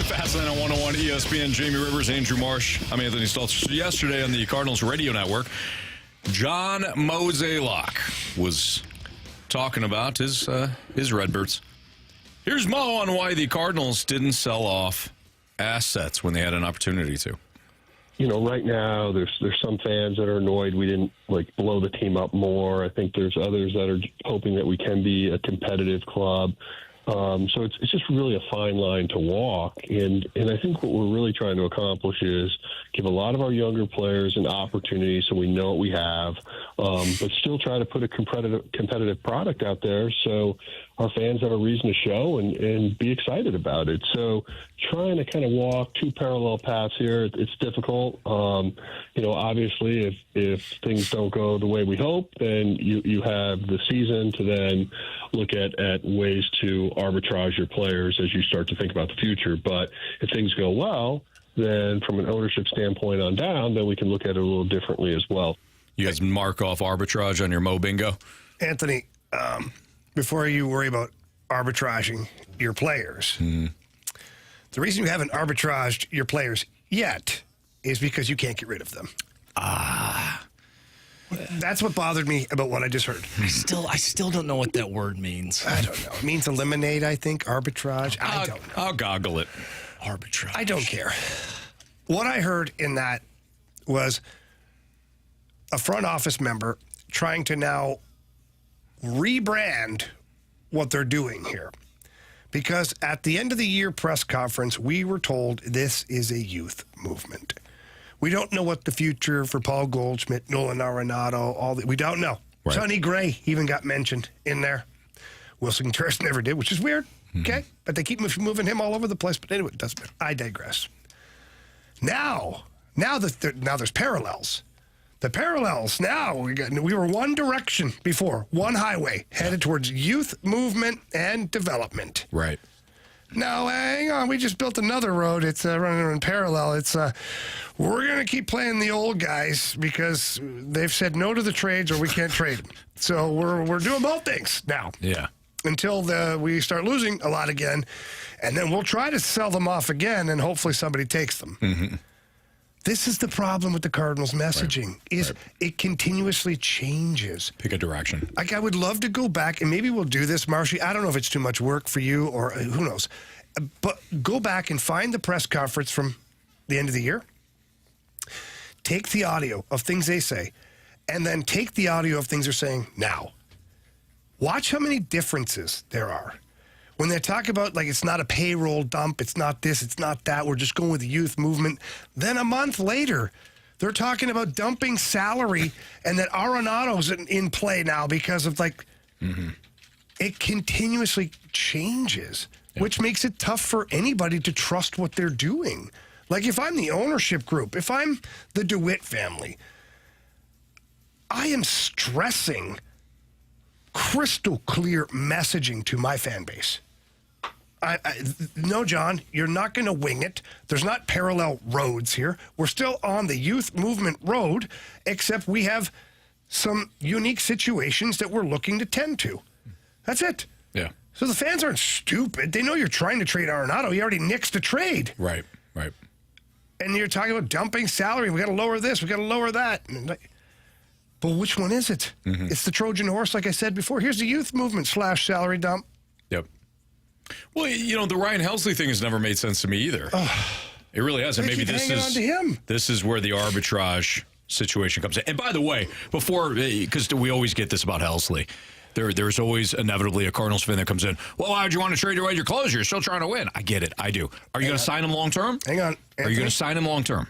[SPEAKER 1] Fast Lane on 101 ESPN. Jamie Rivers, Andrew Marsh. I'm Anthony Stalter. Yesterday on the Cardinals radio network, John Mozeliak was talking about his Redbirds. Here's Mo on why the Cardinals didn't sell off assets when they had an opportunity to.
[SPEAKER 9] You know, right now there's some fans that are annoyed we didn't blow the team up more. I think there's others that are hoping that we can be a competitive club. So it's just really a fine line to walk. And I think what we're really trying to accomplish is give a lot of our younger players an opportunity so we know what we have, but still try to put a competitive product out there so our fans have a reason to show and be excited about it. So trying to kind of walk two parallel paths here, it's difficult. Obviously if things don't go the way we hope, then you have the season to then look at ways to arbitrage your players as you start to think about the future. But if things go well, then from an ownership standpoint on down, then we can look at it a little differently as well.
[SPEAKER 1] You guys mark off arbitrage on your Mo bingo?
[SPEAKER 2] Anthony, before you worry about arbitraging your players, the reason you haven't arbitraged your players yet is because you can't get rid of them. That's what bothered me about what I just heard.
[SPEAKER 3] I still don't know what that word means.
[SPEAKER 2] I don't know. It means eliminate, I think. Arbitrage. I don't know.
[SPEAKER 1] I'll goggle it.
[SPEAKER 3] Arbitrage.
[SPEAKER 2] I don't care. What I heard in that was a front office member trying to now rebrand what they're doing here. Because at the end of the year press conference, we were told this is a youth movement. We don't know what the future for Paul Goldschmidt, Nolan Arenado, we don't know. Right. Sonny Gray even got mentioned in there. Wilson Contreras never did, which is weird. Okay, but they keep moving him all over the place. But anyway, it doesn't matter. I digress. Now there's parallels. The parallels now, we were one direction before, one highway, headed towards youth movement and development.
[SPEAKER 1] Right.
[SPEAKER 2] Now, hang on, we just built another road. It's running in parallel. It's we're going to keep playing the old guys because they've said no to the trades or we can't trade them. So we're doing both things now.
[SPEAKER 1] Yeah.
[SPEAKER 2] Until we start losing a lot again, and then we'll try to sell them off again, and hopefully somebody takes them. Mm-hmm. This is the problem with the Cardinals' messaging, it continuously changes.
[SPEAKER 1] Pick a direction.
[SPEAKER 2] I would love to go back, and maybe we'll do this, Marshy. I don't know if it's too much work for you or who knows. But go back and find the press conference from the end of the year. Take the audio of things they say, and then take the audio of things they're saying now. Watch how many differences there are. When they talk about, it's not a payroll dump, it's not this, it's not that, we're just going with the youth movement. Then a month later, they're talking about dumping salary and that Arenado's in play now because of, it continuously changes, which makes it tough for anybody to trust what they're doing. If I'm the ownership group, if I'm the DeWitt family, I am stressing crystal clear messaging to my fan base. No, John, you're not going to wing it. There's not parallel roads here. We're still on the youth movement road, except we have some unique situations that we're looking to tend to. That's it.
[SPEAKER 1] Yeah.
[SPEAKER 2] So the fans aren't stupid. They know you're trying to trade Arenado. He already nixed the trade.
[SPEAKER 1] Right.
[SPEAKER 2] And you're talking about dumping salary. We got to lower this. We got to lower that. But which one is it? Mm-hmm. It's the Trojan horse, like I said before. Here's the youth movement / salary dump.
[SPEAKER 1] Yep. Well, the Ryan Helsley thing has never made sense to me either. It really hasn't. Maybe this is where the arbitrage situation comes in. And by the way, because we always get this about Helsley, there's always inevitably a Cardinals fan that comes in, well, why'd you want to trade away your closure? You're still trying to win. I get it. I do. Are you going to sign him long term?
[SPEAKER 2] Hang on. Anthony.
[SPEAKER 1] Are you going to sign him long term?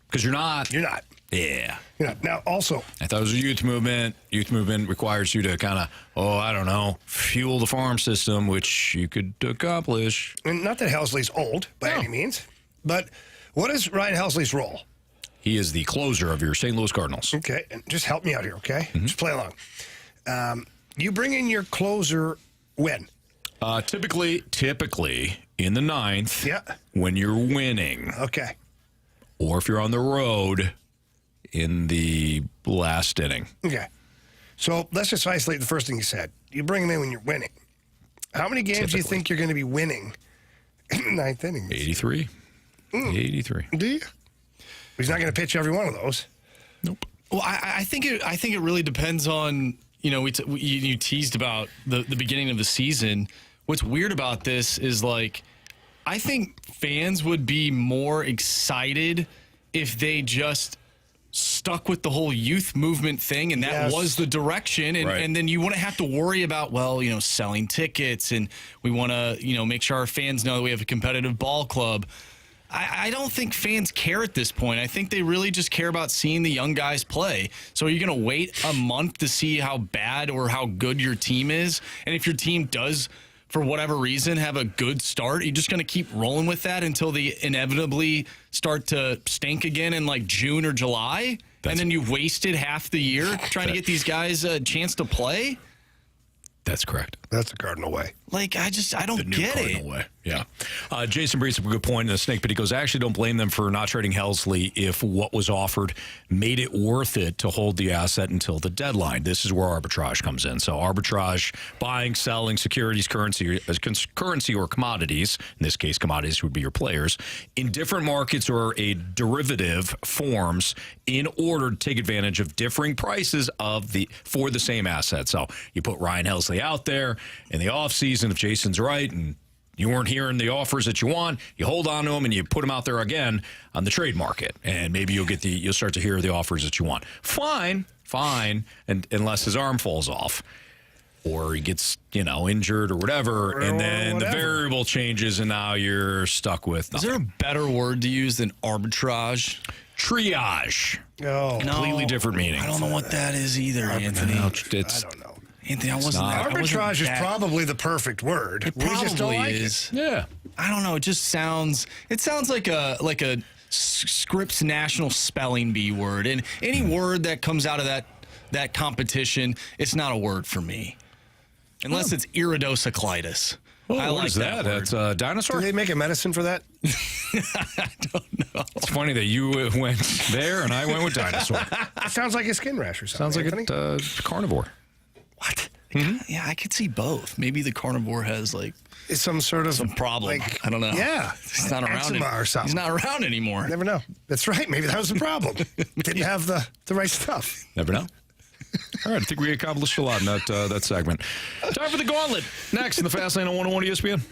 [SPEAKER 1] Because you're not.
[SPEAKER 2] You're not.
[SPEAKER 1] Yeah.
[SPEAKER 2] Now, also,
[SPEAKER 1] I thought it was a youth movement. Youth movement requires you to kind of, fuel the farm system, which you could accomplish.
[SPEAKER 2] And not that Helsley's old by any means, but what is Ryan Helsley's role?
[SPEAKER 1] He is the closer of your St. Louis Cardinals.
[SPEAKER 2] Okay, and just help me out here, okay? Mm-hmm. Just play along. You bring in your closer when?
[SPEAKER 1] Typically in the ninth.
[SPEAKER 2] Yeah.
[SPEAKER 1] When you're winning.
[SPEAKER 2] Okay.
[SPEAKER 1] Or if you're on the road in the last inning.
[SPEAKER 2] Okay. So let's just isolate the first thing you said. You bring them in when you're winning. How many games do you think you're going to be winning Ninth inning.
[SPEAKER 1] 83. 83.
[SPEAKER 2] Do you? He's not going to pitch every one of those.
[SPEAKER 1] Nope.
[SPEAKER 3] Well, I think it really depends on, you teased about the beginning of the season. What's weird about this is, like, I think fans would be more excited if they just stuck with the whole youth movement thing, and that was the direction, and then you wouldn't have to worry about, selling tickets, and we want to, make sure our fans know that we have a competitive ball club. I don't think fans care at this point. I think they really just care about seeing the young guys play. So are you going to wait a month to see how bad or how good your team is? And if your team does, for whatever reason, have a good start, you're just going to keep rolling with that until they inevitably start to stink again in like June or July? And then you've wasted half the year trying to get these guys a chance to play?
[SPEAKER 1] That's correct.
[SPEAKER 2] That's the Cardinal way.
[SPEAKER 3] Like, I don't get it.
[SPEAKER 1] Cardinal way. Yeah. Jason brings up a good point in the snake, but he goes, I actually don't blame them for not trading Helsley if what was offered made it worth it to hold the asset until the deadline. This is where arbitrage comes in. So arbitrage, buying, selling securities, currency or commodities, in this case commodities would be your players, in different markets or a derivative forms in order to take advantage of differing prices for the same asset. So you put Ryan Helsley out there in the offseason, if Jason's right, and you weren't hearing the offers that you want, you hold on to them and you put them out there again on the trade market, and maybe you'll start to hear the offers that you want. Fine, and unless his arm falls off or he gets injured or whatever, and then the variable changes, and now you're stuck with nothing.
[SPEAKER 3] Is there a better word to use than arbitrage?
[SPEAKER 1] Triage.
[SPEAKER 2] Oh,
[SPEAKER 1] completely different meaning.
[SPEAKER 3] I don't know what that is either, Anthony.
[SPEAKER 2] I don't know.
[SPEAKER 3] Anthony, arbitrage
[SPEAKER 2] is probably the perfect word.
[SPEAKER 3] It probably
[SPEAKER 2] just don't like
[SPEAKER 3] is.
[SPEAKER 2] It.
[SPEAKER 1] Yeah.
[SPEAKER 3] I don't know. It just sounds like a Scripps National Spelling Bee word, and any word that comes out of that competition, it's not a word for me, unless it's iridocyclitis.
[SPEAKER 1] Oh,
[SPEAKER 3] I like that.
[SPEAKER 1] That's a dinosaur.
[SPEAKER 2] Do they make a medicine for that?
[SPEAKER 3] I don't know.
[SPEAKER 1] It's funny that you went there and I went with dinosaur.
[SPEAKER 2] It sounds like a skin rash or something.
[SPEAKER 1] Sounds like a carnivore.
[SPEAKER 3] What? Yeah, I could see both. Maybe the carnivore has
[SPEAKER 2] it's some sort of
[SPEAKER 3] problem. I don't know.
[SPEAKER 2] Yeah,
[SPEAKER 3] he's not around
[SPEAKER 2] or something.
[SPEAKER 3] He's not around anymore.
[SPEAKER 2] Never know. That's right. Maybe that was the problem. Didn't have the right stuff.
[SPEAKER 1] Never know. All right, I think we accomplished a lot in that segment. Time for the Gauntlet. Next in the Fast Lane on 101 ESPN.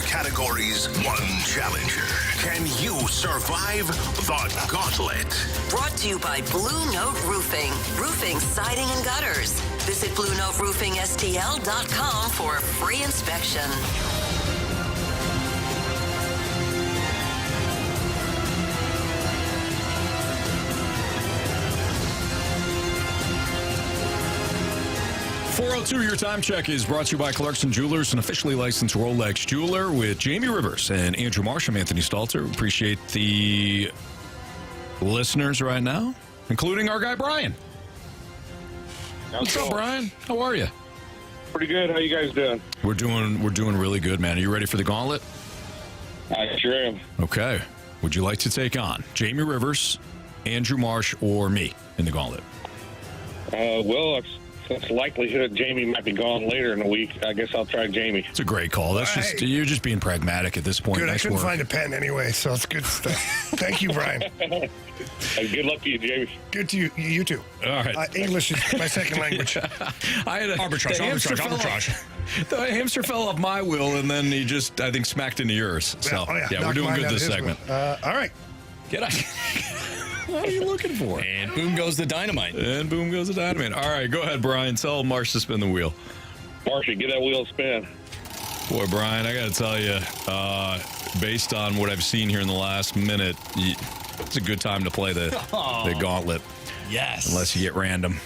[SPEAKER 4] categories, one challenger. Can you survive the Gauntlet?
[SPEAKER 10] Brought to you by Blue Note Roofing. Roofing, siding, and gutters. Visit BlueNoteRoofingSTL.com for a free inspection.
[SPEAKER 1] .402, your time check is brought to you by Clarkson Jewelers, an officially licensed Rolex jeweler, with Jamie Rivers and Andrew Marsh. I'm Anthony Stalter. Appreciate the listeners right now, including our guy Brian. What's up, Brian? How are you?
[SPEAKER 11] Pretty good. How you guys doing?
[SPEAKER 1] We're doing really good, man. Are you ready for the Gauntlet?
[SPEAKER 11] I sure am.
[SPEAKER 1] Okay. Would you like to take on Jamie Rivers, Andrew Marsh, or me in the Gauntlet?
[SPEAKER 11] Well, since likelihood Jamie might be gone later in the week, I guess I'll try Jamie.
[SPEAKER 1] It's a great call. That's just you're just being pragmatic at this point.
[SPEAKER 2] Good.
[SPEAKER 1] Nice
[SPEAKER 2] I couldn't
[SPEAKER 1] work.
[SPEAKER 2] find a pen anyway, so it's good stuff. Thank you, Brian.
[SPEAKER 11] Good luck to you, Jamie.
[SPEAKER 2] Good to you. You too.
[SPEAKER 1] All right.
[SPEAKER 2] English is my second language.
[SPEAKER 1] I had arbitrage. The hamster fell off my wheel, and then he just, I think, smacked into yours. So, we're doing good this segment.
[SPEAKER 2] All right.
[SPEAKER 1] Get out. What are you looking for?
[SPEAKER 3] And boom goes the dynamite.
[SPEAKER 1] All right, go ahead, Brian. Tell Marsh to spin the wheel.
[SPEAKER 11] Marshy, get that wheel spin.
[SPEAKER 1] Boy, Brian, I got to tell you, based on what I've seen here in the last minute, it's a good time to play the Gauntlet.
[SPEAKER 3] Yes.
[SPEAKER 1] Unless you get random.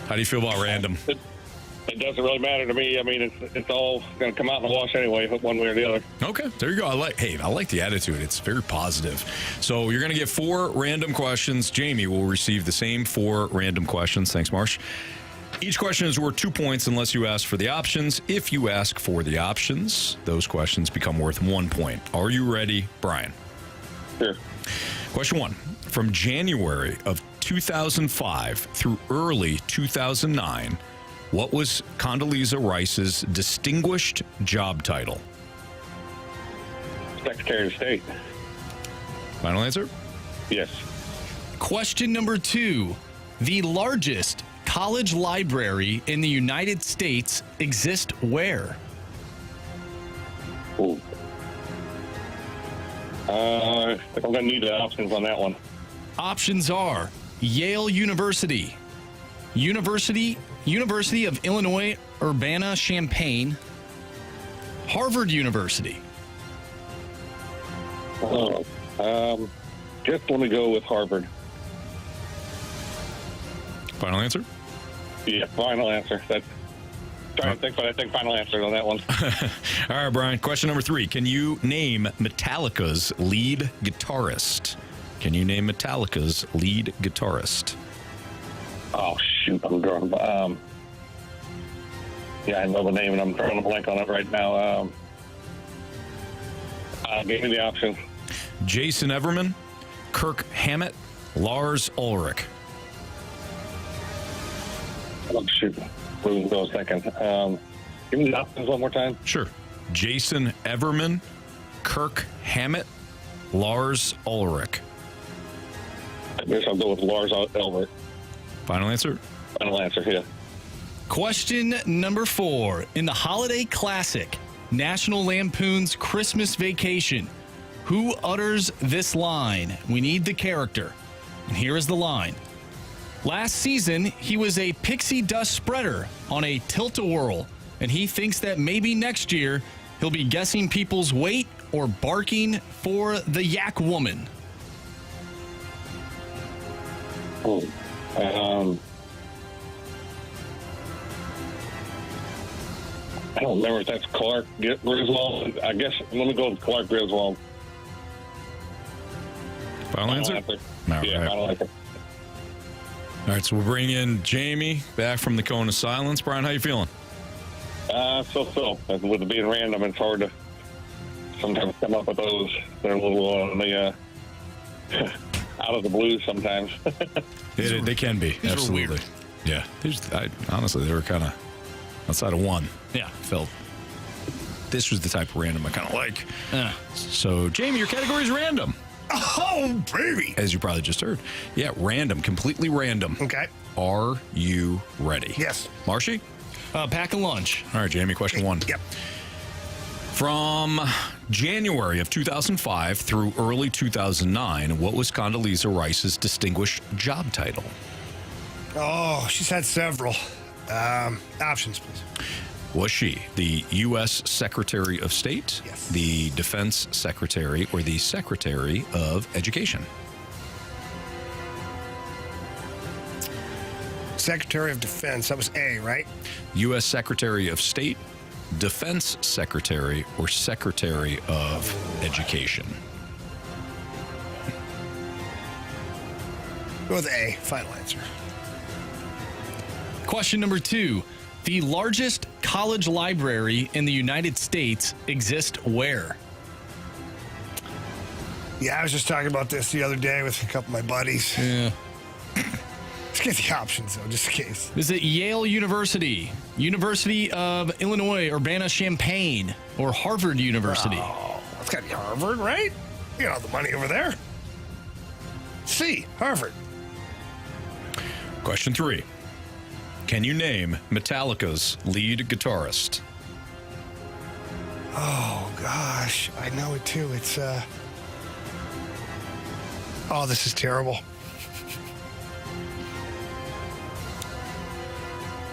[SPEAKER 1] How do you feel about random?
[SPEAKER 11] It doesn't really matter to me. I mean, it's all going to come out in the wash anyway, one way or the other.
[SPEAKER 1] Okay, there you go. I like the attitude. It's very positive. So you're going to get 4 random questions. Jamie will receive the same 4 random questions. Thanks, Marsh. Each question is worth 2 points unless you ask for the options. If you ask for the options, those questions become worth 1 point. Are you ready, Brian?
[SPEAKER 11] Sure.
[SPEAKER 1] Question 1. From January of 2005 through early 2009, what was Condoleezza Rice's distinguished job title?
[SPEAKER 11] Secretary of State.
[SPEAKER 1] Final answer?
[SPEAKER 11] Yes.
[SPEAKER 3] Question number 2. The largest college library in the United States exists where?
[SPEAKER 11] Ooh. I think I'm going to need the options on that one.
[SPEAKER 3] Options are Yale University, University of Illinois Urbana-Champaign, Harvard University.
[SPEAKER 11] Just let me go with Harvard.
[SPEAKER 1] Final answer?
[SPEAKER 11] Yeah, final answer. Trying to think, but I think final answer on that one.
[SPEAKER 1] All right, Brian. Question number 3. Can you name Metallica's lead guitarist?
[SPEAKER 11] Oh, shoot. I'm drawing. Yeah, I know the name, and I'm drawing a blank on it right now. Give me the option.
[SPEAKER 1] Jason Everman, Kirk Hammett, Lars Ulrich.
[SPEAKER 11] Oh, shoot. Losing those second. Give me the options one more time.
[SPEAKER 1] Sure. Jason Everman, Kirk Hammett, Lars Ulrich.
[SPEAKER 11] I guess I'll go with Lars Ulrich.
[SPEAKER 1] Final answer?
[SPEAKER 11] Final answer, yeah.
[SPEAKER 3] Question number 4. In the holiday classic, National Lampoon's Christmas Vacation, who utters this line? We need the character. And here is the line. Last season, he was a pixie dust spreader on a tilt-a-whirl, and he thinks that maybe next year he'll be guessing people's weight or barking for the yak woman.
[SPEAKER 11] Oh. I don't remember if that's Clark Griswold. I guess let me go with Clark Griswold.
[SPEAKER 1] Final answer?
[SPEAKER 11] Final answer.
[SPEAKER 1] All right, so we'll bring in Jamie back from the cone of silence. Brian, how you feeling?
[SPEAKER 11] So. With it being random, it's hard to sometimes come up with those. They're a little on the out of the blue sometimes.
[SPEAKER 1] They can be.
[SPEAKER 3] These
[SPEAKER 1] absolutely.
[SPEAKER 3] were weird.
[SPEAKER 1] Yeah. Honestly, they were kind of outside of one.
[SPEAKER 3] Yeah.
[SPEAKER 1] Felt this was the type of random I kind of like. So, Jamie, your category is random.
[SPEAKER 2] Oh, baby.
[SPEAKER 1] As you probably just heard. Yeah, random. Completely random.
[SPEAKER 2] Okay.
[SPEAKER 1] Are you ready?
[SPEAKER 2] Yes.
[SPEAKER 1] Marshy?
[SPEAKER 3] Pack a lunch.
[SPEAKER 1] All right, Jamie, question 1.
[SPEAKER 2] Yep.
[SPEAKER 1] From January of 2005 through early 2009, what was Condoleezza Rice's distinguished job title?
[SPEAKER 2] Oh, she's had several. Options, please.
[SPEAKER 1] Was she the U.S. Secretary of State,
[SPEAKER 2] Yes.
[SPEAKER 1] the Defense Secretary, or the Secretary of Education?
[SPEAKER 2] Secretary of Defense. That was A, right?
[SPEAKER 1] U.S. Secretary of State, Defense Secretary, or Secretary of Education?
[SPEAKER 2] Go with A. Final answer.
[SPEAKER 3] Question number 2. The largest college library in the United States exists where?
[SPEAKER 2] Yeah, I was just talking about this the other day with a couple of my buddies.
[SPEAKER 3] Yeah.
[SPEAKER 2] Let's get the options, though, just in case.
[SPEAKER 3] Is it Yale University, University of Illinois, Urbana-Champaign, or Harvard University?
[SPEAKER 2] Oh, it's got to be Harvard, right? You got all the money over there. C. Harvard.
[SPEAKER 1] Question 3. Can you name Metallica's lead guitarist?
[SPEAKER 2] Oh, gosh. I know it, too. It's, Oh, this is terrible.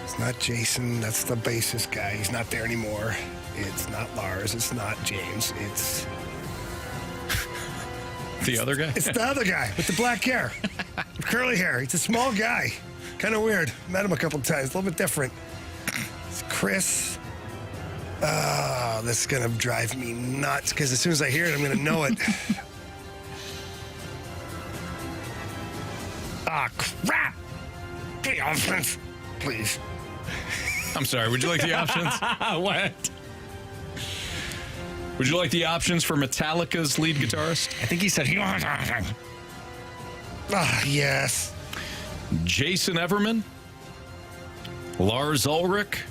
[SPEAKER 2] It's not Jason. That's the bassist guy. He's not there anymore. It's not Lars. It's not James. It's
[SPEAKER 1] The other guy?
[SPEAKER 2] It's the other guy with the black hair, curly hair. He's a small guy. Kind of weird. Met him a couple times. A little bit different. It's Chris. This is going to drive me nuts because as soon as I hear it, I'm going to know it. Crap. Give me options, please.
[SPEAKER 1] I'm sorry, would you like the options?
[SPEAKER 3] What?
[SPEAKER 1] Would you like the options for Metallica's lead guitarist?
[SPEAKER 3] I think he said he wants.
[SPEAKER 2] Yes.
[SPEAKER 1] Jason Everman, Lars Ulrich,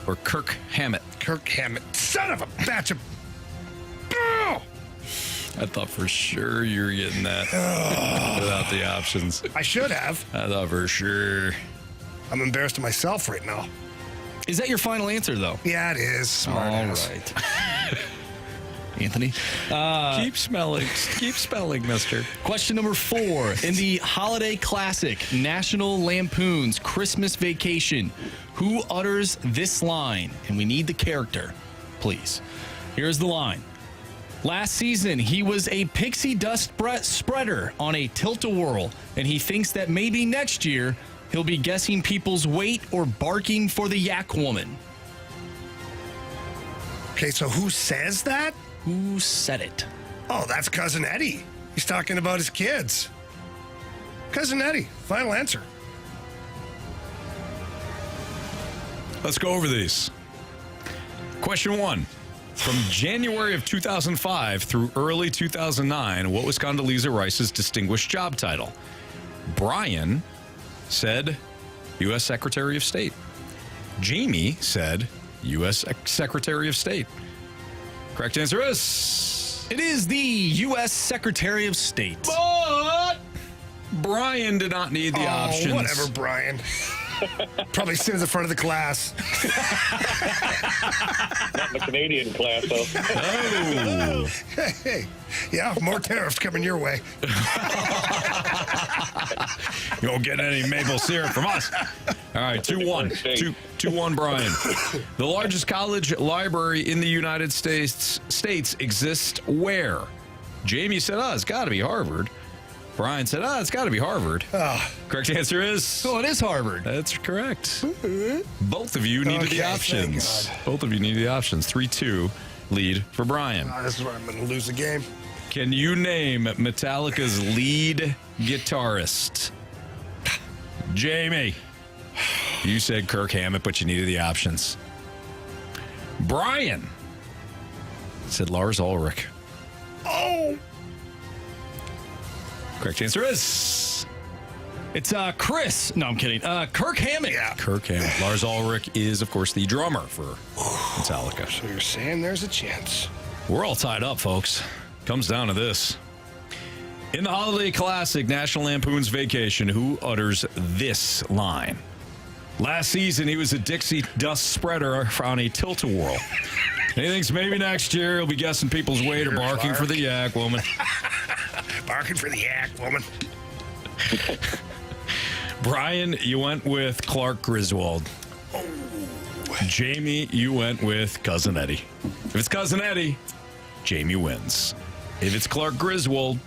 [SPEAKER 1] or Kirk Hammett?
[SPEAKER 2] Kirk Hammett. Son of a batch of...
[SPEAKER 1] I thought for sure you were getting that without the options.
[SPEAKER 2] I should have.
[SPEAKER 1] I thought for sure.
[SPEAKER 2] I'm embarrassed of myself right now.
[SPEAKER 3] Is that your final answer, though?
[SPEAKER 2] Yeah, it is. Smart ass.
[SPEAKER 3] Right. Anthony?
[SPEAKER 1] Keep spelling, mister.
[SPEAKER 3] Question number 4. In the holiday classic, National Lampoon's Christmas Vacation, who utters this line? And we need the character, please. Here's the line. Last season, he was a pixie dust spreader on a tilt-a-whirl, and he thinks that maybe next year he'll be guessing people's weight or barking for the yak woman.
[SPEAKER 2] Okay, so who says that?
[SPEAKER 3] Who said it?
[SPEAKER 2] Oh, that's Cousin Eddie. He's talking about his kids. Cousin Eddie. Final answer.
[SPEAKER 1] Let's go over these. Question 1. From January of 2005 through early 2009, what was Condoleezza Rice's distinguished job title? Brian said U.S. Secretary of State. Jamie said U.S. Secretary of State. Correct answer is...
[SPEAKER 3] It is the U.S. Secretary of State.
[SPEAKER 1] But Brian did not need the options.
[SPEAKER 2] Whatever, Brian. Probably sits in front of the class.
[SPEAKER 11] Not in the Canadian class, though.
[SPEAKER 1] Oh.
[SPEAKER 2] Hey, yeah, more tariffs coming your way.
[SPEAKER 1] You won't get any maple syrup from us. All right, 2-1. 2-1, Brian. The largest college library in the United States exists where? Jamie said, it's got to be Harvard. Brian said, it's got to be Harvard. Correct answer is...
[SPEAKER 3] Oh, it is Harvard.
[SPEAKER 1] That's correct. Both of you needed the options. Both of you needed the options. 3-2 lead for Brian.
[SPEAKER 2] This is where I'm going to lose the game.
[SPEAKER 1] Can you name Metallica's lead guitarist? Jamie. You said Kirk Hammett, but you needed the options. Brian said Lars Ulrich.
[SPEAKER 2] Oh!
[SPEAKER 1] Correct answer is...
[SPEAKER 3] It's Chris. No, I'm kidding. Kirk Hammett.
[SPEAKER 2] Yeah.
[SPEAKER 1] Kirk Hammett. Lars Ulrich is, of course, the drummer for Metallica.
[SPEAKER 2] So you're saying there's a chance.
[SPEAKER 1] We're all tied up, folks. Comes down to this. In the holiday classic, National Lampoon's Vacation, who utters this line? Last season, he was a Dixie dust spreader on a tilt-a-whirl. He thinks maybe next year he'll be guessing people's weight or barking for the yak woman.
[SPEAKER 2] Barking for the yak woman.
[SPEAKER 1] Brian, you went with Clark Griswold.
[SPEAKER 2] Oh.
[SPEAKER 1] Jamie, you went with Cousin Eddie. If it's Cousin Eddie, Jamie wins. If it's Clark Griswold,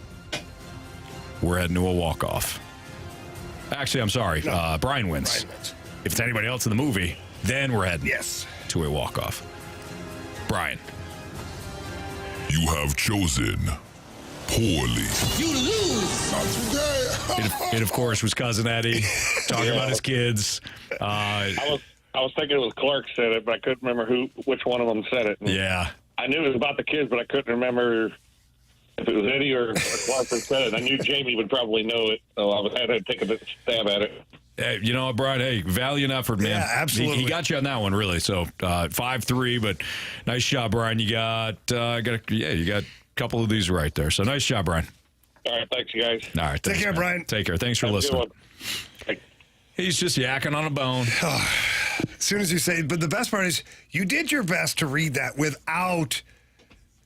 [SPEAKER 1] we're heading to a walk-off. Actually, I'm sorry.
[SPEAKER 2] No.
[SPEAKER 1] Brian wins. If it's anybody else in the movie, then we're heading to a walk-off. Brian.
[SPEAKER 12] You have chosen poorly.
[SPEAKER 13] You lose. Not today.
[SPEAKER 1] It, of course, was Cousin Eddie talking about his kids.
[SPEAKER 11] I was thinking it was Clark said it, but I couldn't remember which one of them said it. And
[SPEAKER 1] yeah.
[SPEAKER 11] I knew it was about the kids, but I couldn't remember if it was Eddie or Clark that said it. I knew Jamie would probably know it, so I had to take a stab at it.
[SPEAKER 1] Hey, you know what, Brian? Hey, valiant effort, man.
[SPEAKER 2] Yeah, absolutely.
[SPEAKER 1] He got you on that one, really. So 5-3, but nice job, Brian. You got a couple of these right there. So nice job, Brian.
[SPEAKER 11] All right, thanks, you guys.
[SPEAKER 1] All right, thanks,
[SPEAKER 2] Take care,
[SPEAKER 1] man.
[SPEAKER 2] Brian.
[SPEAKER 1] Take care. Thanks for listening. He's just yakking on a bone.
[SPEAKER 2] As soon as you say, but the best part is you did your best to read that without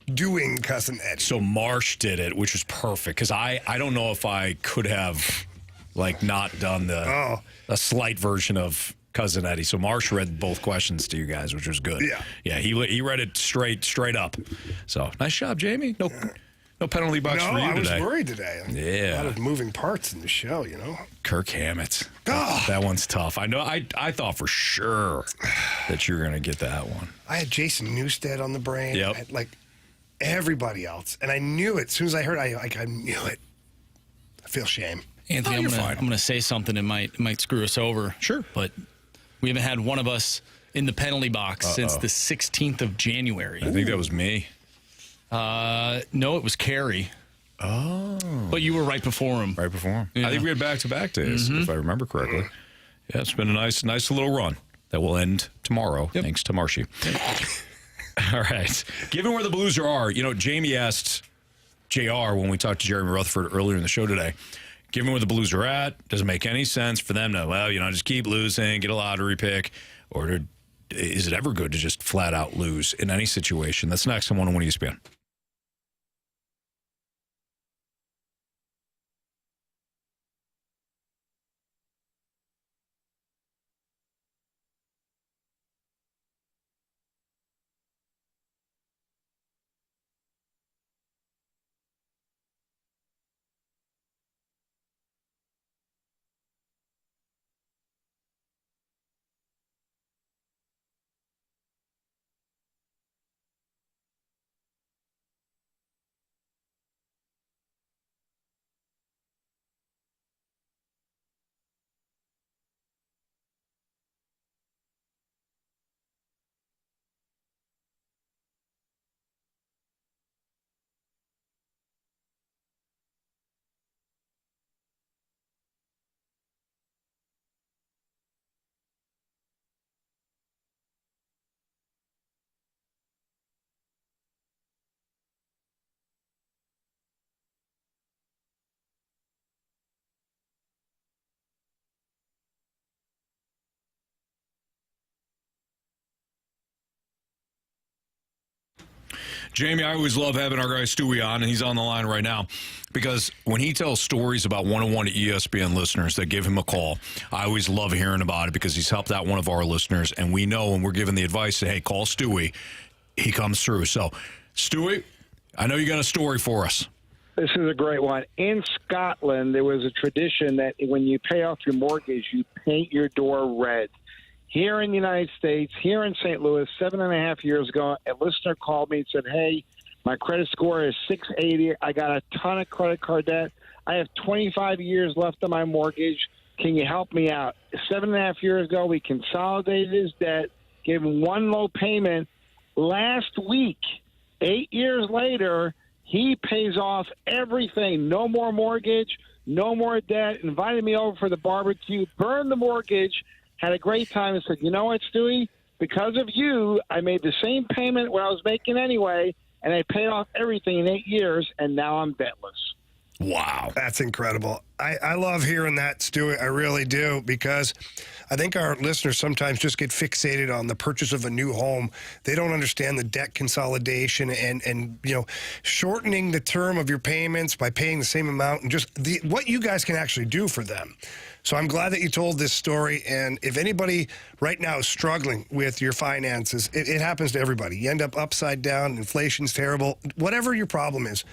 [SPEAKER 2] doing Cousin Eddie.
[SPEAKER 1] So Marsh did it, which was perfect because I don't know if I could have not done a slight version of Cousin Eddie. So Marsh read both questions to you guys, which was good. Yeah, he read it straight up. So nice job, Jamie. No penalty box for you today.
[SPEAKER 2] I was worried today.
[SPEAKER 1] Yeah.
[SPEAKER 2] A lot of moving parts in the show, you know.
[SPEAKER 1] Kirk Hammett. That one's tough. I know. I thought for sure that you were going to get that one.
[SPEAKER 2] I had Jason Newsted on the brain.
[SPEAKER 1] Yep.
[SPEAKER 2] I had, everybody else. And I knew it. As soon as I heard it, I knew it. I feel shame.
[SPEAKER 3] Anthony, I'm going to say something that might screw us over.
[SPEAKER 1] Sure.
[SPEAKER 3] But we haven't had one of us in the penalty box since the 16th of January.
[SPEAKER 1] I think that was me.
[SPEAKER 3] No, it was Carey.
[SPEAKER 1] Oh.
[SPEAKER 3] But you were right before him.
[SPEAKER 1] Right before him.
[SPEAKER 3] Yeah.
[SPEAKER 1] I think we had back-to-back days, if I remember correctly. Yeah, it's been a nice little run that will end tomorrow, thanks to Marshy. All right. Given where the Blues are, Jamie asked JR when we talked to Jeremy Rutherford earlier in the show today, given where the Blues are at, does it make any sense for them to, just keep losing, get a lottery pick, or is it ever good to just flat out lose in any situation? That's next on 101 ESPN. Jamie, I always love having our guy Stewie on, and he's on the line right now, because when he tells stories about 101 ESPN listeners that give him a call, I always love hearing about it because he's helped out one of our listeners, and we know when we're giving the advice, hey, call Stewie, he comes through. So, Stewie, I know you got a story for us.
[SPEAKER 14] This is a great one. In Scotland, there was a tradition that when you pay off your mortgage, you paint your door red. Here in the United States, here in St. Louis, 7.5 years ago, a listener called me and said, hey, my credit score is 680. I got a ton of credit card debt. I have 25 years left on my mortgage. Can you help me out? 7.5 years ago, we consolidated his debt, gave him one low payment. Last week, 8 years later, he pays off everything. No more mortgage, no more debt. Invited me over for the barbecue, burned the mortgage, had a great time, and said, you know what, Stewie? Because of you, I made the same payment what I was making anyway, and I paid off everything in 8 years, and now I'm debtless.
[SPEAKER 1] Wow.
[SPEAKER 2] That's incredible. I love hearing that, Stu. I really do, because I think our listeners sometimes just get fixated on the purchase of a new home. They don't understand the debt consolidation and shortening the term of your payments by paying the same amount and just what you guys can actually do for them. So I'm glad that you told this story. And if anybody right now is struggling with your finances, it happens to everybody. You end up upside down. Inflation's terrible. Whatever your problem is,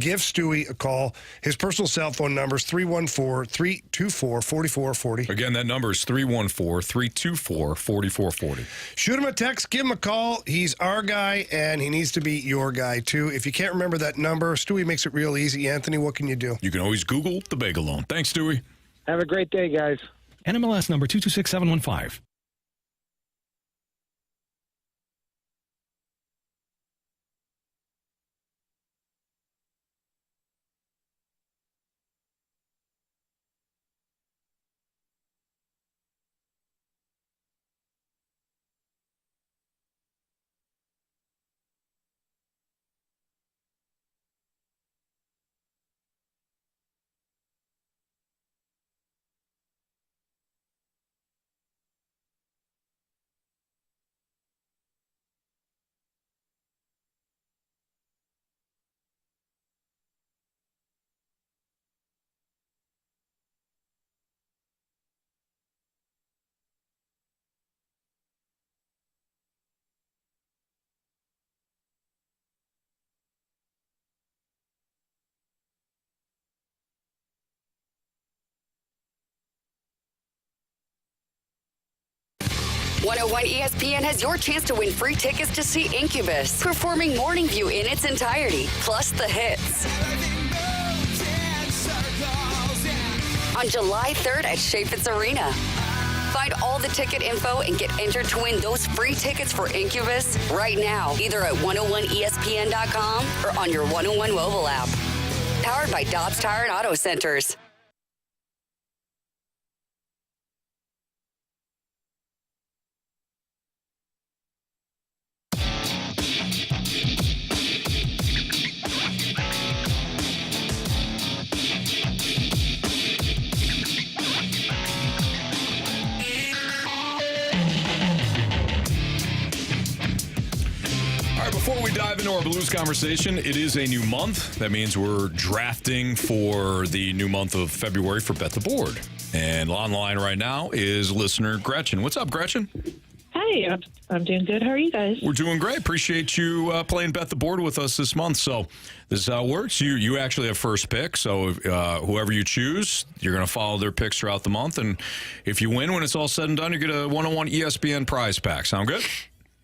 [SPEAKER 2] give Stewie a call. His personal cell phone number is 314-324-4440.
[SPEAKER 1] Again, that number is 314-324-4440.
[SPEAKER 2] Shoot him a text, give him a call. He's our guy, and he needs to be your guy, too. If you can't remember that number, Stewie makes it real easy. Anthony, what can you do?
[SPEAKER 1] You can always Google the Bagel Loan. Thanks, Stewie.
[SPEAKER 14] Have a great day, guys.
[SPEAKER 15] NMLS number 226715.
[SPEAKER 16] ESPN has your chance to win free tickets to see Incubus performing Morning View in its entirety, plus the hits. On July 3rd at Chaffetz Arena. Find all the ticket info and get entered to win those free tickets for Incubus right now, either at 101ESPN.com or on your 101 mobile app. Powered by Dobbs Tire and Auto Centers.
[SPEAKER 1] Before we dive into our Blues conversation, it is a new month. That means we're drafting for the new month of February for Bet the Board. And online right now is listener Gretchen. What's up, Gretchen?
[SPEAKER 17] Hi, I'm doing good. How are you guys?
[SPEAKER 1] We're doing great. Appreciate you playing Bet the Board with us this month. So this is how it works. You actually have first pick. So whoever you choose, you're going to follow their picks throughout the month. And if you win, when it's all said and done, you get a 101 ESPN prize pack. Sound good?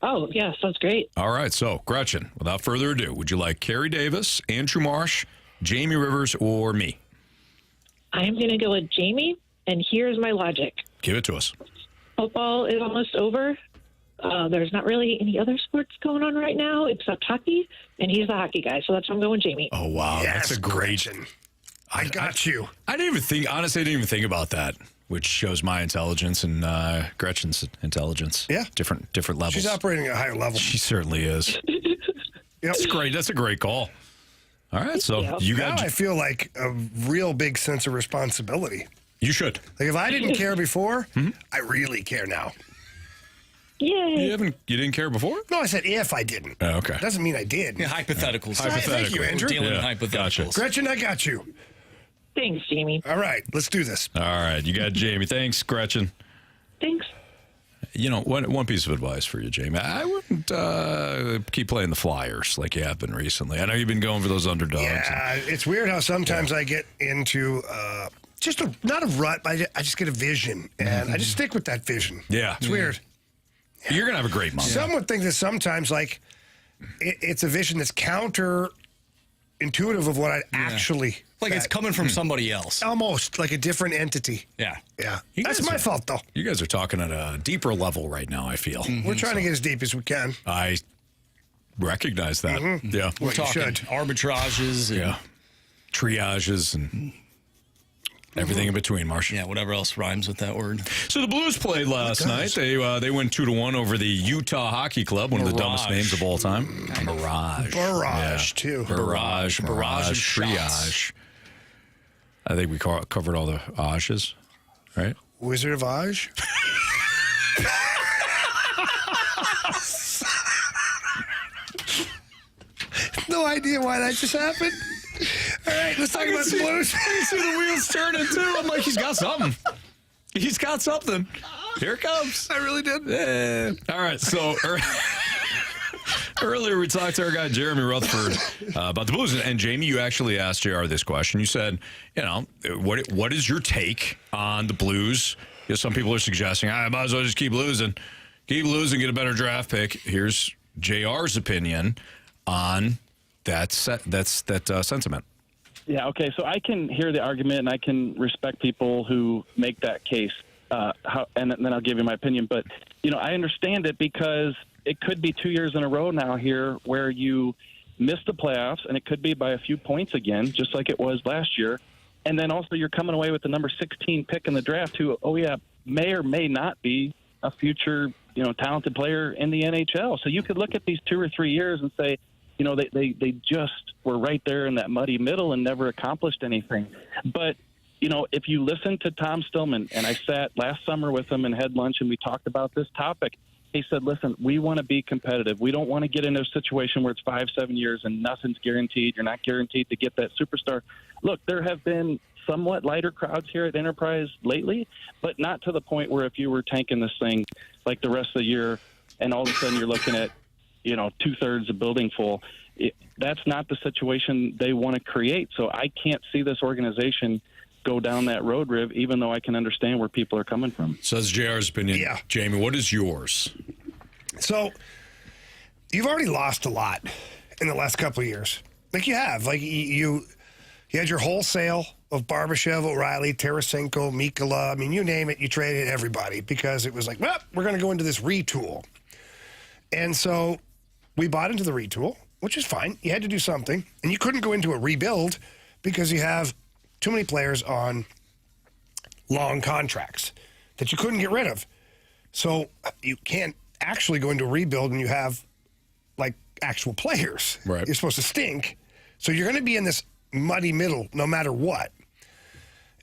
[SPEAKER 17] Oh, yeah, sounds great.
[SPEAKER 1] All right, so, Gretchen, without further ado, would you like Carey Davis, Andrew Marsh, Jamie Rivers, or me?
[SPEAKER 17] I'm going to go with Jamie, and here's my logic.
[SPEAKER 1] Give it to us.
[SPEAKER 17] Football is almost over. There's not really any other sports going on right now except hockey, and he's the hockey guy, so that's why I'm going Jamie.
[SPEAKER 1] Oh, wow,
[SPEAKER 2] yes,
[SPEAKER 1] that's a great...
[SPEAKER 2] Gretchen. I got you.
[SPEAKER 1] I didn't even think, honestly, I didn't even think about that, which shows my intelligence and Gretchen's intelligence.
[SPEAKER 2] Yeah.
[SPEAKER 1] Different levels.
[SPEAKER 2] She's operating at a higher level.
[SPEAKER 1] She certainly is. That's great. That's a great call. All right, so you got...
[SPEAKER 2] Now I feel like a real big sense of responsibility.
[SPEAKER 1] You should.
[SPEAKER 2] Like, if I didn't care before, I really care now.
[SPEAKER 17] Yay.
[SPEAKER 1] You didn't care before?
[SPEAKER 2] No, I said if I didn't.
[SPEAKER 1] Oh, okay.
[SPEAKER 2] Doesn't mean I did.
[SPEAKER 3] Yeah, hypotheticals.
[SPEAKER 2] Thank you, Andrew.
[SPEAKER 3] We're dealing in hypotheticals.
[SPEAKER 1] Gotcha.
[SPEAKER 2] Gretchen, I got you.
[SPEAKER 17] Thanks, Jamie.
[SPEAKER 2] All right, let's do this.
[SPEAKER 1] All right, you got Jamie. Thanks, Gretchen.
[SPEAKER 17] Thanks.
[SPEAKER 1] You know, one piece of advice for you, Jamie. I wouldn't keep playing the Flyers like you have been recently. I know you've been going for those underdogs.
[SPEAKER 2] Yeah, it's weird how sometimes I get into not a rut, but I just get a vision, and I just stick with that vision.
[SPEAKER 1] Yeah.
[SPEAKER 2] It's weird.
[SPEAKER 1] You're going to have a great month.
[SPEAKER 2] Some would think that sometimes, like, it's a vision that's counterintuitive of what I actually...
[SPEAKER 3] Like it's coming from somebody else.
[SPEAKER 2] Almost, like a different entity.
[SPEAKER 3] Yeah.
[SPEAKER 2] Yeah. That's my fault, though.
[SPEAKER 1] You guys are talking at a deeper level right now, I feel.
[SPEAKER 2] We're trying to get as deep as we can.
[SPEAKER 1] I recognize that. Yeah.
[SPEAKER 3] We're talking arbitrages and
[SPEAKER 1] triages and everything in between, Marsh.
[SPEAKER 3] Yeah, whatever else rhymes with that word.
[SPEAKER 1] So the Blues played last night. They went 2-1 over the Utah Hockey Club, one of the dumbest names of all time. Mirage.
[SPEAKER 2] Barrage, too.
[SPEAKER 1] Barrage, triage. I think we covered all the Ages, right?
[SPEAKER 2] Wizard of Oz? No idea why that just happened. All right, let's talk about the Blues.
[SPEAKER 1] I see the wheels turning, too. I'm like, he's got something. He's got something. Here it comes.
[SPEAKER 2] I really did.
[SPEAKER 1] Yeah. All right, so earlier we talked to our guy Jeremy Rutherford about the Blues, and Jamie, you actually asked JR this question. You said, what is your take on the Blues? Because some people are suggesting, I might as well just keep losing, get a better draft pick. Here's JR's opinion on that sentiment.
[SPEAKER 18] Yeah, okay, so I can hear the argument, and I can respect people who make that case, and then I'll give you my opinion. But, I understand it because it could be 2 years in a row now here where you miss the playoffs, and it could be by a few points again, just like it was last year. And then also you're coming away with the number 16 pick in the draft who, may or may not be a future, talented player in the NHL. So you could look at these 2 or 3 years and say, they just were right there in that muddy middle and never accomplished anything. But, if you listen to Tom Stillman, and I sat last summer with him and had lunch and we talked about this topic, he said, listen, we want to be competitive. We don't want to get into a situation where it's 5-7 years and nothing's guaranteed. You're not guaranteed to get that superstar. Look, there have been somewhat lighter crowds here at Enterprise lately, but not to the point where if you were tanking this thing like the rest of the year and all of a sudden you're looking at, 2/3 of building full. That's not the situation they want to create. So I can't see this organization go down that road, Riv, even though I can understand where people are coming from.
[SPEAKER 1] So that's JR's opinion.
[SPEAKER 2] Yeah.
[SPEAKER 1] Jamie, what is yours?
[SPEAKER 2] So you've already lost a lot in the last couple of years. Like you have. Like you had your wholesale of Barbashev, O'Reilly, Tarasenko, Mikkola. I mean, you name it, you traded everybody because it was like, well, we're going to go into this retool. And so we bought into the retool, which is fine. You had to do something. And you couldn't go into a rebuild because you have too many players on long contracts that you couldn't get rid of. So you can't actually go into a rebuild and you have, like, actual players.
[SPEAKER 1] Right.
[SPEAKER 2] You're supposed to stink. So you're going to be in this muddy middle no matter what.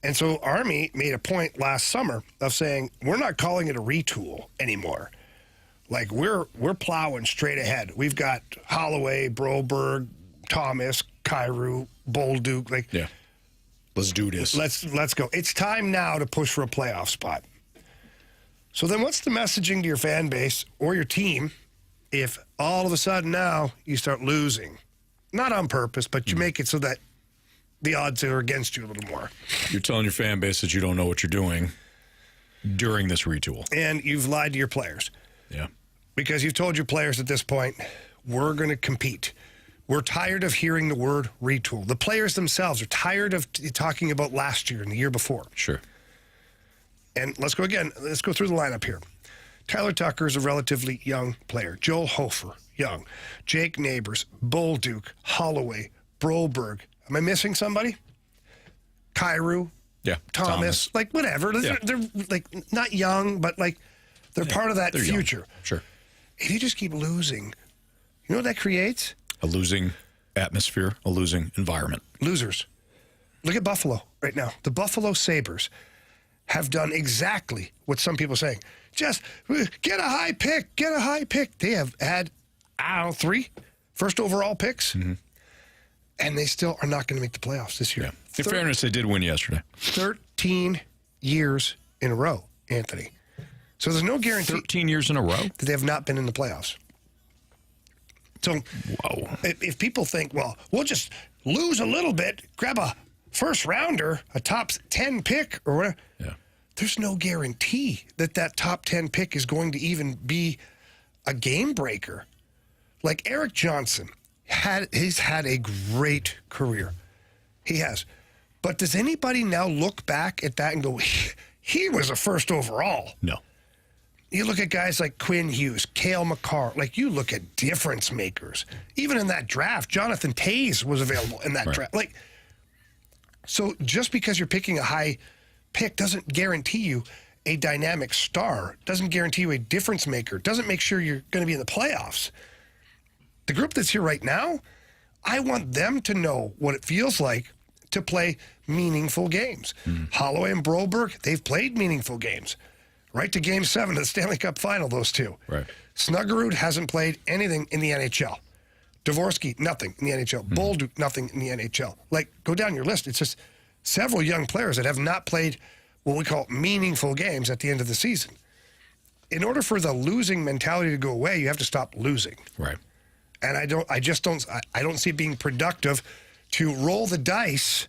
[SPEAKER 2] And so Army made a point last summer of saying, we're not calling it a retool anymore. Like, we're plowing straight ahead. We've got Holloway, Broberg, Thomas, Kyrou, Bolduc. Like,
[SPEAKER 1] yeah. Let's do this.
[SPEAKER 2] Let's go. It's time now to push for a playoff spot. So then what's the messaging to your fan base or your team if all of a sudden now you start losing? Not on purpose, but you make it so that the odds are against you a little more.
[SPEAKER 1] You're telling your fan base that you don't know what you're doing during this retool.
[SPEAKER 2] And you've lied to your players.
[SPEAKER 1] Yeah.
[SPEAKER 2] Because you've told your players at this point, we're going to compete. We're tired of hearing the word retool. The players themselves are tired of talking about last year and the year before.
[SPEAKER 1] Sure.
[SPEAKER 2] And let's go again. Let's go through the lineup here. Tyler Tucker is a relatively young player. Joel Hofer, young. Jake Neighbors, Bolduc, Holloway, Broberg. Am I missing somebody? Kyrou.
[SPEAKER 1] Yeah.
[SPEAKER 2] Thomas. Like, whatever.
[SPEAKER 1] Yeah.
[SPEAKER 2] They're like, not young, but like, they're part of that future.
[SPEAKER 1] Young. Sure.
[SPEAKER 2] If you just keep losing, you know what that creates?
[SPEAKER 1] A losing atmosphere, a losing environment.
[SPEAKER 2] Losers. Look at Buffalo right now. The Buffalo Sabres have done exactly what some people are saying. Just get a high pick, get a high pick. They have had, 3 first overall picks, and they still are not going to make the playoffs this year.
[SPEAKER 1] Yeah. In fairness, they did win yesterday.
[SPEAKER 2] 13 years in a row, Anthony. So there's no guarantee.
[SPEAKER 1] 13 years in a row?
[SPEAKER 2] That they have not been in the playoffs. So if people think, well, we'll just lose a little bit, grab a first rounder, a top 10 pick or whatever, there's no guarantee that top 10 pick is going to even be a game breaker. Like Eric Johnson, he's had a great career. He has. But does anybody now look back at that and go, he was a first overall?
[SPEAKER 1] No.
[SPEAKER 2] You look at guys like Quinn Hughes, Cale Makar, like you look at difference makers. Even in that draft, Jonathan Toews was available in that draft. Like, so just because you're picking a high pick doesn't guarantee you a dynamic star, doesn't guarantee you a difference maker, doesn't make sure you're going to be in the playoffs. The group that's here right now, I want them to know what it feels like to play meaningful games. Holloway and Broberg, they've played meaningful games. Right to Game 7 of the Stanley Cup Final, those two.
[SPEAKER 1] Right.
[SPEAKER 2] Snuggerud hasn't played anything in the NHL. Dvorsky, nothing in the NHL. Bolduc, nothing in the NHL. Like, go down your list. It's just several young players that have not played what we call meaningful games at the end of the season. In order for the losing mentality to go away, you have to stop losing.
[SPEAKER 1] Right.
[SPEAKER 2] And I don't see it being productive to roll the dice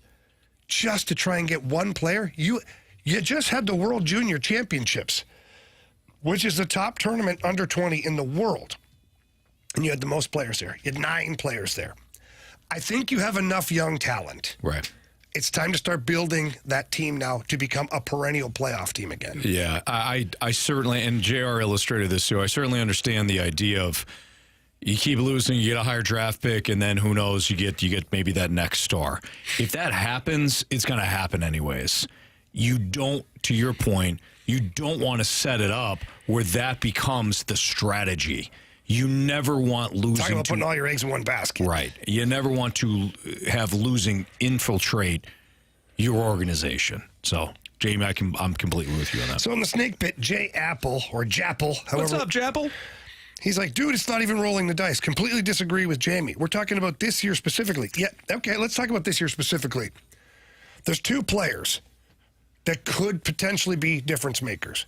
[SPEAKER 2] just to try and get one player. You just had the World Junior Championships, which is the top tournament under 20 in the world. And you had the most players there. You had 9 players there. I think you have enough young talent.
[SPEAKER 1] Right.
[SPEAKER 2] It's time to start building that team now to become a perennial playoff team again.
[SPEAKER 1] Yeah, I certainly, and JR illustrated this too, I certainly understand the idea of you keep losing, you get a higher draft pick, and then who knows, you get maybe that next star. If that happens, it's going to happen anyways. You don't, to your point, you don't want to set it up where that becomes the strategy. You never want losing.
[SPEAKER 2] Talking about putting all your eggs in one basket.
[SPEAKER 1] Right. You never want to have losing infiltrate your organization. So, Jamie, I'm completely with you on that.
[SPEAKER 2] So in the snake pit, Jay Apple, or Japple, however.
[SPEAKER 1] What's up, Japple?
[SPEAKER 2] He's like, dude, it's not even rolling the dice. Completely disagree with Jamie. We're talking about this year specifically. Yeah, okay, let's talk about this year specifically. There's 2 players that could potentially be difference makers.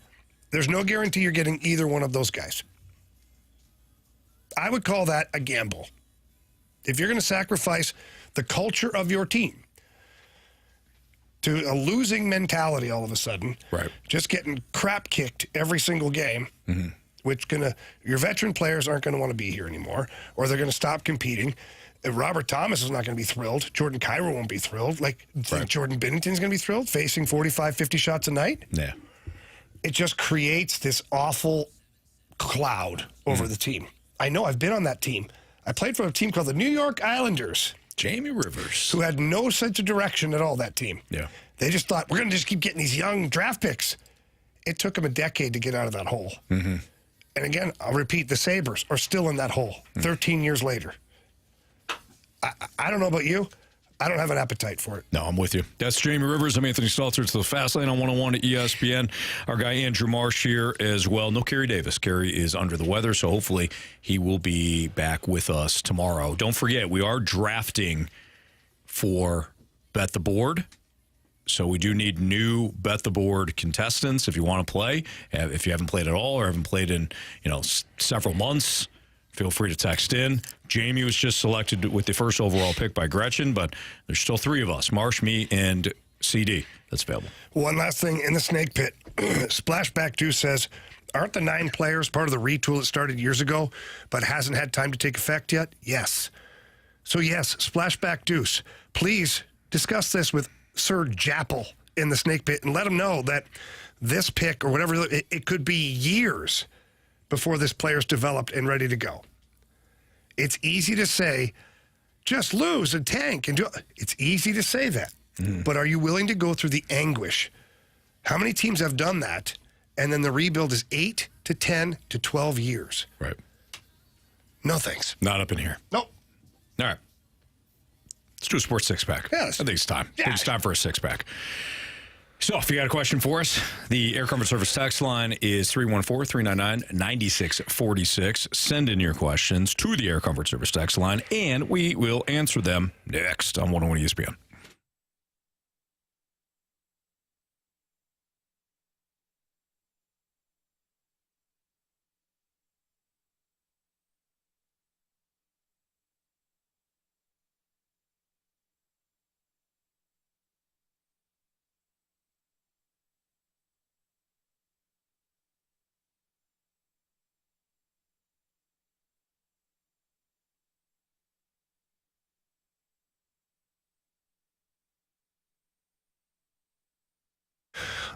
[SPEAKER 2] There's no guarantee you're getting either one of those guys. I would call that a gamble. If you're going to sacrifice the culture of your team to a losing mentality all of a sudden,
[SPEAKER 1] right?
[SPEAKER 2] Just getting crap kicked every single game, which your veteran players aren't going to want to be here anymore, or they're going to stop competing. Robert Thomas is not going to be thrilled. Jordan Cairo won't be thrilled. Think Jordan Binnington's going to be thrilled facing 45, 50 shots a night?
[SPEAKER 1] Yeah.
[SPEAKER 2] It just creates this awful cloud over the team. I know, I've been on that team. I played for a team called the New York Islanders.
[SPEAKER 1] Jamie Rivers.
[SPEAKER 2] Who had no sense of direction at all, that team.
[SPEAKER 1] Yeah.
[SPEAKER 2] They just thought, we're going to just keep getting these young draft picks. It took them a decade to get out of that hole. And again, I'll repeat, the Sabres are still in that hole 13 years later. I don't know about you. I don't have an appetite for it.
[SPEAKER 1] No, I'm with you. That's Jamie Rivers. I'm Anthony Stalter. It's the Fast Lane on 101 at ESPN. Our guy Andrew Marsh here as well. No Carey Davis. Carey is under the weather, so hopefully he will be back with us tomorrow. Don't forget, we are drafting for Bet the Board. So we do need new Bet the Board contestants if you want to play. If you haven't played at all or haven't played in several months, feel free to text in. Jamie was just selected with the first overall pick by Gretchen, but there's still 3 of us, Marsh, me, and CD, that's available.
[SPEAKER 2] One last thing in the snake pit. Splashback 2 says, aren't the 9 players part of the retool that started years ago but hasn't had time to take effect yet? Yes. So yes, Splashback Deuce, please discuss this with Sir Japple in the snake pit and let him know that this pick or whatever, it could be years before this player's developed and ready to go. It's easy to say, just lose and tank. It's easy to say that. But are you willing to go through the anguish? How many teams have done that? And then the rebuild is 8 to 10 to 12 years.
[SPEAKER 1] Right.
[SPEAKER 2] No thanks.
[SPEAKER 1] Not up in here.
[SPEAKER 2] Nope.
[SPEAKER 1] All right. Let's do a sports 6-pack.
[SPEAKER 2] Yeah,
[SPEAKER 1] I think it's time.
[SPEAKER 2] Yeah.
[SPEAKER 1] I think it's time for a 6-pack. So if you got a question for us, the Air Comfort Service text line is 314-399-9646. Send in your questions to the Air Comfort Service text line, and we will answer them next on 101 ESPN.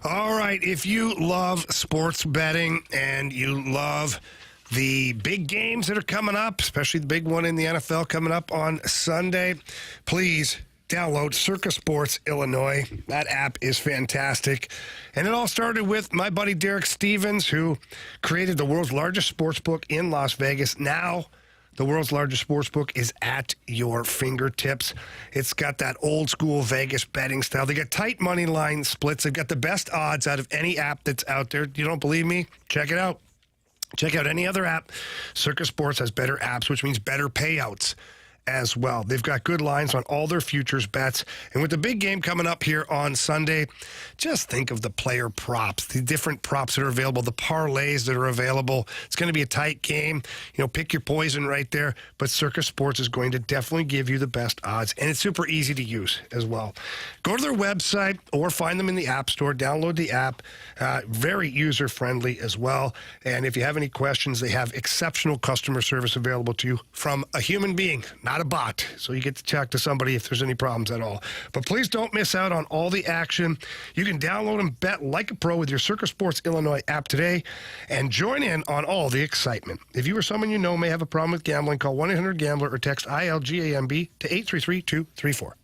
[SPEAKER 2] All right, if you love sports betting and you love the big games that are coming up, especially the big one in the NFL coming up on Sunday, please download Circa Sports Illinois. That app is fantastic. And it all started with my buddy Derek Stevens, who created the world's largest sports book in Las Vegas. Now the world's largest sports book, is at your fingertips. It's got that old school Vegas betting style. They got tight money line splits. They've got the best odds out of any app that's out there. You don't believe me? Check it out. Check out any other app. Circus Sports has better apps, which means better payouts as well. They've got good lines on all their futures bets. And with the big game coming up here on Sunday, just think of the player props, the different props that are available, the parlays that are available. It's going to be a tight game. Pick your poison right there. But Circus Sports is going to definitely give you the best odds. And it's super easy to use as well. Go to their website or find them in the App Store. Download the app. Very user-friendly as well. And if you have any questions, they have exceptional customer service available to you from a human being, not a bot. So you get to talk to somebody if there's any problems at all. But please don't miss out on all the action. You can download and bet like a pro with your Circus Sports Illinois app today and join in on all the excitement. If you or someone you know may have a problem with gambling, call 1-800-GAMBLER or text ILGAMB to 833-234.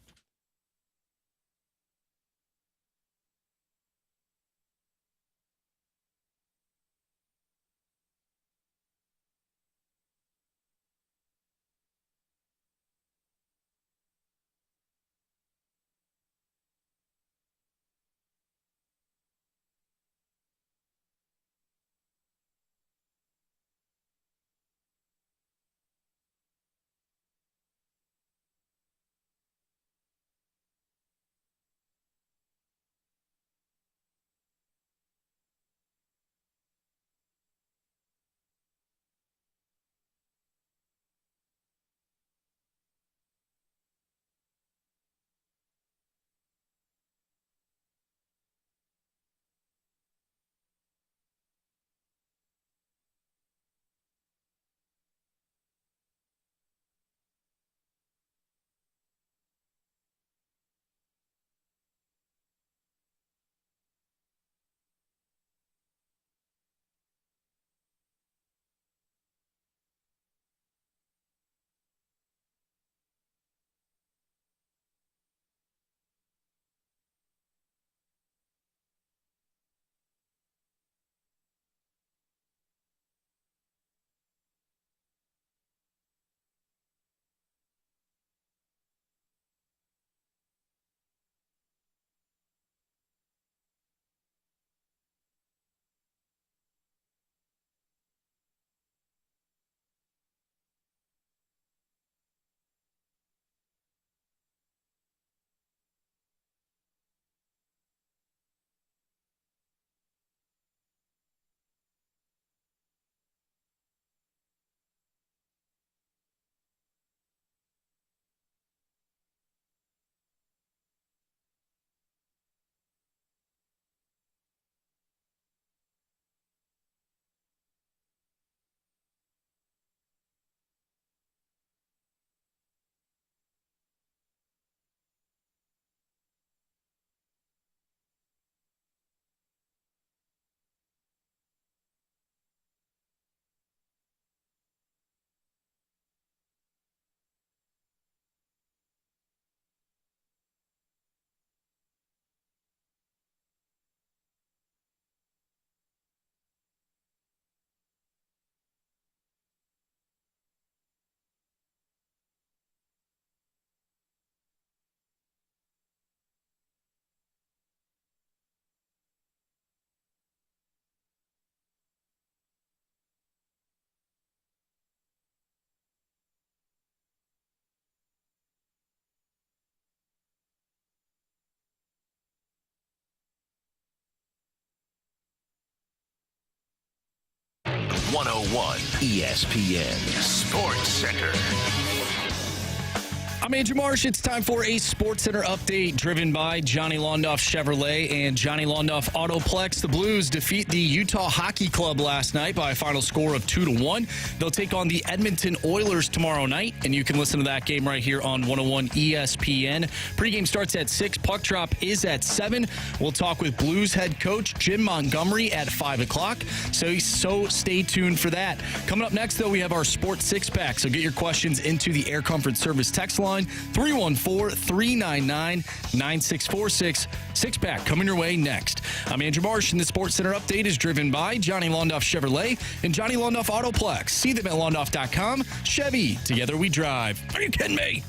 [SPEAKER 4] ESPN Sports Center.
[SPEAKER 3] I'm Andrew Marsh. It's time for a Sports Center update driven by Johnny Londoff Chevrolet and Johnny Londoff Autoplex. The Blues defeat the Utah Hockey Club last night by a final score of 2-1. They'll take on the Edmonton Oilers tomorrow night, and you can listen to that game right here on 101 ESPN. Pregame starts at 6. Puck drop is at 7. We'll talk with Blues head coach Jim Montgomery at 5 o'clock. So stay tuned for that. Coming up next, though, we have our Sports Six-Pack. So get your questions into the Air Comfort Service text line. line, 314-399-9646. Six-pack coming your way next. I'm Andrew Marsh, and the Sports Center update is driven by Johnny Londoff Chevrolet and Johnny Londoff Autoplex. See them at londoff.com. Chevy, together we drive. Are you kidding me?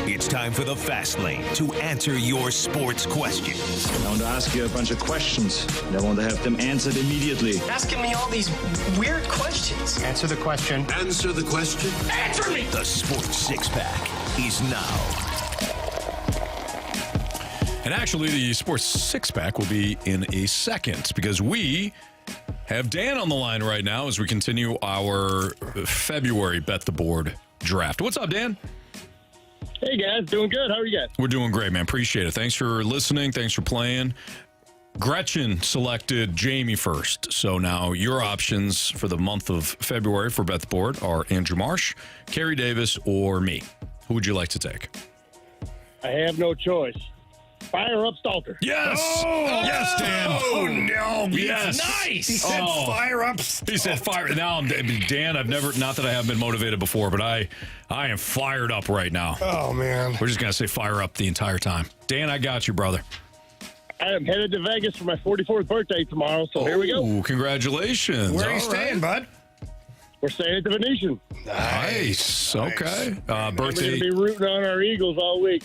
[SPEAKER 4] It's time for the Fast Lane to answer your sports questions.
[SPEAKER 19] I want to ask you a bunch of questions, and I want to have them answered immediately.
[SPEAKER 20] Asking me all these weird questions.
[SPEAKER 4] Answer the question. Answer the question.
[SPEAKER 20] Answer me!
[SPEAKER 4] The Sports Six-Pack is now.
[SPEAKER 1] And actually, the Sports Six-Pack will be in a second because we have Dan on the line right now as we continue our February Bet the Board draft. What's up, Dan?
[SPEAKER 21] Hey, guys. Doing good. How are you guys?
[SPEAKER 1] We're doing great, man. Appreciate it. Thanks for listening. Thanks for playing. Gretchen selected Jamie first. So now your options for the month of February for Bet the Board are Andrew Marsh, Carey Davis, or me. Who would you like to take?
[SPEAKER 21] I have no choice. Fire up Stalter.
[SPEAKER 1] Yes. Yes, Dan.
[SPEAKER 2] Oh, no.
[SPEAKER 1] Yes.
[SPEAKER 2] Nice. He said fire up Stalter.
[SPEAKER 1] He said fire. Now, Dan, I've never, not that I haven't been motivated before, but I am fired up right now.
[SPEAKER 2] Oh, man.
[SPEAKER 1] We're just going to say fire up the entire time. Dan, I got you, brother.
[SPEAKER 21] I am headed to Vegas for my 44th birthday tomorrow, so here we go.
[SPEAKER 1] Congratulations.
[SPEAKER 2] Where are you staying, bud?
[SPEAKER 21] We're staying at the Venetian.
[SPEAKER 1] Nice. Okay.
[SPEAKER 21] We're
[SPEAKER 1] Birthday.
[SPEAKER 21] going to be rooting on our Eagles all week.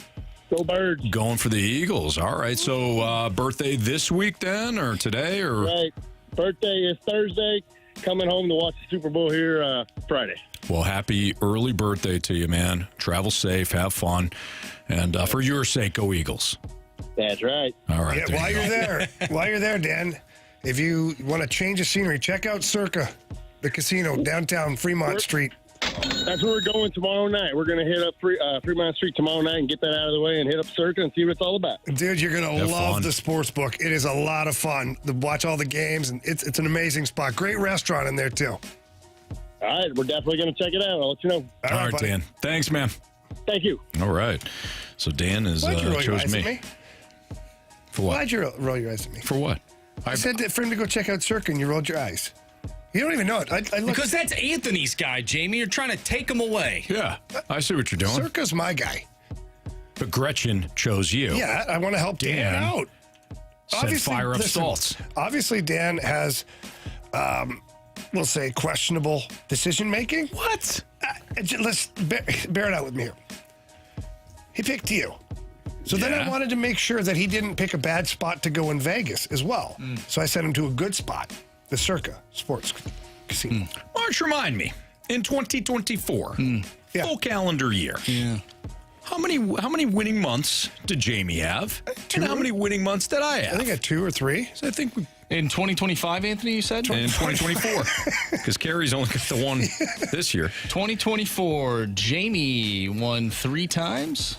[SPEAKER 21] Go Birds.
[SPEAKER 1] Going for the Eagles. All right. So birthday this week then or today? Or
[SPEAKER 21] Right. Birthday is Thursday. Coming home to watch the Super Bowl here Friday.
[SPEAKER 1] Well, happy early birthday to you, man. Travel safe. Have fun. And for your sake, go Eagles.
[SPEAKER 21] That's right.
[SPEAKER 1] All right.
[SPEAKER 2] Yeah, while you're there, Dan, if you want to change the scenery, check out Circa, the casino downtown Fremont Street.
[SPEAKER 21] That's where we're going tomorrow night. We're going to hit up Fremont Street tomorrow night and get that out of the way and hit up Circa and see what it's all about.
[SPEAKER 2] Dude, you're going to love the sports book. It is a lot of fun to watch all the games, and it's an amazing spot. Great restaurant in there, too.
[SPEAKER 21] All right, we're definitely going to check it out. I'll let you know.
[SPEAKER 1] All right, Dan. Thanks, man.
[SPEAKER 21] Thank you.
[SPEAKER 1] All right. So Dan is
[SPEAKER 2] Why'd you roll your
[SPEAKER 1] chose
[SPEAKER 2] eyes
[SPEAKER 1] me.
[SPEAKER 2] at me?
[SPEAKER 1] For what?
[SPEAKER 2] Why'd you roll your eyes at me?
[SPEAKER 1] For what?
[SPEAKER 2] I said that for him to go check out Circa, and you rolled your eyes. You don't even know it. I looked.
[SPEAKER 3] Because that's Anthony's guy, Jamie. You're trying to take him away.
[SPEAKER 1] Yeah, I see what you're doing.
[SPEAKER 2] Circa's my guy.
[SPEAKER 1] But Gretchen chose you.
[SPEAKER 2] Yeah, I want to help Dan out.
[SPEAKER 1] Said fire up Staltz.
[SPEAKER 2] Obviously, Dan has, we'll say, questionable decision making.
[SPEAKER 1] What?
[SPEAKER 2] Let's bear it out with me here. He picked you. So then I wanted to make sure that he didn't pick a bad spot to go in Vegas as well. So I sent him to a good spot, the Circa Sports Casino.
[SPEAKER 1] March, remind me, in 2024, full calendar year, how many winning months did Jamie have? And how many winning months did I have?
[SPEAKER 2] I think I had 2 or 3.
[SPEAKER 1] So I think
[SPEAKER 3] in 2025, Anthony, you said?
[SPEAKER 1] In 2024. Because Carey's only got the one this year.
[SPEAKER 3] 2024, Jamie won 3 times.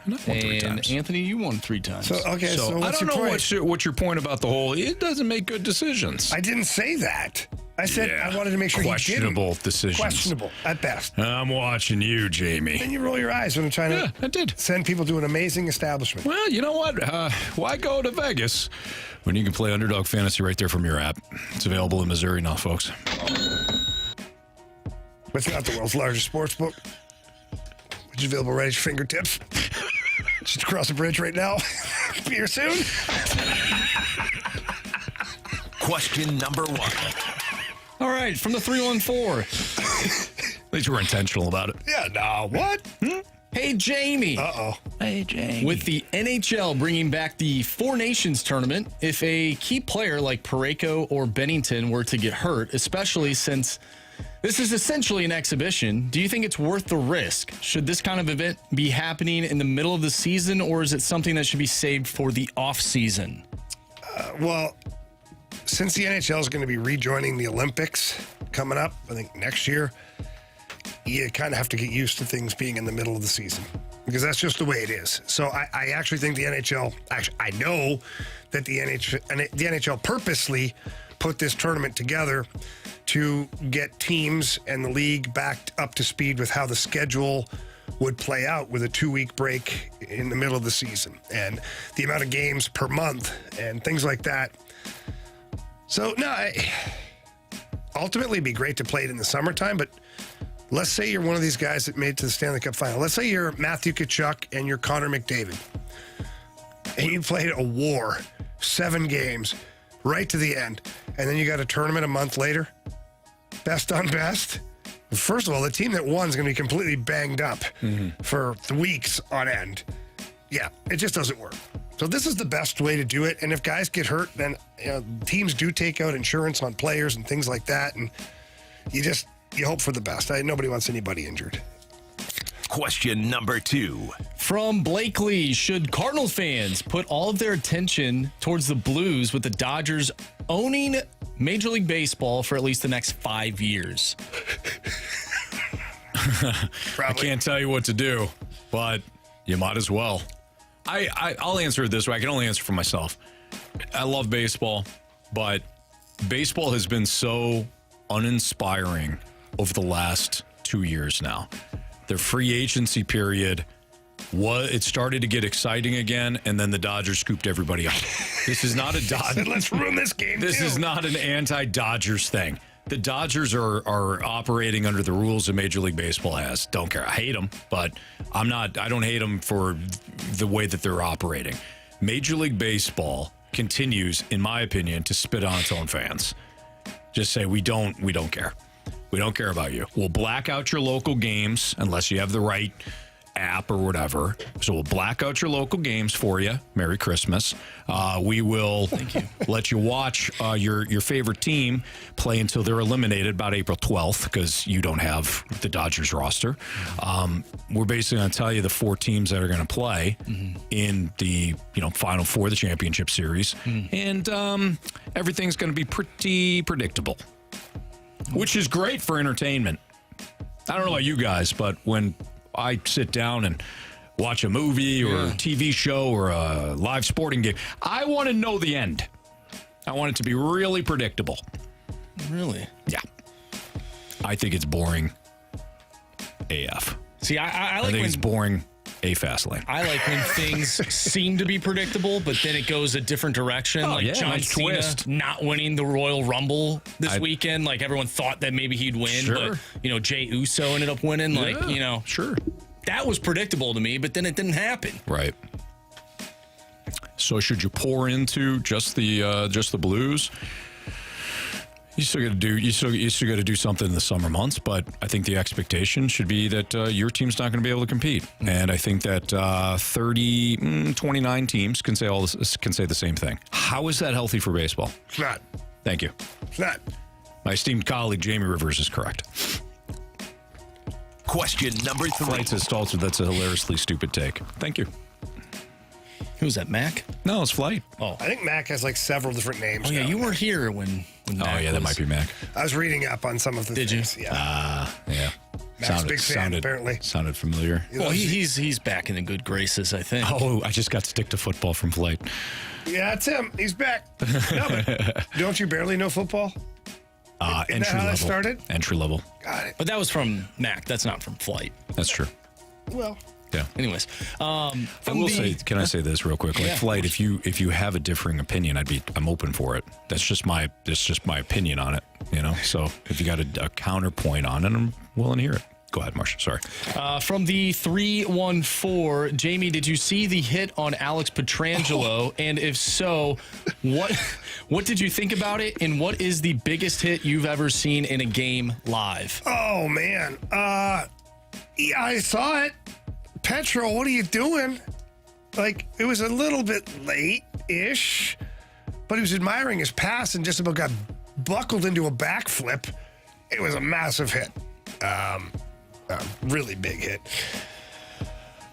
[SPEAKER 1] Not won 3 times.
[SPEAKER 3] Anthony, you won 3 times.
[SPEAKER 2] So
[SPEAKER 1] I
[SPEAKER 2] what's
[SPEAKER 1] don't
[SPEAKER 2] your
[SPEAKER 1] know
[SPEAKER 2] point?
[SPEAKER 1] what's your point about the whole, it doesn't make good decisions.
[SPEAKER 2] I didn't say that. I said I wanted to make sure
[SPEAKER 1] questionable
[SPEAKER 2] he didn't.
[SPEAKER 1] decisions.
[SPEAKER 2] Questionable at best.
[SPEAKER 1] I'm watching you, Jamie.
[SPEAKER 2] Then you roll your eyes when I'm trying to
[SPEAKER 1] I did.
[SPEAKER 2] send people to an amazing establishment.
[SPEAKER 1] Well, you know what? Why go to Vegas when you can play Underdog Fantasy right there from your app? It's available in Missouri now, folks.
[SPEAKER 2] It's not the world's largest sports book, which is available right at your fingertips. Just across the bridge right now. Be here soon.
[SPEAKER 4] Question number 1.
[SPEAKER 3] All right, from the 314.
[SPEAKER 1] At least you were intentional about it.
[SPEAKER 2] Yeah, no, what?
[SPEAKER 3] Hey, Jamie.
[SPEAKER 2] Uh-oh.
[SPEAKER 3] Hey, Jamie. With the NHL bringing back the Four Nations tournament, if a key player like Parayko or Bennington were to get hurt, especially since this is essentially an exhibition, do you think it's worth the risk? Should this kind of event be happening in the middle of the season, or is it something that should be saved for the off-season?
[SPEAKER 2] Well, since the NHL is going to be rejoining the Olympics coming up, I think next year, you kind of have to get used to things being in the middle of the season because that's just the way it is. So I actually think the NHL, I know that the NHL purposely put this tournament together to get teams and the league back up to speed with how the schedule would play out with a 2-week break in the middle of the season and the amount of games per month and things like that. So, no, ultimately it'd be great to play it in the summertime, but let's say you're one of these guys that made it to the Stanley Cup final. Let's say you're Matthew Tkachuk and you're Connor McDavid, and you played a war, 7 games, right to the end, and then you got a tournament a month later, best on best. First of all, the team that won is going to be completely banged up for weeks on end. Yeah, it just doesn't work. So this is the best way to do it. And if guys get hurt, then teams do take out insurance on players and things like that. And you hope for the best. Nobody wants anybody injured.
[SPEAKER 4] Question number 2.
[SPEAKER 3] From Blakely, should Cardinals fans put all of their attention towards the Blues with the Dodgers owning Major League Baseball for at least the next 5 years?
[SPEAKER 1] I can't tell you what to do, but you might as well. I'll answer it this way. I can only answer for myself. I love baseball, but baseball has been so uninspiring over the last 2 years now. Their free agency period, it started to get exciting again, and then the Dodgers scooped everybody up. This is not a Dodgers.
[SPEAKER 2] Let's ruin this game.
[SPEAKER 1] This is not an anti-Dodgers thing. The Dodgers are operating under the rules that Major League Baseball has. Don't care. I hate them, but I don't hate them for the way that they're operating. Major League Baseball continues, in my opinion, to spit on its own fans. Just say, we don't care. We don't care about you. We'll black out your local games unless you have the right app or whatever. So we'll black out your local games for you. Merry Christmas. We will let you watch your favorite team play until they're eliminated about April 12th because you don't have the Dodgers roster. We're basically going to tell you the 4 teams that are going to play in the Final Four, the championship series. And everything's going to be pretty predictable, which is great for entertainment. I don't know about you guys, but when I sit down and watch a movie or a TV show or a live sporting game, I want to know the end. I want it to be really predictable.
[SPEAKER 3] Really?
[SPEAKER 1] Yeah. I think it's boring AF.
[SPEAKER 3] See, I like
[SPEAKER 1] think it's boring A-Fastly.
[SPEAKER 3] I like when things seem to be predictable, but then it goes a different direction. John
[SPEAKER 1] nice
[SPEAKER 3] Cena
[SPEAKER 1] twist.
[SPEAKER 3] not winning the Royal Rumble this weekend. Like, everyone thought that maybe he'd win, but, Jey Uso ended up winning.
[SPEAKER 1] Sure.
[SPEAKER 3] That was predictable to me, but then it didn't happen.
[SPEAKER 1] Right. So should you pour into just the Blues? You still got to do something in the summer months, but I think the expectation should be that your team's not going to be able to compete. And I think that 29 teams can say the same thing. How is that healthy for baseball?
[SPEAKER 2] It's not.
[SPEAKER 1] Thank you.
[SPEAKER 2] It's not.
[SPEAKER 1] My esteemed colleague Jamie Rivers is correct.
[SPEAKER 4] Question number 3.
[SPEAKER 1] Flight says Stalter, that's a hilariously stupid take. Thank you.
[SPEAKER 3] Who's that, Mac?
[SPEAKER 1] No, it's Flight.
[SPEAKER 3] Oh,
[SPEAKER 2] I think Mac has several different names.
[SPEAKER 3] Oh yeah,
[SPEAKER 2] now.
[SPEAKER 3] you were here when Mac
[SPEAKER 1] that might be Mac.
[SPEAKER 2] I was reading up on some of the things.
[SPEAKER 3] Did you?
[SPEAKER 2] Yeah.
[SPEAKER 1] Yeah.
[SPEAKER 2] Mac's a big fan, apparently.
[SPEAKER 1] Sounded familiar.
[SPEAKER 3] Well, he's back in the good graces, I think.
[SPEAKER 1] Oh, I just got to stick to football from Flight.
[SPEAKER 2] Yeah, it's him. He's back. No, but don't you barely know football?
[SPEAKER 1] Entry
[SPEAKER 2] that how
[SPEAKER 1] level.
[SPEAKER 2] that started?
[SPEAKER 1] Entry level.
[SPEAKER 2] Got it.
[SPEAKER 3] But that was from Mac. That's not from Flight.
[SPEAKER 1] That's true.
[SPEAKER 2] Well.
[SPEAKER 1] Yeah.
[SPEAKER 3] Anyways,
[SPEAKER 1] I will say. Can I say this real quick? Like, Flight, if you have a differing opinion, I'm open for it. That's just my opinion on it. So if you got a counterpoint on it, I'm willing to hear it. Go ahead, Marcia. Sorry.
[SPEAKER 3] From the 314, Jamie, did you see the hit on Alex Pietrangelo? And if so, what did you think about it? And what is the biggest hit you've ever seen in a game live?
[SPEAKER 2] Oh man, yeah, I saw it. Petro, what are you doing? It was a little bit late-ish, but he was admiring his pass and just about got buckled into a backflip. It was a massive hit. A really big hit.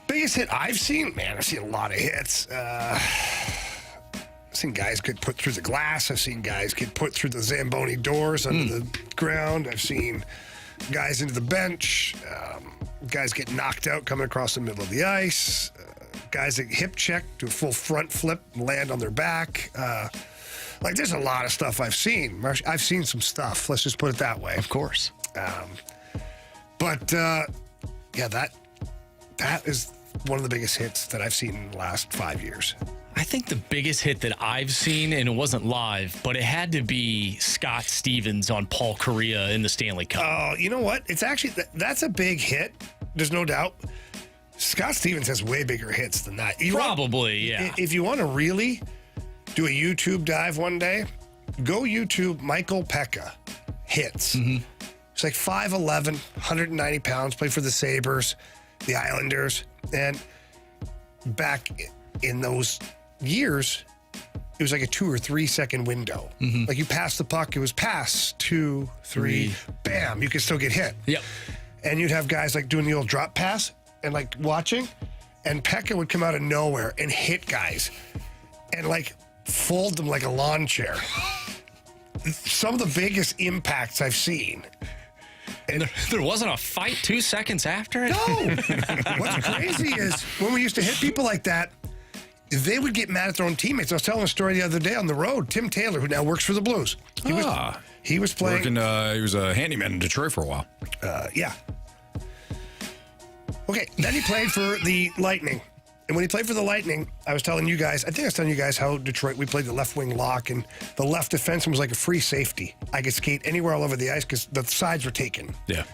[SPEAKER 2] Biggest hit I've seen? Man, I've seen a lot of hits. I've seen guys get put through the glass. I've seen guys get put through the Zamboni doors under the ground. I've seen guys into the bench. Guys get knocked out coming across the middle of the ice. Guys that hip check, do a full front flip and land on their back. There's a lot of stuff I've seen. I've seen some stuff. Let's just put it that way.
[SPEAKER 3] Of course.
[SPEAKER 2] But that That is one of the biggest hits that I've seen in the last 5 years.
[SPEAKER 3] I think the biggest hit that I've seen, and it wasn't live, but it had to be Scott Stevens on Paul Correa in the Stanley Cup.
[SPEAKER 2] Oh, you know what? It's actually, that's a big hit. There's no doubt. Scott Stevens has way bigger hits than that.
[SPEAKER 3] Yeah.
[SPEAKER 2] If you want to really do a YouTube dive one day, go YouTube Michael Pekka hits.
[SPEAKER 3] Mm-hmm.
[SPEAKER 2] He's like 5'11", 190 pounds, played for the Sabres, the Islanders. And back in those years, it was like a 2 or 3 second window.
[SPEAKER 3] Mm-hmm.
[SPEAKER 2] Like you pass the puck, it was pass, 2, 3, bam, you could still get hit.
[SPEAKER 3] Yep.
[SPEAKER 2] And you'd have guys like doing the old drop pass and like watching, and Pekka would come out of nowhere and hit guys and like fold them like a lawn chair. Some of the biggest impacts I've seen.
[SPEAKER 3] And there wasn't a fight 2 seconds after it?
[SPEAKER 2] No. What's crazy is when we used to hit people like that, they would get mad at their own teammates. I was telling a story the other day on the road. Tim Taylor, who now works for the Blues. He was playing.
[SPEAKER 1] He was a handyman in Detroit for a while.
[SPEAKER 2] Yeah. Okay, then he played for the Lightning. And when he played for the Lightning, I was telling you guys how Detroit, we played the left wing lock, and the left defenseman was like a free safety. I could skate anywhere all over the ice because the sides were taken.
[SPEAKER 1] Yeah.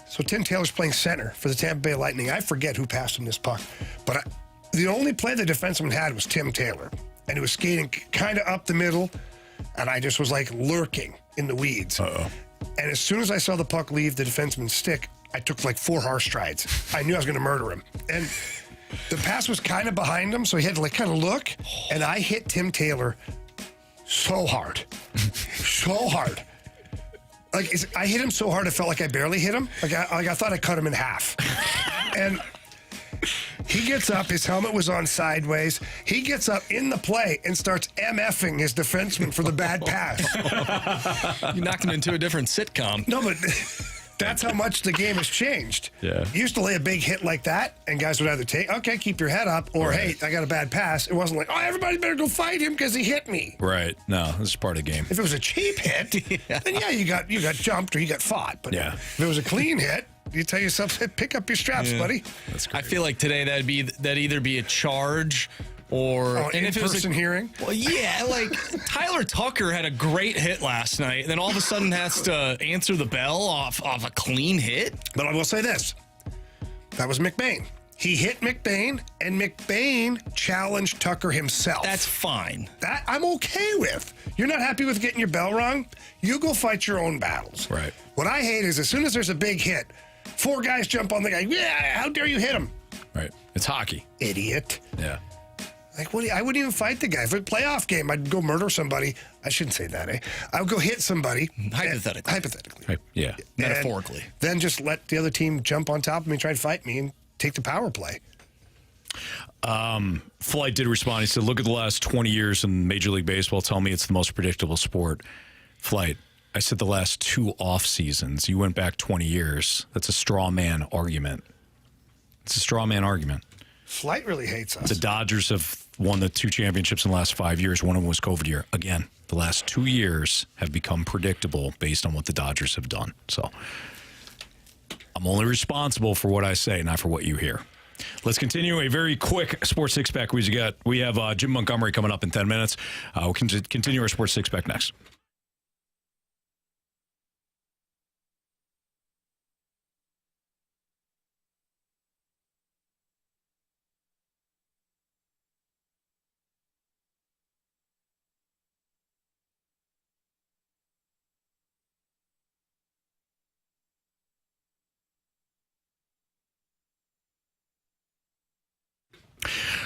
[SPEAKER 2] So Tim Taylor's playing center for the Tampa Bay Lightning. I forget who passed him this puck. But the only play the defenseman had was Tim Taylor. And he was skating kind of up the middle, and I just was like lurking in the weeds.
[SPEAKER 1] Uh-oh.
[SPEAKER 2] And as soon as I saw the puck leave the defenseman's stick, I took like 4 horse strides. I knew I was going to murder him. And the pass was kind of behind him, so he had to like kind of look. And I hit Tim Taylor so hard. So hard. Like I hit him so hard, I felt like I barely hit him. Like I thought I cut him in half. And he gets up, his helmet was on sideways. He gets up in the play and starts MFing his defenseman for the bad pass.
[SPEAKER 3] You knocked him into a different sitcom.
[SPEAKER 2] No, but that's how much the game has changed.
[SPEAKER 1] Yeah.
[SPEAKER 2] You used to lay a big hit like that, and guys would either take, okay, keep your head up, or, hey, I got a bad pass. It wasn't like, oh, everybody better go fight him because he hit me.
[SPEAKER 1] Right. No, this is part of the game.
[SPEAKER 2] If it was a cheap hit, then yeah, you got jumped or you got fought. But if it was a clean hit, you tell yourself, hey, pick up your straps, buddy.
[SPEAKER 3] That's great. I feel like today that'd either be a charge or
[SPEAKER 2] and if it was a hearing.
[SPEAKER 3] Well, yeah, like Tyler Tucker had a great hit last night, and then all of a sudden has to answer the bell off a clean hit.
[SPEAKER 2] But I will say this: that was McBain. He hit McBain, and McBain challenged Tucker himself.
[SPEAKER 3] That's fine.
[SPEAKER 2] That I'm okay with. You're not happy with getting your bell rung? You go fight your own battles.
[SPEAKER 1] Right.
[SPEAKER 2] What I hate is as soon as there's a big hit, 4 guys jump on the guy. Yeah, how dare you hit him?
[SPEAKER 1] Right. It's hockey.
[SPEAKER 2] Idiot.
[SPEAKER 1] Yeah.
[SPEAKER 2] Like, I wouldn't even fight the guy. If it's a playoff game, I'd go murder somebody. I shouldn't say that, eh? I would go hit somebody.
[SPEAKER 3] Hypothetically.
[SPEAKER 1] Yeah.
[SPEAKER 3] Metaphorically.
[SPEAKER 2] Then just let the other team jump on top of me, try to fight me, and take the power play.
[SPEAKER 1] Flight did respond. He said, look at the last 20 years in Major League Baseball. Tell me it's the most predictable sport. Flight, I said the last 2 off seasons. You went back 20 years. That's a straw man argument. It's a straw man argument.
[SPEAKER 2] Flight really hates us.
[SPEAKER 1] The Dodgers have won the 2 championships in the last 5 years. One of them was COVID year. Again, the last 2 years have become predictable based on what the Dodgers have done. So I'm only responsible for what I say, not for what you hear. Let's continue a very quick Sports Six-Pack. We have Jim Montgomery coming up in 10 minutes. We'll continue our Sports Six-Pack next.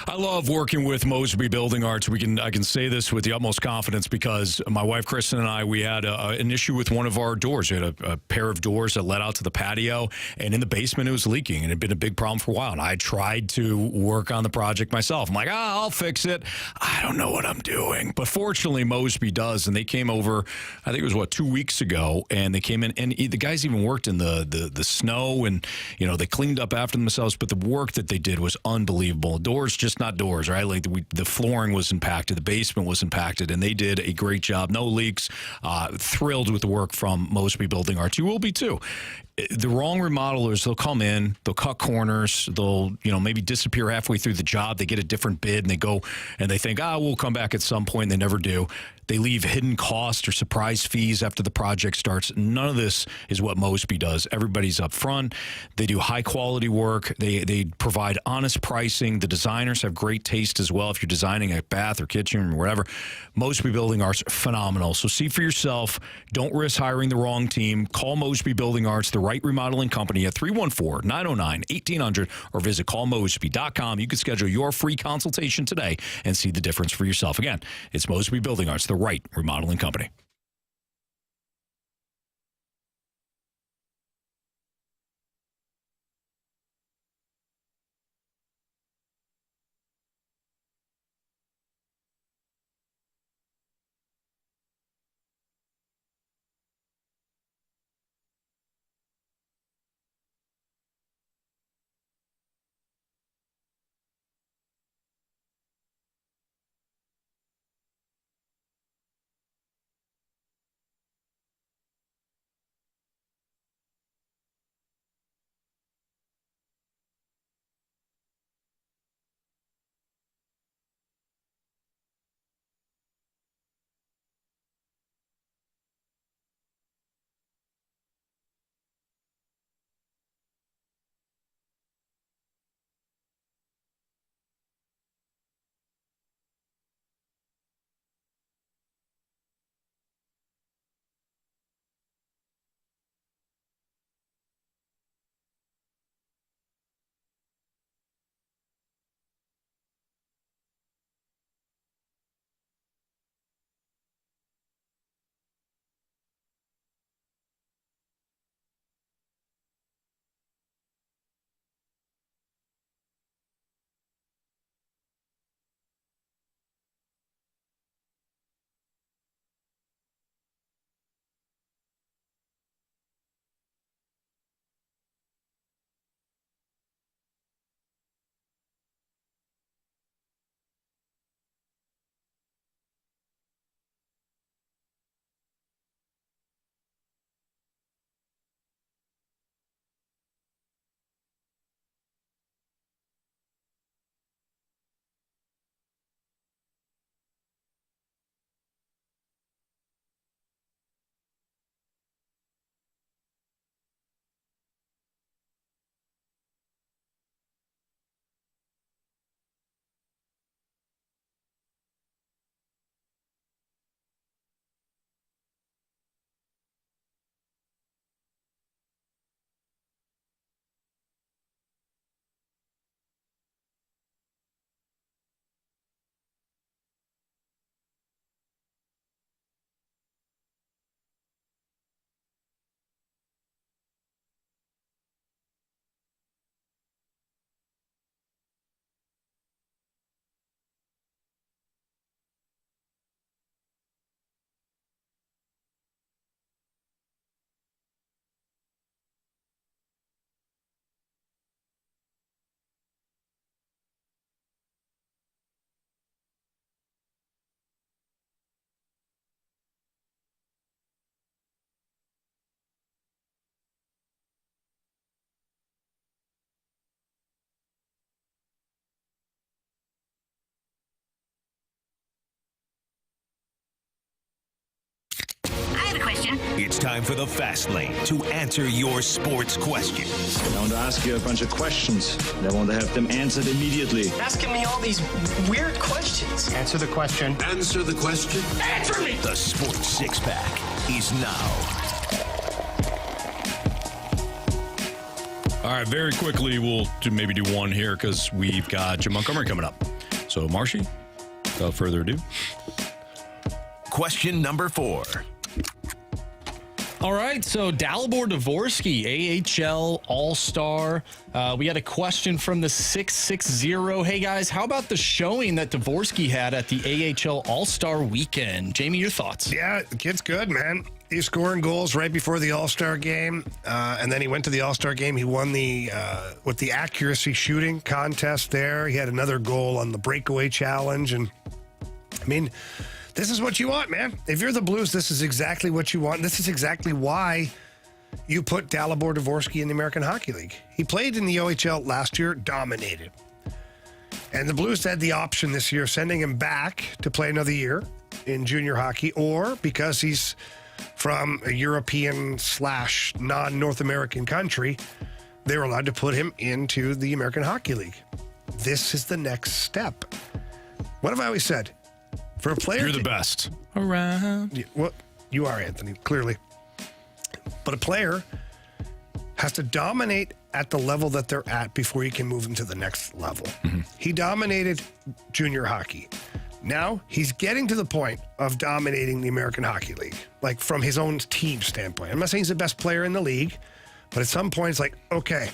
[SPEAKER 1] I love working with Mosby Building Arts. I can say this with the utmost confidence because my wife Kristen and I, we had an issue with one of our doors. We had a pair of doors that led out to the patio, and in the basement it was leaking, and it had been a big problem for a while. And I tried to work on the project myself. I'm like, I'll fix it. I don't know what I'm doing. But fortunately, Mosby does, and they came over, I think it was, 2 weeks ago, and they came in, and the guys even worked in the snow, and, they cleaned up after themselves, but the work that they did was unbelievable. Doors, just not doors, right? Like the flooring was impacted, the basement was impacted, and they did a great job. No leaks. Thrilled with the work from Mosby Building Arts. You will be too. the wrong remodelers, they'll come in, they'll cut corners, they'll, maybe disappear halfway through the job. They get a different bid and they go and they think, we'll come back at some point, and they never do. They leave hidden costs or surprise fees after the project starts. None of this is what Mosby does. Everybody's up front. They do high quality work. They provide honest pricing. The designers have great taste as well. If you're designing a bath or kitchen or whatever, Mosby Building Arts, phenomenal. So see for yourself. Don't risk hiring the wrong team. Call Mosby Building Arts, the right remodeling company, at 314-909-1800 or visit callmosby.com. You can schedule your free consultation today and see the difference for yourself. Again, it's Mosby Building Arts, the right remodeling company.
[SPEAKER 4] It's time for the Fast Lane to answer your sports questions.
[SPEAKER 19] I want to ask you a bunch of questions. I want to have them answered immediately.
[SPEAKER 20] Asking me all these weird questions.
[SPEAKER 21] Answer the question.
[SPEAKER 4] Answer the question.
[SPEAKER 20] Answer me!
[SPEAKER 4] The Sports Six Pack is now.
[SPEAKER 1] All right, very quickly, we'll maybe do one here because we've got Jim Montgomery coming up. So, Marshy, without further ado.
[SPEAKER 4] Question number 4.
[SPEAKER 3] All right, so Dalibor Dvorsky, AHL All-Star. We had a question from the 660. Hey, guys, how about the showing that Dvorsky had at the AHL All-Star weekend? Jamie, your thoughts?
[SPEAKER 2] Yeah, the kid's good, man. He's scoring goals right before the All-Star game, and then he went to the All-Star game. He won the with the accuracy shooting contest there. He had another goal on the breakaway challenge, and I mean, this is what you want, man. If you're the Blues, this is exactly what you want. This is exactly why you put Dalibor Dvorsky in the American Hockey League. He played in the OHL last year, dominated. And the Blues had the option this year, sending him back to play another year in junior hockey, or because he's from a European / non-North American country, they were allowed to put him into the American Hockey League. This is the next step. What have I always said? For a player,
[SPEAKER 1] you're the best
[SPEAKER 2] around. Well, you are, Anthony, clearly. But a player has to dominate at the level that they're at before you can move them to the next level. Mm-hmm. He dominated junior hockey. Now he's getting to the point of dominating the American Hockey League, like from his own team standpoint. I'm not saying he's the best player in the league, but at some point it's like, okay,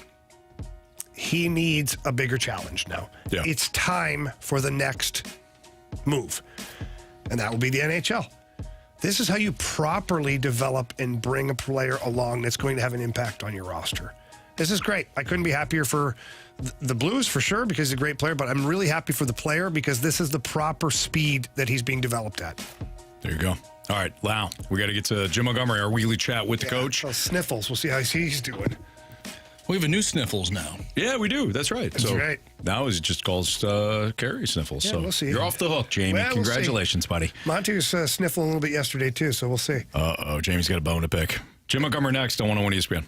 [SPEAKER 2] he needs a bigger challenge now. Yeah. It's time for the next move, and that will be the NHL. This is how you properly develop and bring a player along that's going to have an impact on your roster. This is great. I couldn't be happier for the Blues, for sure, because he's a great player, but I'm really happy for the player because this is the proper speed that he's being developed at.
[SPEAKER 1] There you go. All right, Lau, we got to get to Jim Montgomery, our weekly chat with the coach.
[SPEAKER 2] So Sniffles, we'll see how he's doing.
[SPEAKER 3] We have a new Sniffles now.
[SPEAKER 1] Yeah, we do. That's right.
[SPEAKER 2] That's right.
[SPEAKER 1] Now he just calls Carey Sniffles.
[SPEAKER 2] Yeah,
[SPEAKER 1] so
[SPEAKER 2] we'll see.
[SPEAKER 1] You're off the hook, Jamie.
[SPEAKER 2] Well,
[SPEAKER 1] Congratulations, buddy.
[SPEAKER 2] Monty was sniffling a little bit yesterday, too, so we'll see.
[SPEAKER 1] Uh-oh, Jamie's got a bone to pick. Jim Montgomery next on 101 ESPN.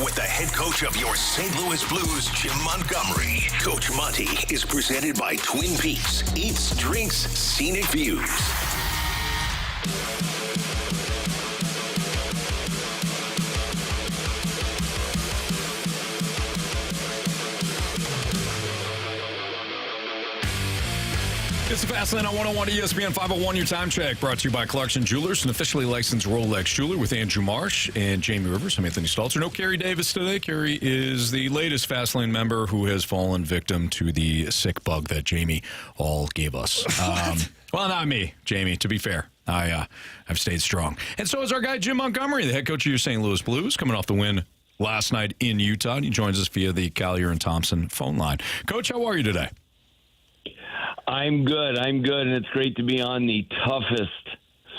[SPEAKER 4] With the head coach of your St. Louis Blues, Jim Montgomery. Coach Monty is presented by Twin Peaks. Eats, drinks, scenic views.
[SPEAKER 1] It's the Fast Lane on 101 ESPN 501, your time check, brought to you by Clarkson Jewelers, an officially licensed Rolex jeweler with Andrew Marsh and Jamie Rivers. I'm Anthony Stalter. No Carey Davis today. Carey is the latest Fast Lane member who has fallen victim to the sick bug that Jamie all gave us. Well, not me, Jamie, to be fair. I've stayed strong. And so is our guy, Jim Montgomery, the head coach of your St. Louis Blues, coming off the win last night in Utah. And he joins us via the Collier and Thompson phone line. Coach, how are you today?
[SPEAKER 8] I'm good, and it's great to be on the toughest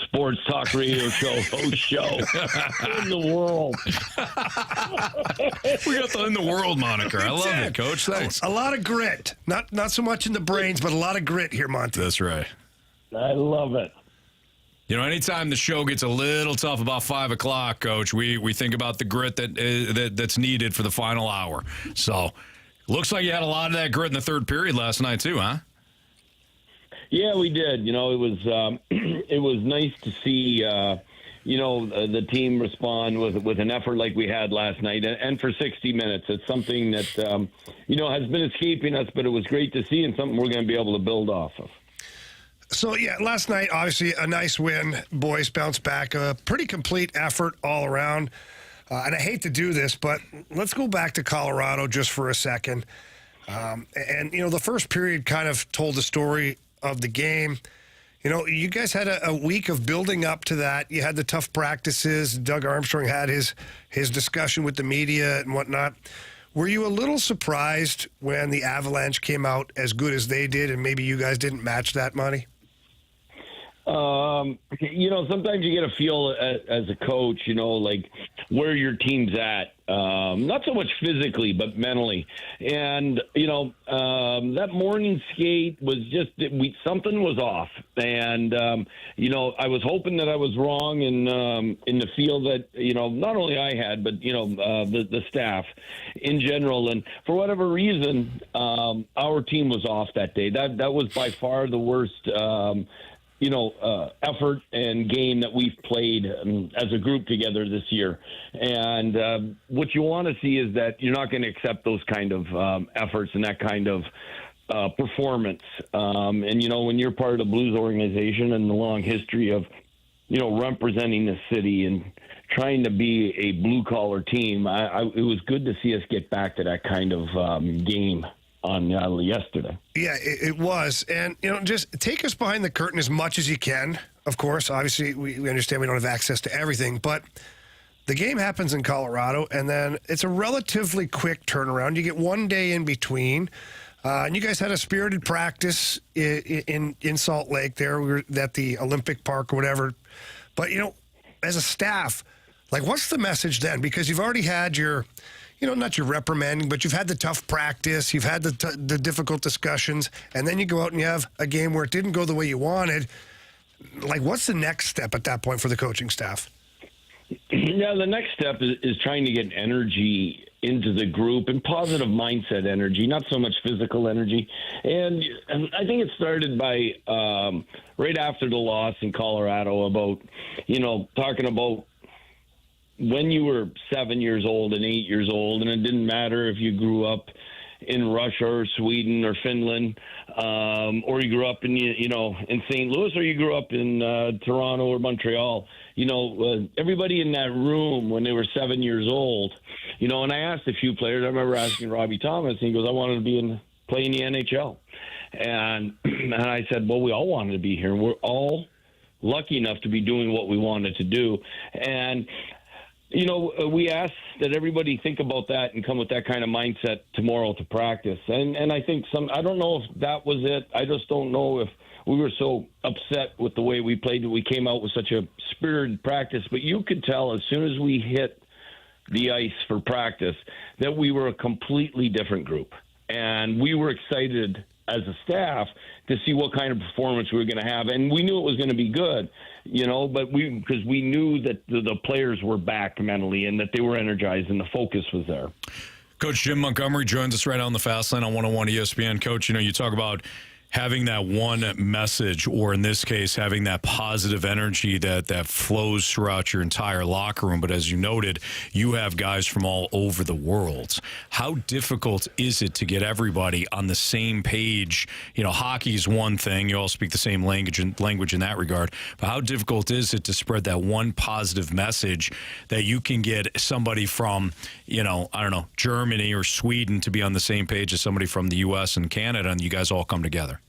[SPEAKER 8] sports talk radio host show in the world.
[SPEAKER 1] We got the in the world moniker. I love it, Coach. Thanks.
[SPEAKER 2] A lot of grit. Not so much in the brains, but a lot of grit here, Monty.
[SPEAKER 1] That's right.
[SPEAKER 8] I love it.
[SPEAKER 1] You know, anytime the show gets a little tough about 5 o'clock, Coach, we think about the grit that's needed for the final hour. So, looks like you had a lot of that grit in the third period last night, too, huh?
[SPEAKER 8] Yeah, we did. You know, it was nice to see, the team respond with an effort like we had last night, and for 60 minutes. It's something that, has been escaping us, but it was great to see and something we're going to be able to build off of.
[SPEAKER 2] So, yeah, last night, obviously, a nice win. Boys bounced back. A pretty complete effort all around. And I hate to do this, but let's go back to Colorado just for a second. The first period kind of told the story of the game. You know, you guys had a week of building up to that. You had the tough practices. Doug Armstrong had his discussion with the media and whatnot. Were you a little surprised when the Avalanche came out as good as they did and maybe you guys didn't match that, Monty?
[SPEAKER 8] Sometimes you get a feel as a coach, like where your team's at. Not so much physically, but mentally. And, that morning skate was just, something was off. And, I was hoping that I was wrong in the feel that, not only I had, but, the staff in general. And for whatever reason, our team was off that day. That was by far the worst effort and game that we've played as a group together this year. And what you want to see is that you're not going to accept those kind of efforts and that kind of performance. When you're part of the Blues organization and the long history of, representing the city and trying to be a blue-collar team, it was good to see us get back to that kind of game on yesterday.
[SPEAKER 2] Yeah, it was. And, just take us behind the curtain as much as you can. Of course, obviously, we understand we don't have access to everything, but the game happens in Colorado, and then it's a relatively quick turnaround. You get 1 day in between, and you guys had a spirited practice in Salt Lake there. We were at the Olympic Park or whatever. But, as a staff, what's the message then? Because you've already had your not your reprimanding, but you've had the tough practice, you've had the difficult discussions, and then you go out and you have a game where it didn't go the way you wanted. What's the next step at that point for the coaching staff?
[SPEAKER 8] Yeah, the next step is trying to get energy into the group and positive mindset energy, not so much physical energy. And I think it started by right after the loss in Colorado about, talking about when you were 7 years old and 8 years old, and it didn't matter if you grew up in Russia or Sweden or Finland, or you grew up in St. Louis, or you grew up in Toronto or Montreal. Everybody in that room when they were 7 years old, and I asked a few players. I remember asking Robbie Thomas, and he goes, "I wanted to play in the NHL," and I said, "Well, we all wanted to be here. We're all lucky enough to be doing what we wanted to do," and we asked that everybody think about that and come with that kind of mindset tomorrow to practice. And I think I don't know if that was it. I just don't know if we were so upset with the way we played that we came out with such a spirited practice. But you could tell as soon as we hit the ice for practice that we were a completely different group. And we were excited as a staff to see what kind of performance we were going to have. And we knew it was going to be good, but because we knew that the players were back mentally and that they were energized and the focus was there.
[SPEAKER 1] Coach Jim Montgomery joins us right on the Fast Lane on 101 ESPN. Coach, you talk about having that one message, or in this case, having that positive energy that flows throughout your entire locker room. But as you noted, you have guys from all over the world. How difficult is it to get everybody on the same page? You know, hockey is one thing. You all speak the same language in that regard. But how difficult is it to spread that one positive message that you can get somebody from, you know, I don't know, Germany or Sweden to be on the same page as somebody from the U.S. and Canada, and you guys all come together?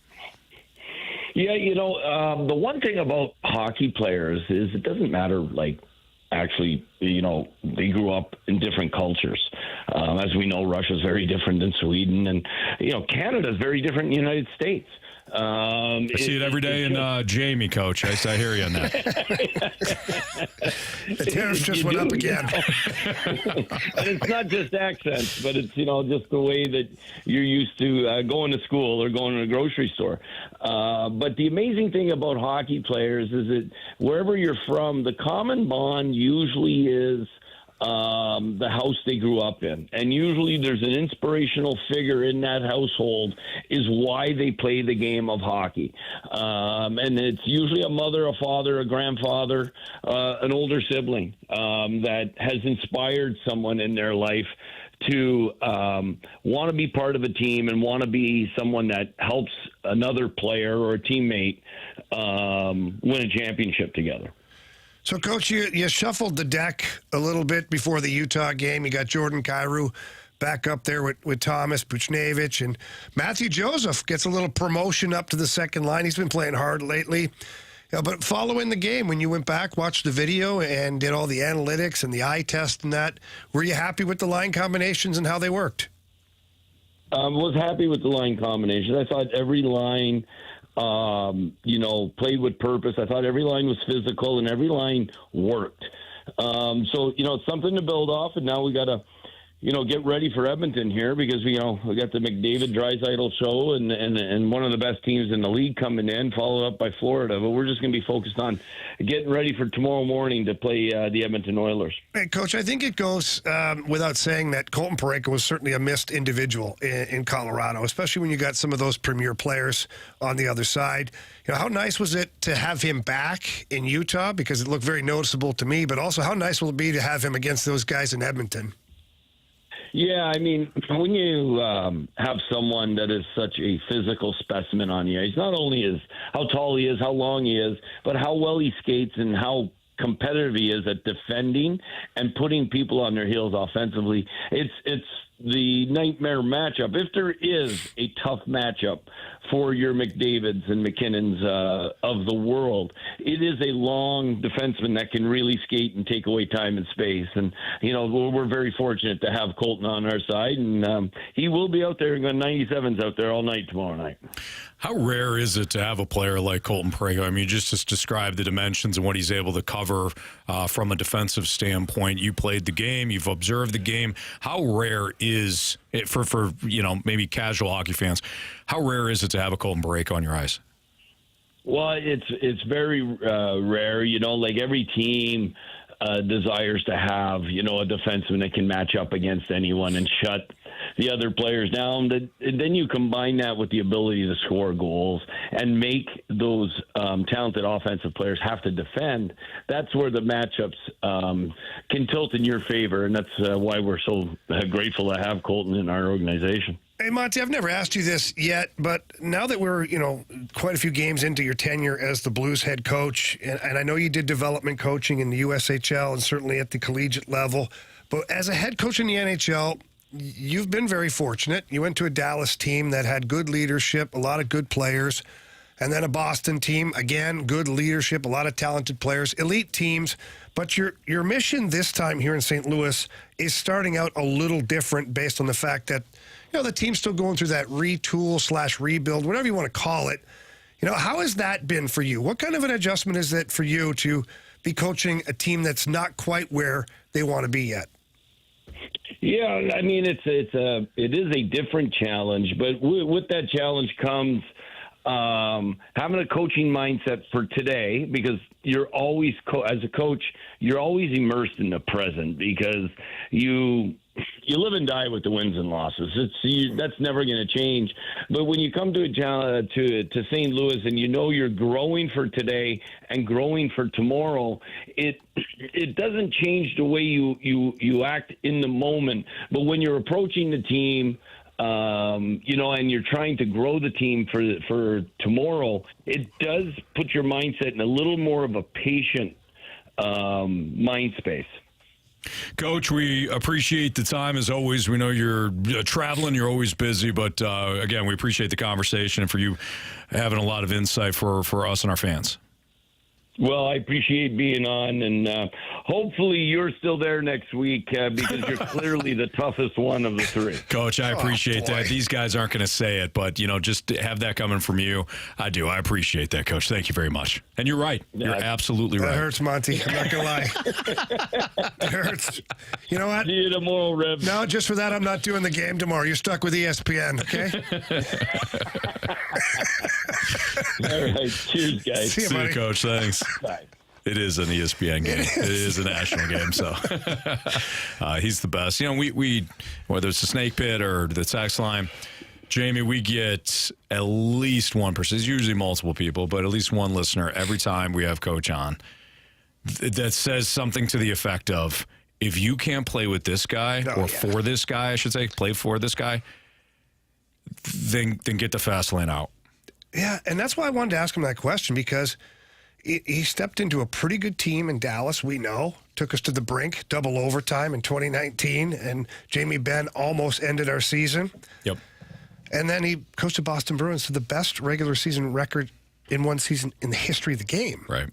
[SPEAKER 8] Yeah, you know, the one thing about hockey players is it doesn't matter, like, actually, you know, they grew up in different cultures. As we know, Russia's very different than Sweden, and, you know, Canada's very different than the United States.
[SPEAKER 1] I see it every day in Jamie, Coach. I hear you on that.
[SPEAKER 2] The tariffs just went up again.
[SPEAKER 8] And it's not just accents, but it's, you know, just the way that you're used to going to school or going to a grocery store. But the amazing thing about hockey players is that wherever you're from, the common bond usually is the house they grew up in. And usually there's an inspirational figure in that household is why they play the game of hockey. And it's usually a mother, a father, a grandfather, an older sibling that has inspired someone in their life to want to be part of a team and want to be someone that helps another player or a teammate win a championship together.
[SPEAKER 2] So, Coach, you shuffled the deck a little bit before the Utah game. You got Jordan Kyrou back up there with Thomas Buchnevich, and Matthew Joseph gets a little promotion up to the second line. He's been playing hard lately. But following the game, when you went back, watched the video, and did all the analytics and the eye test and that, were you happy with the line combinations and how they worked?
[SPEAKER 8] Was happy with the line combinations. I thought every line played with purpose. I thought every line was physical and every line worked. So, it's something to build off, and now we got to, get ready for Edmonton here because, we got the McDavid-Draisaitl show and one of the best teams in the league coming in, followed up by Florida. But we're just going to be focused on getting ready for tomorrow morning to play the Edmonton Oilers. Hey,
[SPEAKER 2] Coach, I think it goes without saying that Colton Parayko was certainly a missed individual in Colorado, especially when you got some of those premier players on the other side. How nice was it to have him back in Utah? Because it looked very noticeable to me, but also how nice will it be to have him against those guys in Edmonton?
[SPEAKER 8] Yeah, I mean, when you have someone that is such a physical specimen on the ice, not only is how tall he is, how long he is, but how well he skates and how competitive he is at defending and putting people on their heels offensively. It's the nightmare matchup. If there is a tough matchup for your McDavids and McKinnons of the world, it is a long defenseman that can really skate and take away time and space. And, we're very fortunate to have Colton on our side, and he will be out there. 97's out there all night tomorrow night.
[SPEAKER 1] How rare is it to have a player like Colton Parayko? I mean, just describe the dimensions and what he's able to cover from a defensive standpoint. You played the game. You've observed the game. How rare is it for maybe casual hockey fans, how rare is it to have a Colton Parayko on your ice?
[SPEAKER 8] Well, it's very rare. Like every team desires to have, a defenseman that can match up against anyone and shut the other players down. Then you combine that with the ability to score goals and make those talented offensive players have to defend. That's where the matchups can tilt in your favor, and that's why we're so grateful to have Colton in our organization.
[SPEAKER 2] Hey, Monty, I've never asked you this yet, but now that we're, quite a few games into your tenure as the Blues head coach, and I know you did development coaching in the USHL and certainly at the collegiate level, but as a head coach in the NHL, you've been very fortunate. You went to a Dallas team that had good leadership, a lot of good players, and then a Boston team, again, good leadership, a lot of talented players, elite teams. But your mission this time here in St. Louis is starting out a little different based on the fact that, the team's still going through that retool/rebuild, whatever you want to call it. How has that been for you? What kind of an adjustment is it for you to be coaching a team that's not quite where they want to be yet?
[SPEAKER 8] Yeah, I mean, it is a different challenge, but with that challenge comes having a coaching mindset for today, because you're always as a coach, you're always immersed in the present because you you live and die with the wins and losses. That's never going to change. But when you come to St. Louis and you know you're growing for today and growing for tomorrow, it doesn't change the way you act in the moment. But when you're approaching the team, and you're trying to grow the team for tomorrow, it does put your mindset in a little more of a patient mind space.
[SPEAKER 1] Coach, we appreciate the time as always. We know you're traveling, you're always busy, but again, we appreciate the conversation and for you having a lot of insight for us and our fans.
[SPEAKER 8] Well, I appreciate being on, and hopefully you're still there next week because you're clearly the toughest one of the three.
[SPEAKER 1] Coach, I appreciate that. These guys aren't going to say it, but, just to have that coming from you, I do. I appreciate that, Coach. Thank you very much. And you're right. You're absolutely right.
[SPEAKER 2] That hurts, Monty. I'm not going to lie. It hurts. You know what?
[SPEAKER 8] See you tomorrow, Rev.
[SPEAKER 2] No, just for that, I'm not doing the game tomorrow. You're stuck with ESPN, okay?
[SPEAKER 8] All right. Cheers, guys.
[SPEAKER 2] See you,
[SPEAKER 1] Coach. Thanks.
[SPEAKER 8] Bye.
[SPEAKER 1] It is an ESPN game. It is a national game, so he's the best. We whether it's the Snake Pit or the text line, Jamie, we get at least one person. It's usually multiple people, but at least one listener every time we have Coach on that says something to the effect of, if you can't play with this guy, for this guy, I should say, play for this guy, then get the fast lane out.
[SPEAKER 2] Yeah, and that's why I wanted to ask him that question, because he stepped into a pretty good team in Dallas, we know. Took us to the brink, double overtime in 2019, and Jamie Benn almost ended our season.
[SPEAKER 1] Yep.
[SPEAKER 2] And then he coached the Boston Bruins to the best regular season record in one season in the history of the game.
[SPEAKER 1] Right.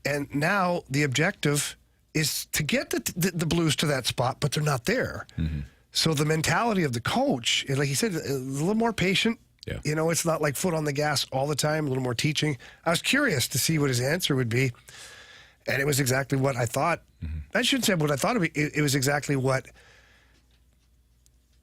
[SPEAKER 2] And now the objective is to get the Blues to that spot, but they're not there.
[SPEAKER 1] Mm-hmm.
[SPEAKER 2] So the mentality of the coach, like he said, a little more patient.
[SPEAKER 1] Yeah.
[SPEAKER 2] It's not like foot on the gas all the time, a little more teaching. I was curious to see what his answer would be. And it was exactly what I thought. Mm-hmm. I shouldn't say what I thought it would be. It was exactly what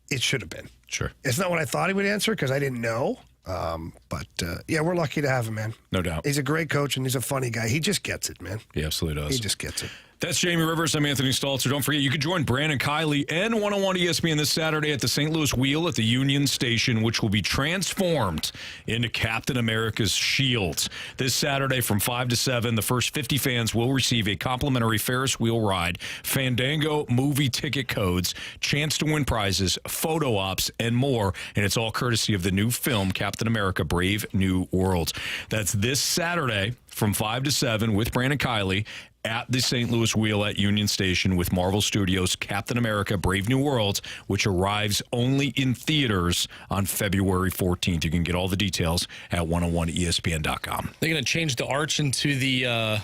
[SPEAKER 2] it should have been.
[SPEAKER 1] Sure.
[SPEAKER 2] It's not what I thought he would answer because I didn't know. But we're lucky to have him, man.
[SPEAKER 1] No doubt.
[SPEAKER 2] He's a great coach and he's a funny guy. He just gets it, man.
[SPEAKER 1] He absolutely does.
[SPEAKER 2] He just gets it.
[SPEAKER 1] That's Jamie Rivers. I'm Anthony Stalter. Don't forget, you can join Brandon Kiley and 101 ESPN this Saturday at the St. Louis Wheel at the Union Station, which will be transformed into Captain America's shield. This Saturday from 5 to 7, the first 50 fans will receive a complimentary Ferris wheel ride, Fandango movie ticket codes, chance to win prizes, photo ops, and more. And it's all courtesy of the new film, Captain America, Brave New World. That's this Saturday from 5 to 7 with Brandon Kiley at the St. Louis Wheel at Union Station with Marvel Studios' Captain America Brave New World, which arrives only in theaters on February 14th. You can get all the details at 101ESPN.com.
[SPEAKER 3] They're going to change the arch into the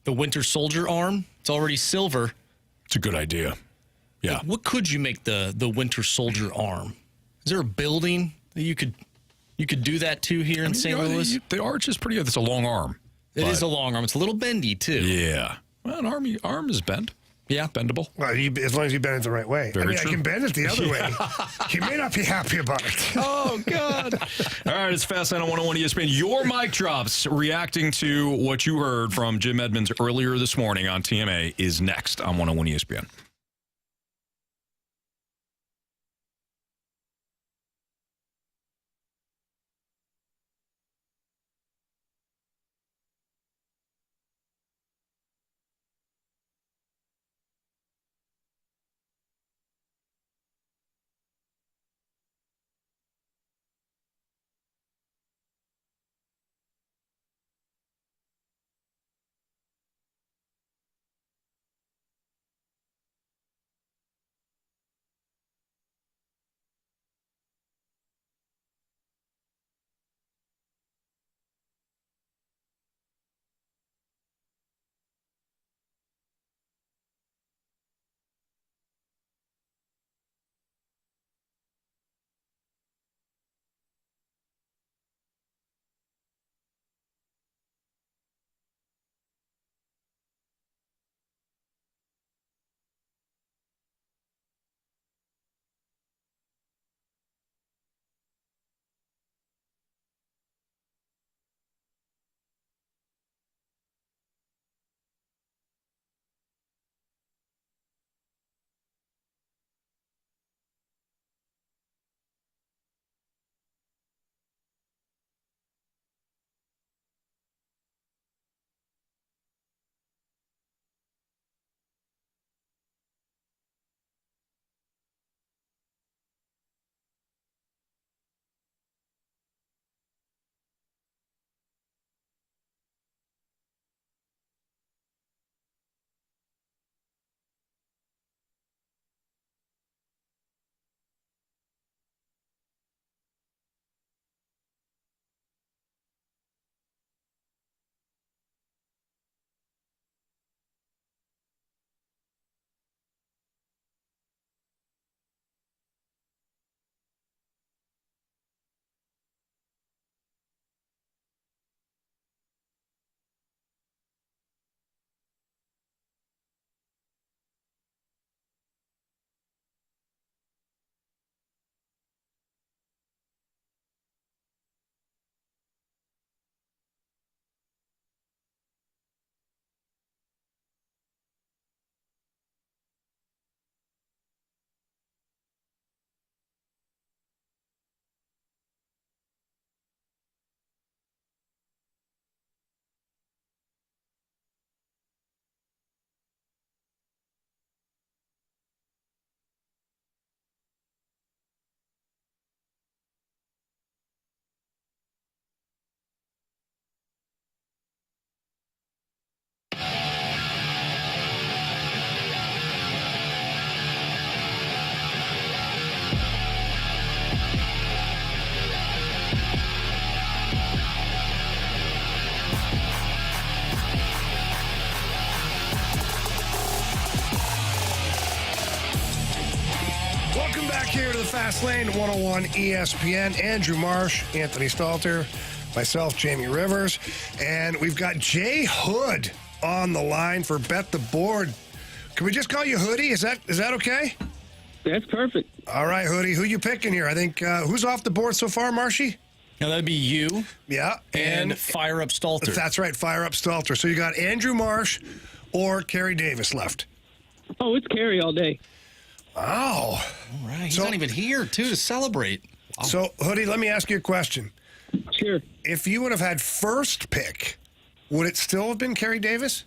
[SPEAKER 3] Winter Soldier arm. It's already silver.
[SPEAKER 1] It's a good idea. Yeah.
[SPEAKER 3] Like, what could you make the Winter Soldier arm? Is there a building that you could do that to here in St. Louis?
[SPEAKER 1] The arch is pretty good. It's a long arm.
[SPEAKER 3] It is a long arm. It's a little bendy, too.
[SPEAKER 1] Yeah. Well, an arm is bent.
[SPEAKER 3] Yeah.
[SPEAKER 1] Bendable.
[SPEAKER 2] Well, as long as you bend it the right way.
[SPEAKER 1] Very
[SPEAKER 2] I
[SPEAKER 1] true.
[SPEAKER 2] can bend it the other way. You may not be happy about it.
[SPEAKER 1] Oh, God. All right, it's Fast Line on 101 ESPN. Your mic drops reacting to what you heard from Jim Edmonds earlier this morning on TMA is next on 101 ESPN.
[SPEAKER 2] Fast Lane, 101 ESPN. Andrew Marsh, Anthony Stalter, myself, Jamie Rivers, and we've got Jay Hood on the line for Bet the Board. Can we just call you Hoodie? Is that okay?
[SPEAKER 21] That's perfect.
[SPEAKER 2] All right, Hoodie. Who you picking here? I think who's off the board so far, Marshy?
[SPEAKER 3] Now that'd be you.
[SPEAKER 2] Yeah,
[SPEAKER 3] and Fire Up Stalter.
[SPEAKER 2] That's right, Fire Up Stalter. So you got Andrew Marsh or Carey Davis left.
[SPEAKER 21] Oh, it's Carey all day.
[SPEAKER 2] Oh.
[SPEAKER 3] All right. He's not even here, too, to celebrate. Wow.
[SPEAKER 2] So, Hoodie, let me ask you a question.
[SPEAKER 21] Sure.
[SPEAKER 2] If you would have had first pick, would it still have been Carey Davis?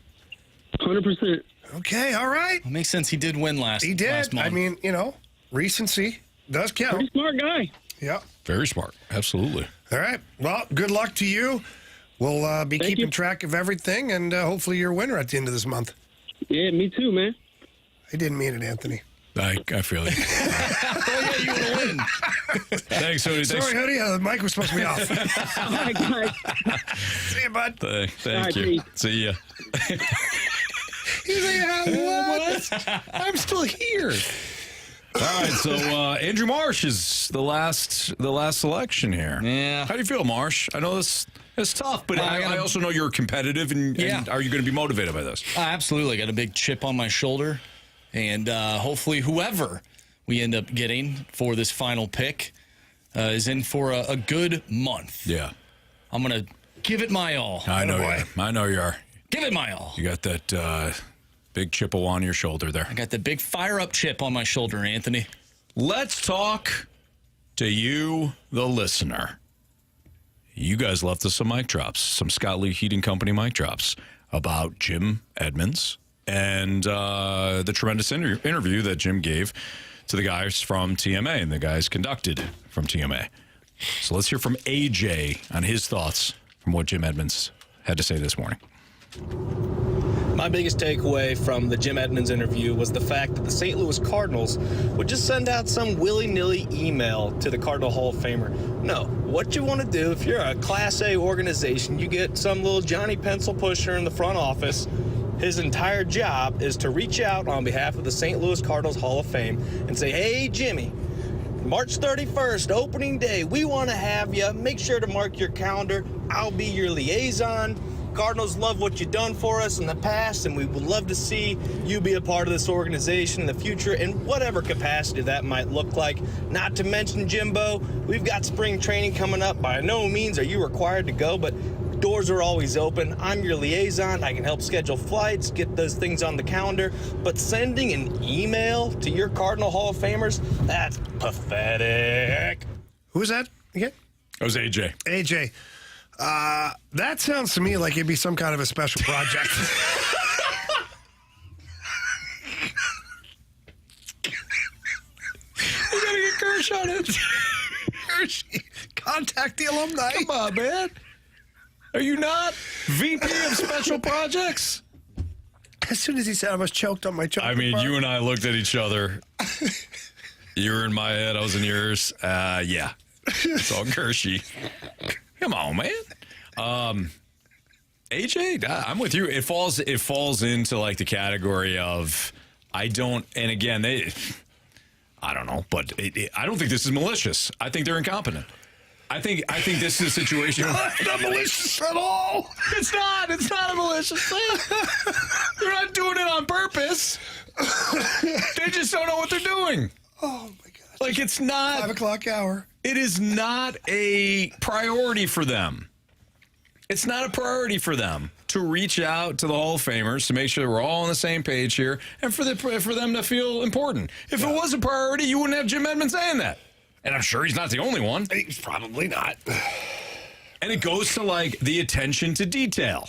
[SPEAKER 21] 100%.
[SPEAKER 2] Okay, all right.
[SPEAKER 3] It makes sense. He did win last
[SPEAKER 2] He did.
[SPEAKER 3] last month.
[SPEAKER 2] I mean, recency does count.
[SPEAKER 21] Pretty smart guy.
[SPEAKER 2] Yeah.
[SPEAKER 1] Very smart. Absolutely.
[SPEAKER 2] All right. Well, good luck to you. We'll be keeping track of everything, and hopefully you're a winner at the end of this month.
[SPEAKER 21] Yeah, me too, man.
[SPEAKER 2] I didn't mean it, Anthony.
[SPEAKER 1] I feel you.
[SPEAKER 3] Oh, yeah, you want to win.
[SPEAKER 1] Thanks, Hoodie.
[SPEAKER 2] Sorry, Hoodie. The mic was supposed to be off.
[SPEAKER 21] All right, guys.
[SPEAKER 2] See you, bud.
[SPEAKER 1] Thank you. See ya.
[SPEAKER 2] He's like, what?
[SPEAKER 1] I'm still here. All right, so Andrew Marsh is the last selection here.
[SPEAKER 3] Yeah.
[SPEAKER 1] How do you feel, Marsh? I know this is tough, but I also know you're competitive, and are you going to be motivated by this?
[SPEAKER 3] Absolutely. Got a big chip on my shoulder, and hopefully whoever we end up getting for this final pick is in for a good month.
[SPEAKER 1] Yeah.
[SPEAKER 3] I'm going to give it my all.
[SPEAKER 1] I know you are.
[SPEAKER 3] Give it my all.
[SPEAKER 1] You got that big Chippewa on your shoulder there.
[SPEAKER 3] I got the big fire-up chip on my shoulder, Anthony.
[SPEAKER 1] Let's talk to you, the listener. You guys left us some mic drops, some Scott Lee Heating Company mic drops about Jim Edmonds and the tremendous interview that Jim gave to the guys from TMA and the guys conducted from TMA. So let's hear from AJ on his thoughts from what Jim Edmonds had to say this morning.
[SPEAKER 7] My biggest takeaway from the Jim Edmonds interview was the fact that the St. Louis Cardinals would just send out some willy-nilly email to the Cardinal Hall of Famer. No, what you want to do, if you're a Class A organization, you get some little Johnny Pencil pusher in the front office. His entire job is to reach out on behalf of the St. Louis Cardinals Hall of Fame and say, hey, Jimmy, March 31st, opening day, we want to have you. Make sure to mark your calendar. I'll be your liaison. Cardinals love what you've done for us in the past, and we would love to see you be a part of this organization in the future in whatever capacity that might look like. Not to mention, Jimbo, we've got spring training coming up. By no means are you required to go, but doors are always open. I'm your liaison. I can help schedule flights, get those things on the calendar. But sending an email to your Cardinal Hall of Famers, that's pathetic.
[SPEAKER 2] Who was that again?
[SPEAKER 1] That was AJ.
[SPEAKER 2] AJ. That sounds to me like it'd be some kind of a special project.
[SPEAKER 1] We gotta get Kirsch on it.
[SPEAKER 2] Hershey, contact the alumni.
[SPEAKER 1] Come on, man. Are you not VP of Special Projects?
[SPEAKER 2] As soon as he said I was choked on my chocolate
[SPEAKER 1] I mean,
[SPEAKER 2] bar.
[SPEAKER 1] you and I looked at each other. You were in my head, I was in yours. Yeah. It's all Hershey. Come on, man. AJ, I'm with you. It falls into like the category of I don't. And again, I don't know, but I don't think this is malicious. I think they're incompetent. I think this is a situation.
[SPEAKER 2] Not malicious at all.
[SPEAKER 1] It's not. It's not a malicious thing. They're not doing it on purpose. They just don't know what they're doing.
[SPEAKER 2] Oh my God!
[SPEAKER 1] Like it's not
[SPEAKER 2] 5 o'clock hour.
[SPEAKER 1] It is not a priority for them. It's not a priority for them to reach out to the Hall of Famers to make sure we're all on the same page here and for them to feel important. If it was a priority, you wouldn't have Jim Edmonds saying that. And I'm sure he's not the only one.
[SPEAKER 2] He's probably not.
[SPEAKER 1] And it goes to like the attention to detail.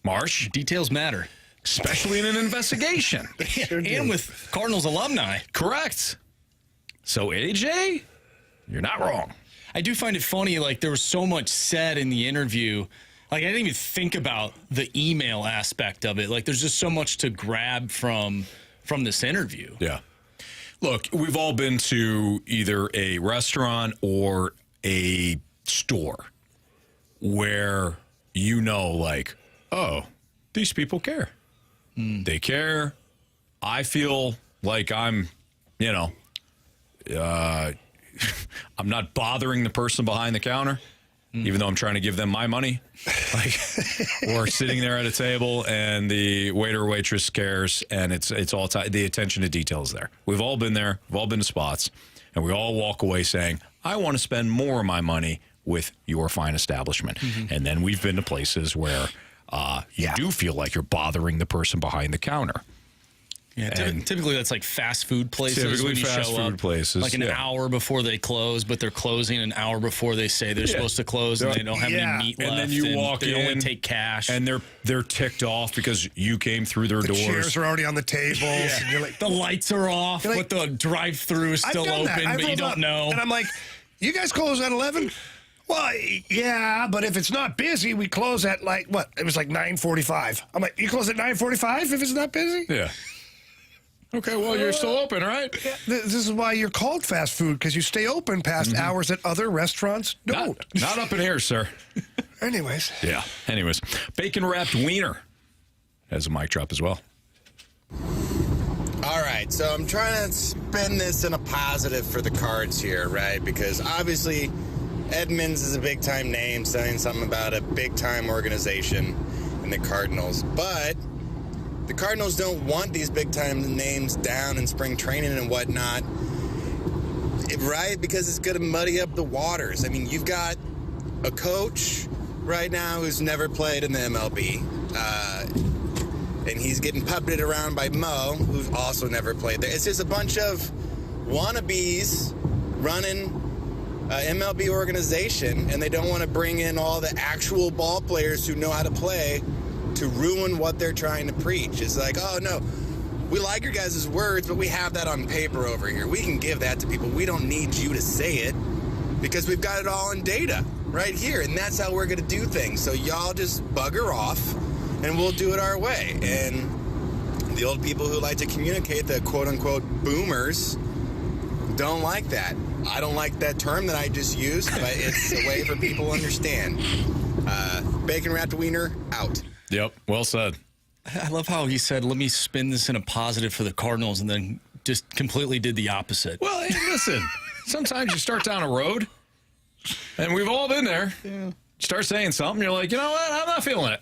[SPEAKER 1] Marsh.
[SPEAKER 3] Details matter.
[SPEAKER 1] Especially in an investigation.
[SPEAKER 3] And with Cardinals alumni.
[SPEAKER 1] Correct. So AJ, you're not wrong.
[SPEAKER 3] I do find it funny, like there was so much said in the interview. Like I didn't even think about the email aspect of it. Like there's just so much to grab from this interview.
[SPEAKER 1] Yeah. Look, we've all been to either a restaurant or a store where like, oh, these people care. They care. I feel like I'm, I'm not bothering the person behind the counter, even though I'm trying to give them my money. Like, we're sitting there at a table, and the waiter or waitress cares, and it's all the attention to detail is there. We've all been there. We've all been to spots, and we all walk away saying, I want to spend more of my money with your fine establishment. And then we've been to places where you do feel like you're bothering the person behind the counter.
[SPEAKER 3] Yeah, typically that's like fast food places.
[SPEAKER 1] Typically
[SPEAKER 3] when you
[SPEAKER 1] fast
[SPEAKER 3] show
[SPEAKER 1] food
[SPEAKER 3] up,
[SPEAKER 1] places,
[SPEAKER 3] like an hour before they close, but they're closing an hour before they say they're supposed to close, and they don't have any meat left.
[SPEAKER 1] And then you walk in,
[SPEAKER 3] they only take cash,
[SPEAKER 1] and they're ticked off because you came through their doors.
[SPEAKER 2] The chairs are already on the tables. And you're like,
[SPEAKER 3] the lights are off, but the drive-through is still open, but you don't know.
[SPEAKER 2] And I'm like, you guys close at 11? Well, yeah, but if it's not busy, we close at what? It was like 9:45. I'm like, you close at 9:45 if it's not busy?
[SPEAKER 1] Yeah. Okay, well, you're still open, right?
[SPEAKER 2] Yeah, this is why you're called fast food, because you stay open past hours that other restaurants don't.
[SPEAKER 1] Not up in here, sir.
[SPEAKER 2] Anyways.
[SPEAKER 1] Yeah. Anyways, bacon-wrapped wiener has a mic drop as well.
[SPEAKER 6] All right, so I'm trying to spin this in a positive for the Cards here, right? Because obviously Edmonds is a big-time name, saying something about a big-time organization in the Cardinals. But the Cardinals don't want these big-time names down in spring training and whatnot, right? Because it's going to muddy up the waters. I mean, you've got a coach right now who's never played in the MLB, and he's getting puppeted around by Mo, who's also never played there. It's just a bunch of wannabes running an MLB organization, and they don't want to bring in all the actual ball players who know how to play to ruin what they're trying to preach. It's like, oh, no, we like your guys' words, but we have that on paper over here. We can give that to people. We don't need you to say it because we've got it all in data right here, and that's how we're going to do things. So y'all just bugger off, and we'll do it our way. And the old people who like to communicate, the quote-unquote boomers, don't like that. I don't like that term that I just used, but it's a way for people to understand. Bacon-wrapped wiener, out.
[SPEAKER 1] Yep, well said.
[SPEAKER 3] I love how he said, let me spin this in a positive for the Cardinals, and then just completely did the opposite.
[SPEAKER 1] Well, hey, listen, sometimes you start down a road, and we've all been there.
[SPEAKER 3] Yeah.
[SPEAKER 1] Start saying something, you're like, you know what, I'm not feeling it.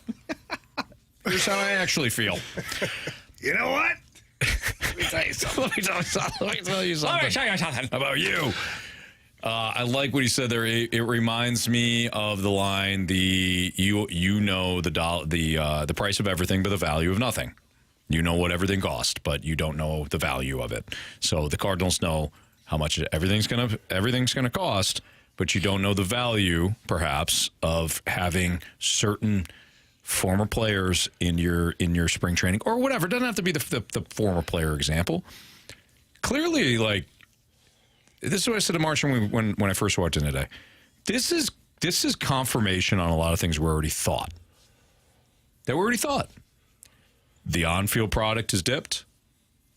[SPEAKER 1] Here's how I actually feel.
[SPEAKER 2] You know what?
[SPEAKER 1] Let me tell you something. Let me tell you something about you. I like what he said there. It reminds me of the line: you know the price of everything, but the value of nothing. You know what everything costs, but you don't know the value of it. So the Cardinals know how much everything's gonna cost, but you don't know the value, perhaps, of having certain former players in your spring training or whatever. It doesn't have to be the former player example. Clearly, like, this is what I said to Martian when I first walked in today. This is confirmation on a lot of things we already thought. That we already thought. The on-field product is dipped.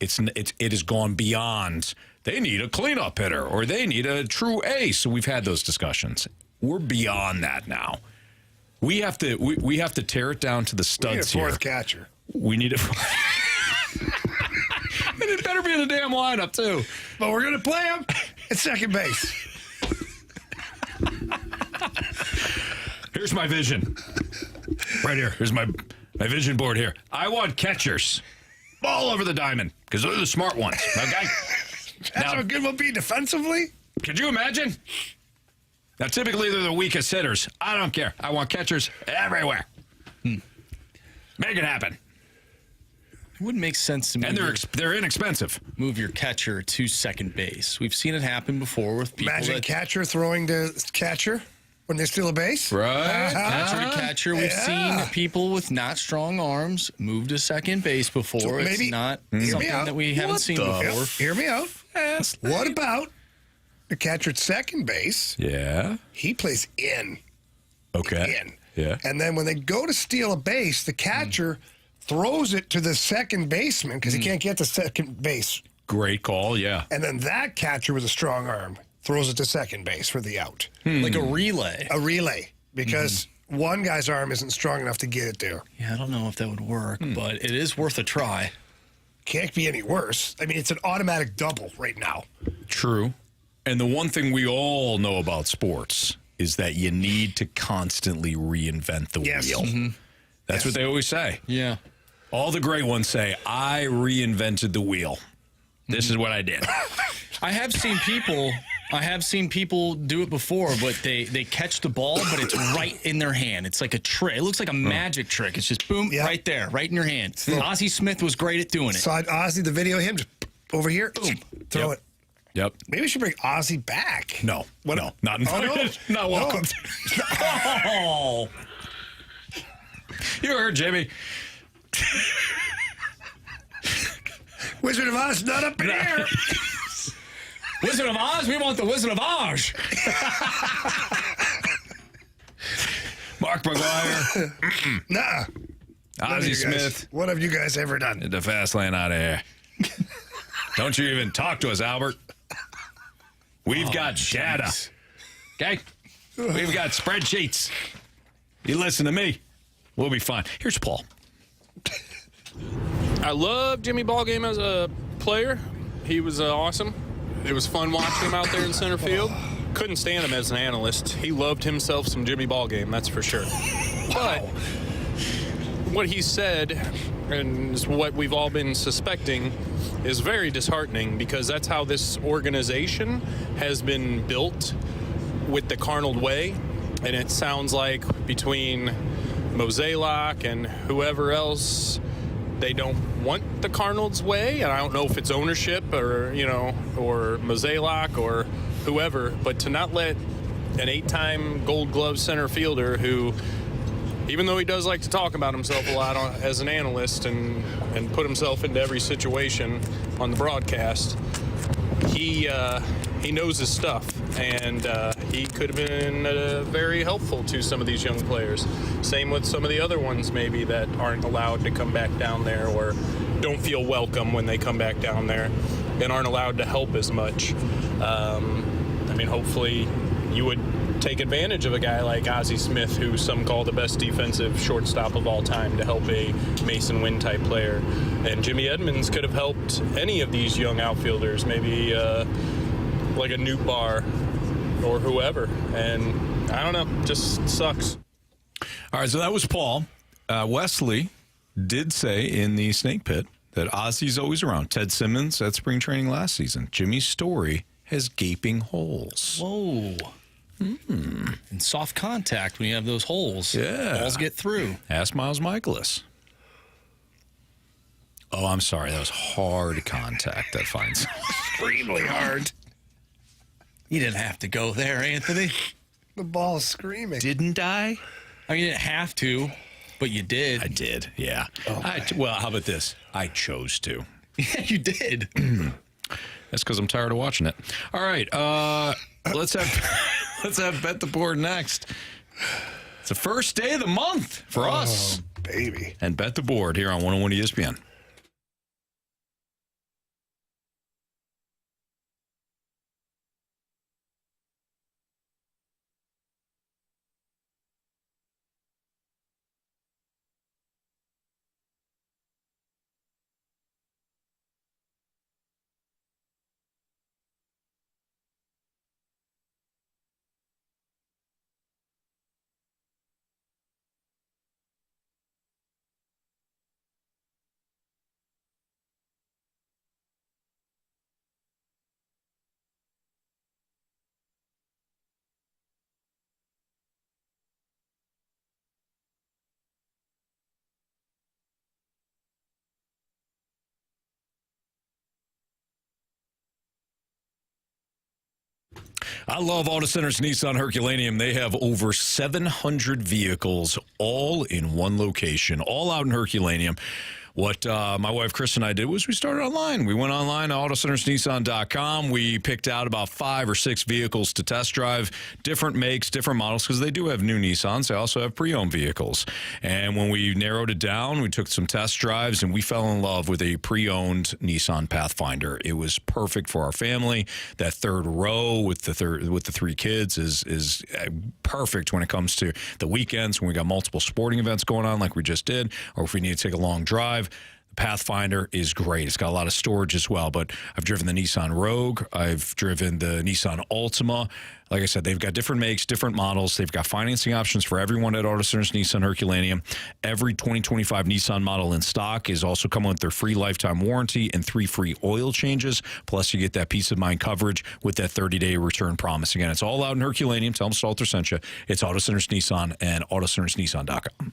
[SPEAKER 1] It has gone beyond. They need a cleanup hitter or they need a true ace. So we've had those discussions. We're beyond that now. We have to tear it down to the studs here.
[SPEAKER 2] We need a fourth catcher.
[SPEAKER 1] We need a. And it better be in the damn lineup too.
[SPEAKER 2] But we're gonna play him at second base.
[SPEAKER 1] Here's my vision. Right here. Here's my vision board here. I want catchers all over the diamond because they're the smart ones. Okay.
[SPEAKER 2] That's how good we'll be defensively.
[SPEAKER 1] Could you imagine? Now, typically, they're the weakest hitters. I don't care. I want catchers everywhere. Make it happen.
[SPEAKER 3] It wouldn't make sense to me.
[SPEAKER 1] And they're inexpensive.
[SPEAKER 3] Move your catcher to second base. We've seen it happen before with people.
[SPEAKER 2] Imagine catcher throwing to catcher when they steal a base.
[SPEAKER 1] Right.
[SPEAKER 3] Catcher to catcher. We've seen people with not strong arms move to second base before.
[SPEAKER 2] So maybe,
[SPEAKER 3] it's not something that we haven't seen before.
[SPEAKER 2] Hear me out. What about the catcher at second base?
[SPEAKER 1] Yeah.
[SPEAKER 2] He plays in.
[SPEAKER 1] Okay.
[SPEAKER 2] In.
[SPEAKER 1] Yeah.
[SPEAKER 2] And then when they go to steal a base, the catcher throws it to the second baseman because he can't get to second base.
[SPEAKER 1] Great call, yeah.
[SPEAKER 2] And then that catcher with a strong arm throws it to second base for the out.
[SPEAKER 3] Like a relay.
[SPEAKER 2] A relay. Because one guy's arm isn't strong enough to get it there.
[SPEAKER 3] Yeah, I don't know if that would work, but it is worth a try.
[SPEAKER 2] can't be any worse. I mean, it's an automatic double right now.
[SPEAKER 1] True. And the one thing we all know about sports is that you need to constantly reinvent the wheel.
[SPEAKER 3] Mm-hmm.
[SPEAKER 1] That's what they always say.
[SPEAKER 3] Yeah.
[SPEAKER 1] All the great ones say, I reinvented the wheel. This is what I did.
[SPEAKER 3] I have seen people do it before, but they catch the ball, but it's right in their hand. It's like a trick. It looks like a magic trick. It's just boom, right there, right in your hand. Ozzie Smith was great at doing it.
[SPEAKER 2] Saw Ozzie, the video of him, just over here, boom, throw it.
[SPEAKER 1] Yep.
[SPEAKER 2] Maybe we should bring Ozzie back.
[SPEAKER 1] No. No. Not invited.
[SPEAKER 2] Oh, no.
[SPEAKER 1] Not welcome.
[SPEAKER 3] Oh.
[SPEAKER 1] You heard, Jimmy.
[SPEAKER 2] Wizard of Oz, not up in here.
[SPEAKER 3] Wizard of Oz? We want the Wizard of Oz.
[SPEAKER 1] Mark McGuire.
[SPEAKER 2] Nah.
[SPEAKER 1] Ozzie Smith.
[SPEAKER 2] What have you guys ever done?
[SPEAKER 1] The fast lane out of here. Don't you even talk to us, Albert. We've got data. Okay? We've got spreadsheets. You listen to me. We'll be fine. Here's Paul.
[SPEAKER 5] I love Jimmy Ballgame as a player. He was awesome. It was fun watching him out there in center field. Couldn't stand him as an analyst. He loved himself some Jimmy Ballgame, that's for sure. But what he said, and is what we've all been suspecting, is very disheartening because that's how this organization has been built with the Carnal way. And it sounds like between Mozeliak and whoever else, they don't want the Cardinals' way, and I don't know if it's ownership or Mozeliak or whoever, but to not let an 8-time Gold Glove center fielder who, even though he does like to talk about himself a lot as an analyst and put himself into every situation on the broadcast, he knows his stuff, and he could have been very helpful to some of these young players. Same with some of the other ones maybe that aren't allowed to come back down there or don't feel welcome when they come back down there and aren't allowed to help as much. Hopefully you would take advantage of a guy like Ozzie Smith, who some call the best defensive shortstop of all time, to help a Mason Wynn type player. And Jimmy Edmonds could have helped any of these young outfielders, maybe like a Newt Bar or whoever. And I don't know, just sucks.
[SPEAKER 1] All right, so that was Paul. Wesley did say in the Snake Pit that Ozzie's always around. Ted Simmons at spring training last season. Jimmy's story has gaping holes.
[SPEAKER 3] Whoa. And soft contact when you have those holes.
[SPEAKER 1] Yeah.
[SPEAKER 3] Balls get through.
[SPEAKER 1] Ask Miles Michaelis. Oh, I'm sorry. That was hard contact. That finds
[SPEAKER 2] Extremely hard.
[SPEAKER 3] You didn't have to go there, Anthony.
[SPEAKER 2] The ball's screaming.
[SPEAKER 3] Didn't I? I mean, you didn't have to, but you did.
[SPEAKER 1] I did, yeah. Well, how about this? I chose to.
[SPEAKER 3] Yeah, you did.
[SPEAKER 1] That's because I'm tired of watching it. All right, let's have Bet the Board next. It's the first day of the month for us.
[SPEAKER 2] Baby.
[SPEAKER 1] And Bet the Board here on 101 ESPN. I love Auto Center's Nissan Herculaneum. They have over 700 vehicles all in one location, all out in Herculaneum. What my wife Chris and I did was we started online. We went online to AutoCentersNissan.com. We picked out about 5 or 6 vehicles to test drive, different makes, different models, because they do have new Nissans. They also have pre-owned vehicles. And when we narrowed it down, we took some test drives, and we fell in love with a pre-owned Nissan Pathfinder. It was perfect for our family. That third row with the 3 kids is perfect when it comes to the weekends when we got multiple sporting events going on like we just did, or if we need to take a long drive. The Pathfinder is great. It's got a lot of storage as well, but I've driven the Nissan Rogue. I've driven the Nissan Altima. Like I said, they've got different makes, different models. They've got financing options for everyone at Auto Centers Nissan Herculaneum. Every 2025 Nissan model in stock is also coming with their free lifetime warranty and 3 free oil changes. Plus, you get that peace of mind coverage with that 30-day return promise. Again, it's all out in Herculaneum. Tell them Stalter sent you. It's Auto Centers Nissan and AutoCentersNissan.com.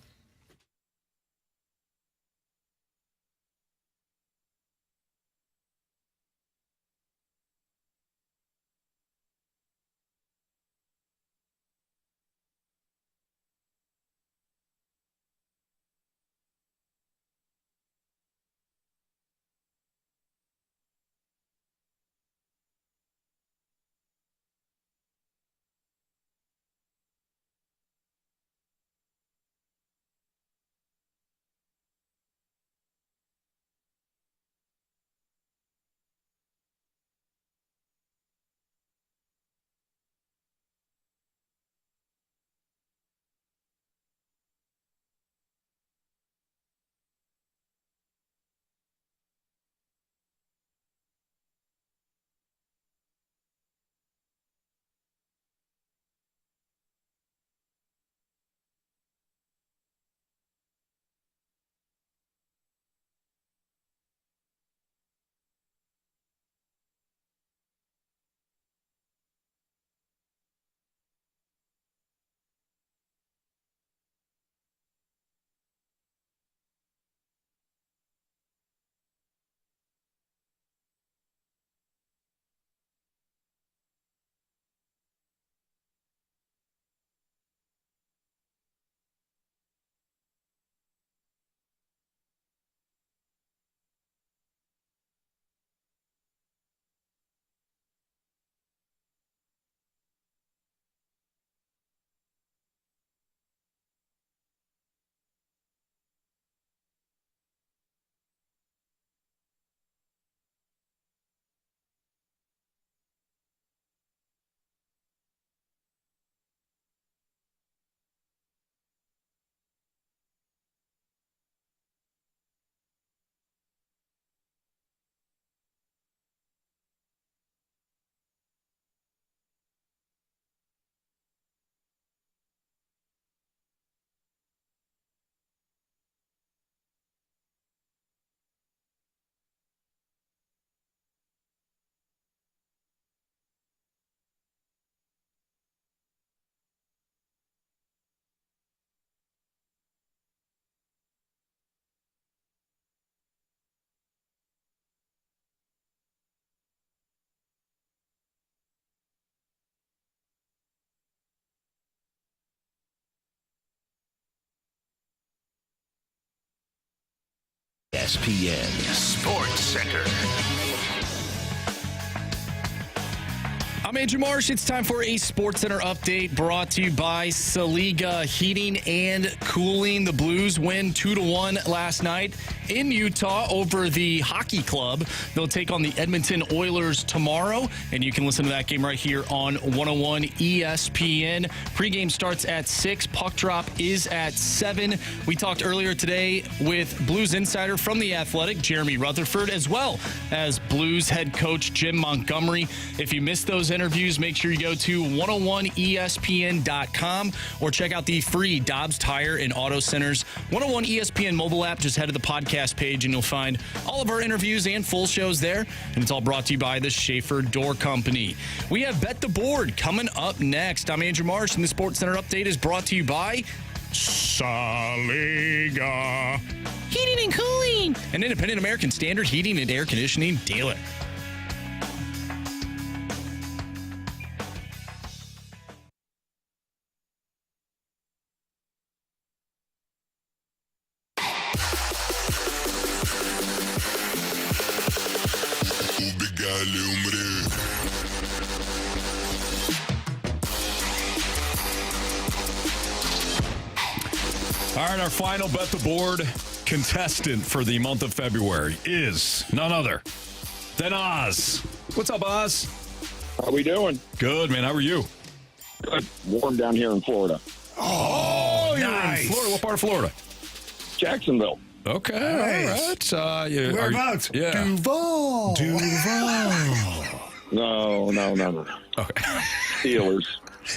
[SPEAKER 4] ESPN Sports Center.
[SPEAKER 3] I'm Andrew Marsh. It's time for a Sports Center update brought to you by Saliga Heating and Cooling. The Blues win 2-1 last night in Utah over the hockey club. They'll take on the Edmonton Oilers tomorrow, and you can listen to that game right here on 101 ESPN. Pregame starts at 6. Puck drop is at 7. We talked earlier today with Blues insider from The Athletic, Jeremy Rutherford, as well as Blues head coach Jim Montgomery. If you missed those interviews, make sure you go to 101ESPN.com or check out the free Dobbs Tire and Auto Centers 101 ESPN mobile app. Just head to the podcast page and you'll find all of our interviews and full shows there. And it's all brought to you by the Schaefer Door Company. We have Bet the Board coming up next. I'm Andrew Marsh, and the Sports Center update is brought to you by Saliga Heating and Cooling, an independent American Standard heating and air conditioning dealer.
[SPEAKER 1] All right, our final Bet the Board contestant for the month of February is none other than Oz. What's up, Oz?
[SPEAKER 21] How we doing?
[SPEAKER 1] Good, man. How are you?
[SPEAKER 21] Good. Warm down here in Florida.
[SPEAKER 1] Oh, you're
[SPEAKER 2] nice.
[SPEAKER 1] in Florida. What part of Florida?
[SPEAKER 21] Jacksonville.
[SPEAKER 1] Okay,
[SPEAKER 2] Nice.
[SPEAKER 1] all right.
[SPEAKER 2] Whereabouts?
[SPEAKER 1] Yeah.
[SPEAKER 2] Duval.
[SPEAKER 11] No.
[SPEAKER 1] Okay.
[SPEAKER 11] Steelers.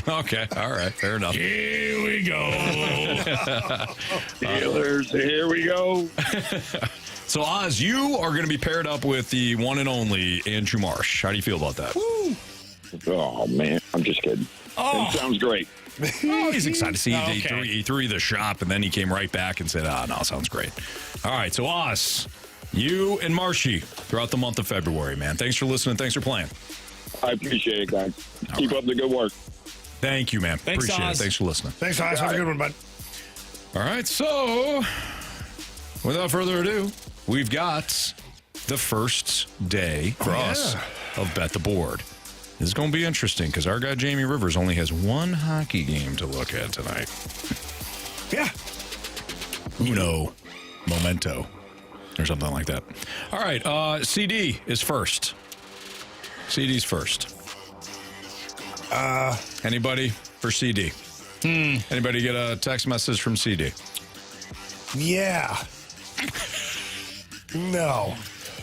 [SPEAKER 1] Okay, all right, fair enough.
[SPEAKER 2] Here we go.
[SPEAKER 11] Steelers, here we go.
[SPEAKER 1] So, Oz, you are going to be paired up with the one and only Andrew Marsh. How do you feel about that?
[SPEAKER 11] Oh, man, I'm just kidding.
[SPEAKER 1] Oh.
[SPEAKER 11] It sounds great.
[SPEAKER 1] Oh, he's excited to see you.
[SPEAKER 3] Okay.
[SPEAKER 1] He threw you the shop, and then he came right back and said, no, sounds great. All right, so Oz, you and Marshy throughout the month of February, man. Thanks for listening. Thanks for playing.
[SPEAKER 11] I appreciate it, guys. Keep up the good work.
[SPEAKER 1] Thank you, man.
[SPEAKER 3] Thanks,
[SPEAKER 1] Appreciate
[SPEAKER 3] Oz.
[SPEAKER 1] it. Thanks for listening.
[SPEAKER 2] Thanks, Oz. Have a good one, bud.
[SPEAKER 1] All right, so without further ado, we've got the first day for us of Bet the Board. This is going to be interesting because our guy Jamie Rivers only has one hockey game to look at tonight.
[SPEAKER 2] Yeah.
[SPEAKER 1] Uno momento or something like that. All right, CD is first. CD's first. Anybody for CD? Anybody get a text message from CD?
[SPEAKER 2] Yeah. No.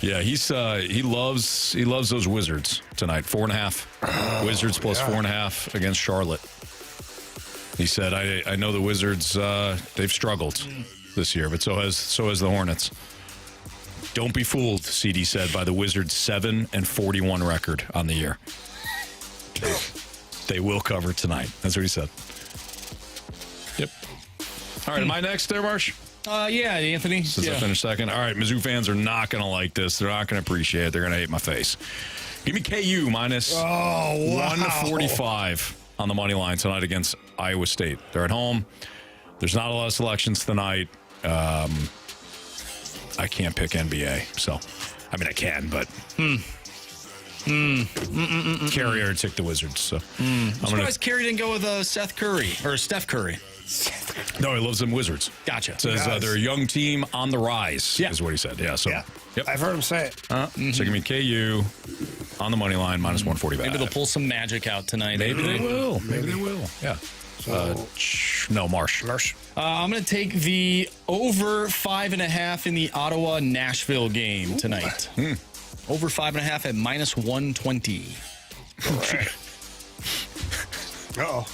[SPEAKER 1] Yeah, he loves those Wizards tonight. 4.5. Wizards plus 4.5 against Charlotte. He said, I know the Wizards, they've struggled this year, but so has the Hornets. Don't be fooled, CD said, by the Wizards' 7-41 record on the year. They will cover tonight. That's what he said. Yep. All right, am I next there, Marsh?
[SPEAKER 3] Yeah, Anthony.
[SPEAKER 1] Since I finished second. All right, Mizzou fans are not going to like this. They're not going to appreciate it. They're going to hate my face. Give me KU minus 145 on the money line tonight against Iowa State. They're at home. There's not a lot of selections tonight. I can't pick NBA. So, I mean, I can, but Carey already took the Wizards. So
[SPEAKER 3] I'm surprised Carey didn't go with Steph Curry.
[SPEAKER 1] No, he loves them Wizards.
[SPEAKER 3] Gotcha.
[SPEAKER 1] Says they're a young team on the rise, is what he said. Yeah, so
[SPEAKER 2] Yep. I've heard him say it.
[SPEAKER 1] So give me KU on the money line, minus 145.
[SPEAKER 3] Maybe they'll pull some magic out tonight.
[SPEAKER 1] Maybe they will. Maybe they will. Yeah. No, Marsh.
[SPEAKER 3] I'm going to take the over 5.5 in the Ottawa-Nashville game tonight. Over 5.5 at minus 120.
[SPEAKER 2] Uh-oh.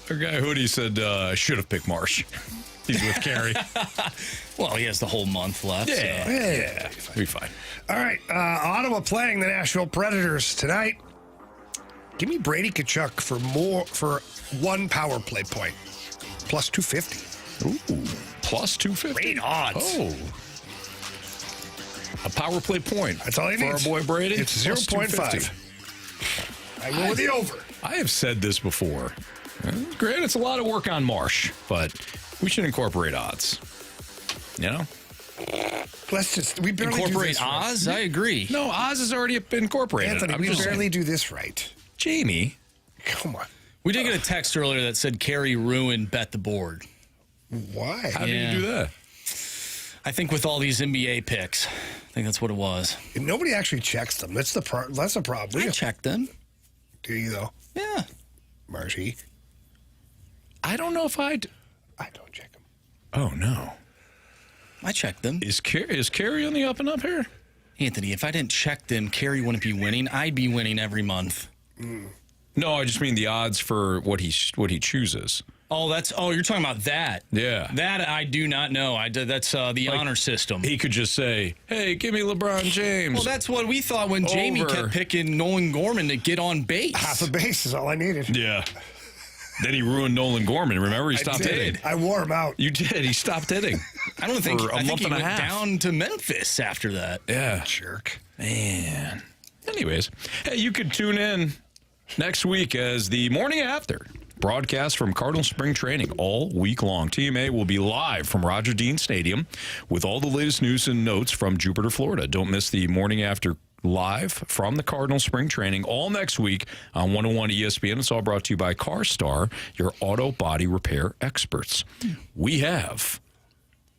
[SPEAKER 1] Our guy Hoodie said, I should have picked Marsh. He's with Carey.
[SPEAKER 3] Well, he has the whole month left.
[SPEAKER 2] Yeah.
[SPEAKER 1] Be fine.
[SPEAKER 2] All right. Ottawa playing the Nashville Predators tonight. Give me Brady Tkachuk for one power play point. Plus 250.
[SPEAKER 1] Ooh. Plus 250.
[SPEAKER 2] Great odds.
[SPEAKER 1] Oh. A power play point.
[SPEAKER 2] That's all he needs.
[SPEAKER 1] For our boy Brady.
[SPEAKER 2] It's
[SPEAKER 1] Plus
[SPEAKER 2] 0.5. I go with the over.
[SPEAKER 1] I have said this before. Granted, it's a lot of work on Marsh, but we should incorporate odds. You know?
[SPEAKER 2] We barely
[SPEAKER 3] incorporate
[SPEAKER 2] do this
[SPEAKER 3] Oz?
[SPEAKER 2] right.
[SPEAKER 3] I agree.
[SPEAKER 1] No, Oz is already incorporated.
[SPEAKER 2] Anthony, we barely do this right.
[SPEAKER 1] Jamie.
[SPEAKER 2] Come on.
[SPEAKER 3] We did get a text earlier that said Carey ruined Bet the Board.
[SPEAKER 2] Why?
[SPEAKER 1] How did you do that?
[SPEAKER 3] I think with all these NBA picks. I think that's what it was.
[SPEAKER 2] And nobody actually checks them. That's the problem.
[SPEAKER 3] I checked them.
[SPEAKER 2] Do you, though?
[SPEAKER 3] Yeah.
[SPEAKER 2] Marshy?
[SPEAKER 1] I don't know if
[SPEAKER 2] I don't check them.
[SPEAKER 1] Oh, no.
[SPEAKER 3] I checked them.
[SPEAKER 1] Is Carey on the up and up here?
[SPEAKER 3] Anthony, if I didn't check them, Carey wouldn't be winning. I'd be winning every month.
[SPEAKER 1] No, I just mean the odds for what he chooses.
[SPEAKER 3] Oh, you're talking about that.
[SPEAKER 1] Yeah.
[SPEAKER 3] That I do not know. That's the honor system.
[SPEAKER 1] He could just say, hey, give me LeBron James.
[SPEAKER 3] Well, that's what we thought when Jamie kept picking Nolan Gorman to get on base.
[SPEAKER 2] Half a base is all I needed.
[SPEAKER 1] Yeah. Then he ruined Nolan Gorman. Remember, he stopped hitting.
[SPEAKER 2] I wore him out.
[SPEAKER 1] You did. He stopped hitting.
[SPEAKER 3] I don't think
[SPEAKER 1] for a
[SPEAKER 3] I think
[SPEAKER 1] month
[SPEAKER 3] he
[SPEAKER 1] and a
[SPEAKER 3] went
[SPEAKER 1] half.
[SPEAKER 3] down to Memphis after that.
[SPEAKER 1] Yeah.
[SPEAKER 2] Jerk.
[SPEAKER 1] Man. Anyways, hey, you could tune in next week as the morning after broadcast from Cardinals spring training all week long. TMA will be live from Roger Dean Stadium with all the latest news and notes from Jupiter, Florida. Don't miss the morning after live from the Cardinals spring training all next week on 101 ESPN. It's all brought to you by CarStar, your auto body repair experts. We have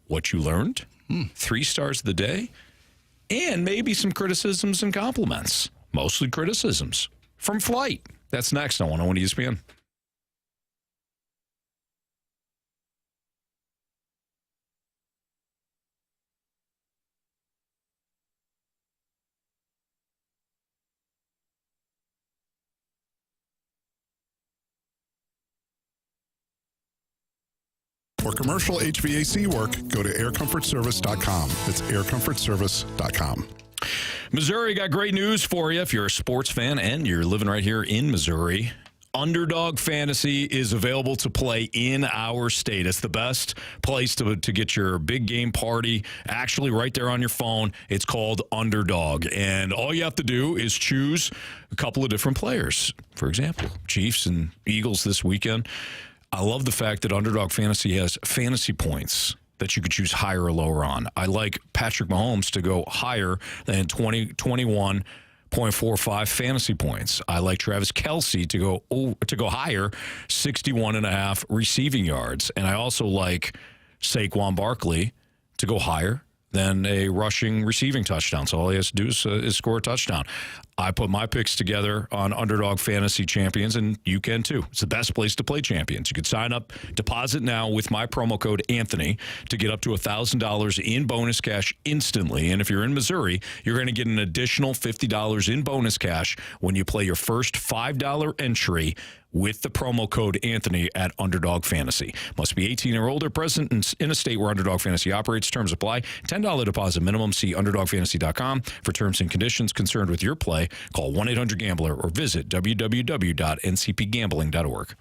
[SPEAKER 1] what you learned, 3 stars of the day, and maybe some criticisms and compliments. Mostly criticisms from Flight. That's next on 101 ESPN.
[SPEAKER 9] For commercial HVAC work, go to aircomfortservice.com. That's aircomfortservice.com.
[SPEAKER 1] Missouri got great news for you if you're a sports fan and you're living right here in Missouri. Underdog Fantasy is available to play in our state. It's the best place to get your big game party actually right there on your phone. It's called Underdog. And all you have to do is choose a couple of different players. For example, Chiefs and Eagles this weekend. I love the fact that Underdog Fantasy has fantasy points that you could choose higher or lower on. I like Patrick Mahomes to go higher than 21.45 fantasy points. I like Travis Kelce to go higher, 61.5 receiving yards. And I also like Saquon Barkley to go higher than a rushing receiving touchdown. So all he has to do is score a touchdown. I put my picks together on Underdog Fantasy Champions, and you can too. It's the best place to play Champions. You can sign up, deposit now with my promo code Anthony to get up to $1,000 in bonus cash instantly. And if you're in Missouri, you're going to get an additional $50 in bonus cash when you play your first $5 entry with the promo code Anthony at Underdog Fantasy. Must be 18 or older, present in a state where Underdog Fantasy operates. Terms apply. $10 deposit minimum. See UnderdogFantasy.com for terms and conditions. Concerned with your play, call 1-800-GAMBLER or visit www.ncpgambling.org.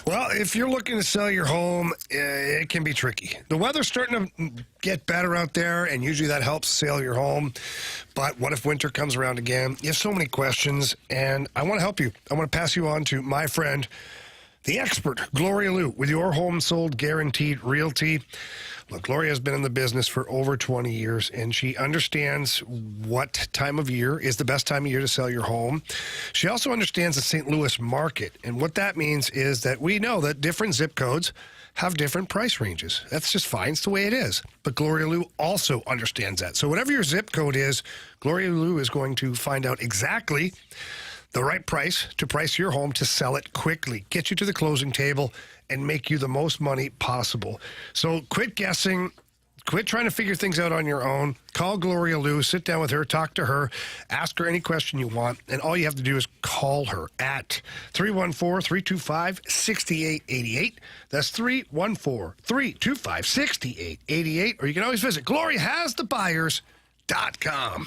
[SPEAKER 2] Well, if you're looking to sell your home, it can be tricky. The weather's starting to get better out there, and usually that helps sell your home. But what if winter comes around again? You have so many questions, and I want to help you. I want to pass you on to my friend, the expert, Gloria Liu, with Your Home Sold Guaranteed Realty. Look, Gloria has been in the business for over 20 years, and she understands what time of year is the best time of year to sell your home. She also understands the St. Louis market, and what that means is that we know that different zip codes have different price ranges. That's just fine. It's the way it is. But Gloria Liu also understands that. So whatever your zip code is, Gloria Liu is going to find out exactly The right price to price your home to sell it quickly, get you to the closing table, and make you the most money possible. So quit guessing. Quit trying to figure things out on your own. Call Gloria Lou, sit down with her, talk to her, ask her any question you want, and all you have to do is call her at 314-325-6888. That's 314-325-6888, or you can always visit GloriaHasTheBuyers.com.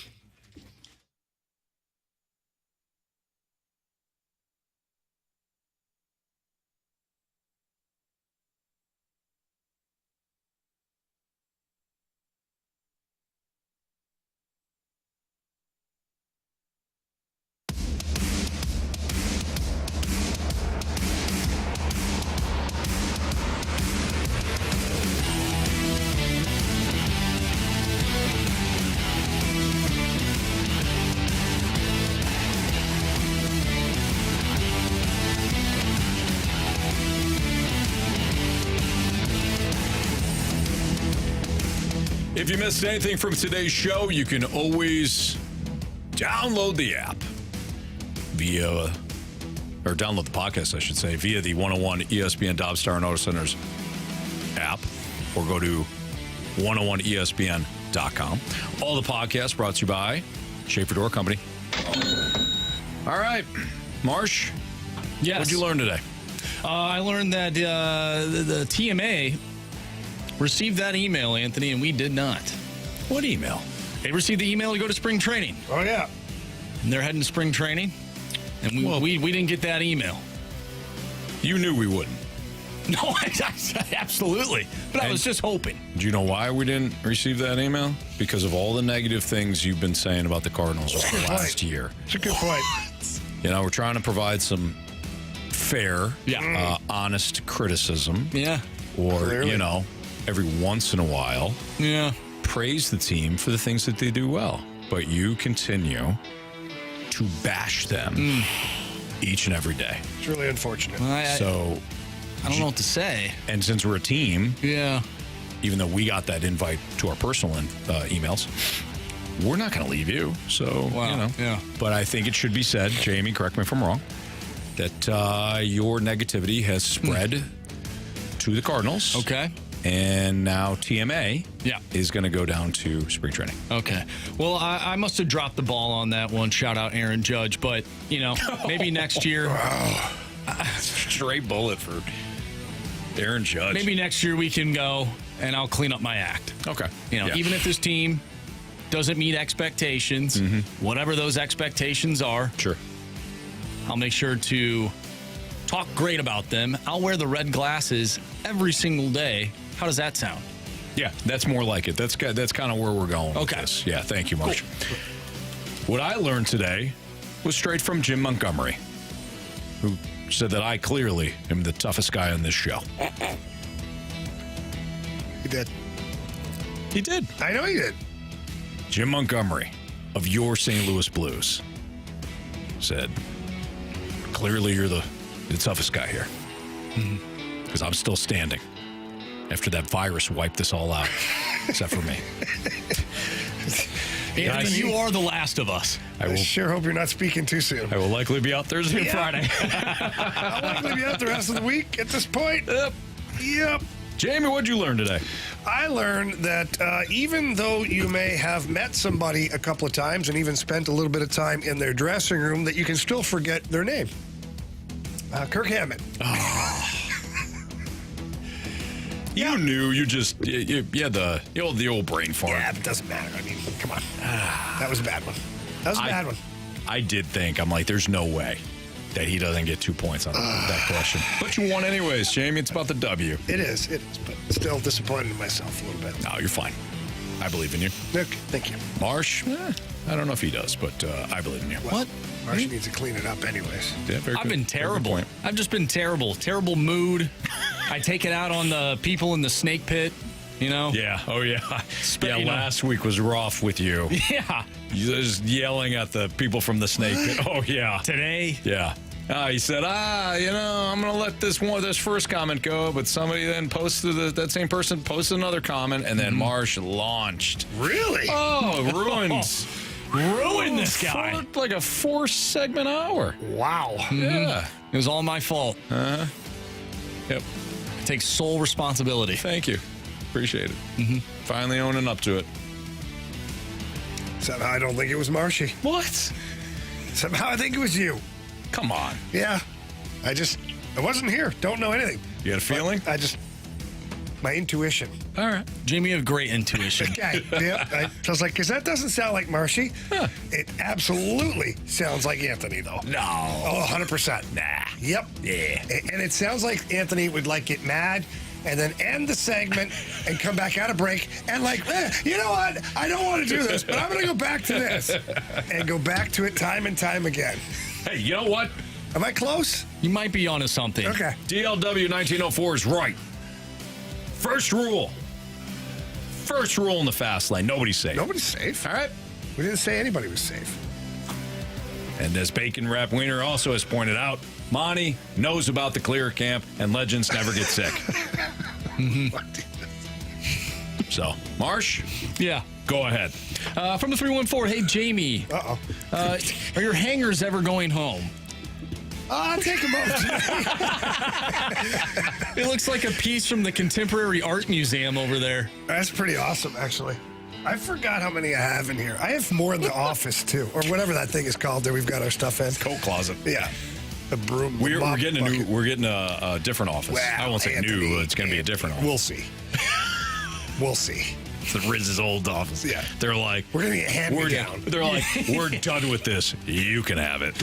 [SPEAKER 1] If you missed anything from today's show, you can always download the app or download the podcast, I should say, via the 101 ESPN Dobstar and Auto Centers app, or go to 101ESPN.com. All the podcasts brought to you by Schaefer Door Company. All right, Marsh.
[SPEAKER 3] Yes.
[SPEAKER 1] What'd you learn today?
[SPEAKER 3] I learned that the TMA received that email, Anthony, and we did not.
[SPEAKER 1] What email?
[SPEAKER 3] They received the email to go to spring training.
[SPEAKER 2] Oh, yeah.
[SPEAKER 3] And they're heading to spring training, and we didn't get that email.
[SPEAKER 1] You knew we wouldn't.
[SPEAKER 3] No, absolutely. But I was just hoping.
[SPEAKER 1] Do you know why we didn't receive that email? Because of all the negative things you've been saying about the Cardinals over the last year.
[SPEAKER 2] It's a good point.
[SPEAKER 1] You know, we're trying to provide some fair, honest criticism.
[SPEAKER 3] Yeah.
[SPEAKER 1] Or,
[SPEAKER 2] Clearly.
[SPEAKER 1] you know, every once in a while, praise the team for the things that they do well. But you continue to bash them each and every day.
[SPEAKER 2] It's really unfortunate.
[SPEAKER 3] I don't know what to say.
[SPEAKER 1] And since we're a team,
[SPEAKER 3] even
[SPEAKER 1] though we got that invite to our personal emails, we're not going to leave you. So, you know. But I think it should be said, Jamie, correct me if I'm wrong, that your negativity has spread to the Cardinals.
[SPEAKER 3] Okay.
[SPEAKER 1] And now TMA is going to go down to spring training.
[SPEAKER 3] Okay. Well, I must have dropped the ball on that one. Shout out Aaron Judge. But, you know, maybe next year.
[SPEAKER 1] Straight bullet for Aaron Judge.
[SPEAKER 3] Maybe next year we can go and I'll clean up my act.
[SPEAKER 1] Okay.
[SPEAKER 3] You know, even if this team doesn't meet expectations, whatever those expectations are, I'll make sure to talk great about them. I'll wear the red glasses every single day. How does that sound?
[SPEAKER 1] Yeah, that's more like it. That's kind of where we're going with this. Yeah, thank you, Marsh. Cool. What I learned today was straight from Jim Montgomery, who said that I clearly am the toughest guy on this show.
[SPEAKER 2] He did.
[SPEAKER 1] He did.
[SPEAKER 2] I know he did.
[SPEAKER 1] Jim Montgomery of your St. Louis Blues said, clearly you're the toughest guy here. Because I'm still standing after that virus wiped this all out, except for me.
[SPEAKER 3] Anthony, you are the last of us.
[SPEAKER 2] I sure hope you're not speaking too soon.
[SPEAKER 1] I will likely be out Thursday and Friday.
[SPEAKER 2] I'll likely be out the rest of the week at this point. Yep.
[SPEAKER 1] Jamie, what'd you learn today?
[SPEAKER 2] I learned that even though you may have met somebody a couple of times and even spent a little bit of time in their dressing room, that you can still forget their name. Kirk Hammett.
[SPEAKER 1] You knew. You had the old brain fart.
[SPEAKER 2] Yeah, but it doesn't matter. I mean, come on. That was a bad one. That was a bad one.
[SPEAKER 1] I did think, I'm like, there's no way that he doesn't get 2 points on that question. But you won anyways, Jamie. It's about the W.
[SPEAKER 2] It is, but still disappointed in myself a little bit.
[SPEAKER 1] No, you're fine. I believe in you.
[SPEAKER 2] Okay, thank you.
[SPEAKER 1] Marsh, I don't know if he does, but I believe in you.
[SPEAKER 2] What? Marsh needs to clean it up anyways.
[SPEAKER 1] Yeah,
[SPEAKER 3] I've been terrible. I've just been terrible. Terrible mood. I take it out on the people in the snake pit, you know?
[SPEAKER 1] Yeah. Oh, yeah. Last week was rough with you.
[SPEAKER 3] Yeah.
[SPEAKER 1] You just yelling at the people from the snake pit. Oh, yeah.
[SPEAKER 3] Today?
[SPEAKER 1] Yeah. He said, I'm going to let this first comment go, but somebody then that same person posted another comment, and then Marsh launched.
[SPEAKER 2] Really?
[SPEAKER 1] Oh,
[SPEAKER 3] ruined this guy.
[SPEAKER 1] For like a 4-segment hour.
[SPEAKER 2] Wow.
[SPEAKER 1] Yeah.
[SPEAKER 3] It was all my fault.
[SPEAKER 1] Uh-huh. Yep.
[SPEAKER 3] I take sole responsibility.
[SPEAKER 1] Thank you. Appreciate it. Finally owning up to it.
[SPEAKER 2] Somehow I don't think it was Marshy.
[SPEAKER 1] What?
[SPEAKER 2] Somehow I think it was you.
[SPEAKER 1] Come on.
[SPEAKER 2] Yeah. I wasn't here. Don't know anything.
[SPEAKER 1] You had a feeling?
[SPEAKER 2] My intuition.
[SPEAKER 3] All right. Jamie, you have great intuition.
[SPEAKER 2] Okay. Yeah. I was like, because that doesn't sound like Marshy.
[SPEAKER 1] Huh.
[SPEAKER 2] It absolutely sounds like Anthony, though.
[SPEAKER 1] No.
[SPEAKER 2] Oh, 100%.
[SPEAKER 1] Nah.
[SPEAKER 2] Yep.
[SPEAKER 1] Yeah.
[SPEAKER 2] And it sounds like Anthony would like get mad and then end the segment and come back out of break and like, you know what? I don't want to do this, but I'm going to go back to this and go back to it time and time again.
[SPEAKER 1] Hey, you know what?
[SPEAKER 2] Am I close?
[SPEAKER 3] You might be onto something.
[SPEAKER 2] Okay.
[SPEAKER 1] DLW 1904 is right. First rule in the fast lane. Nobody's safe.
[SPEAKER 2] Nobody's safe.
[SPEAKER 1] All right.
[SPEAKER 2] We didn't say anybody was safe.
[SPEAKER 1] And as Bacon Wrap Wiener also has pointed out, Monty knows about the clear camp and legends never get sick. So, Marsh?
[SPEAKER 3] Yeah.
[SPEAKER 1] Go ahead.
[SPEAKER 3] From the 314, hey, Jamie.
[SPEAKER 2] Uh-oh.
[SPEAKER 3] Are your hangers ever going home?
[SPEAKER 2] I'll take them over.
[SPEAKER 3] It looks like a piece from the Contemporary Art Museum over there.
[SPEAKER 2] That's pretty awesome, actually. I forgot how many I have in here. I have more in the office, too, or whatever that thing is called that we've got our stuff in.
[SPEAKER 1] Coat closet.
[SPEAKER 2] Yeah. The broom.
[SPEAKER 1] We're getting a different office.
[SPEAKER 2] Well,
[SPEAKER 1] I won't say
[SPEAKER 2] Anthony,
[SPEAKER 1] new, it's going to be a different office.
[SPEAKER 2] We'll see. We'll see.
[SPEAKER 1] It's the Riz's old office.
[SPEAKER 2] Yeah.
[SPEAKER 1] They're like,
[SPEAKER 2] we're going to get hand-me-down.
[SPEAKER 1] They're like, we're done with this. You can have it.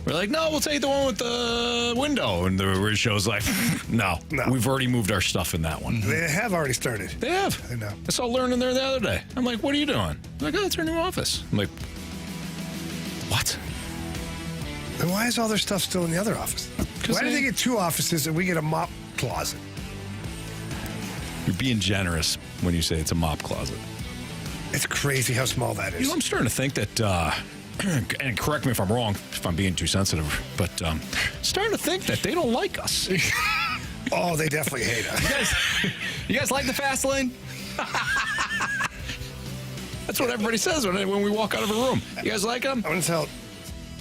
[SPEAKER 1] We're like, no, we'll take the one with the window. And the Riz show's like, no, we've already moved our stuff in that one.
[SPEAKER 2] They have already started.
[SPEAKER 1] They have.
[SPEAKER 2] I know.
[SPEAKER 1] I saw Learning there the other day. I'm like, what are you doing? They're like, oh, it's our new office. I'm like, what?
[SPEAKER 2] Then why is all their stuff still in the other office? Why do they get two offices and we get a mop closet?
[SPEAKER 1] You're being generous when you say it's a mop closet.
[SPEAKER 2] It's crazy how small that is.
[SPEAKER 1] You know, I'm starting to think that, and correct me if I'm wrong, if I'm being too sensitive, but starting to think that they don't like us.
[SPEAKER 2] Oh, they definitely hate us.
[SPEAKER 3] You guys like the fast lane?
[SPEAKER 1] That's what everybody says when we walk out of a room. You guys like them?
[SPEAKER 2] I'm going to tell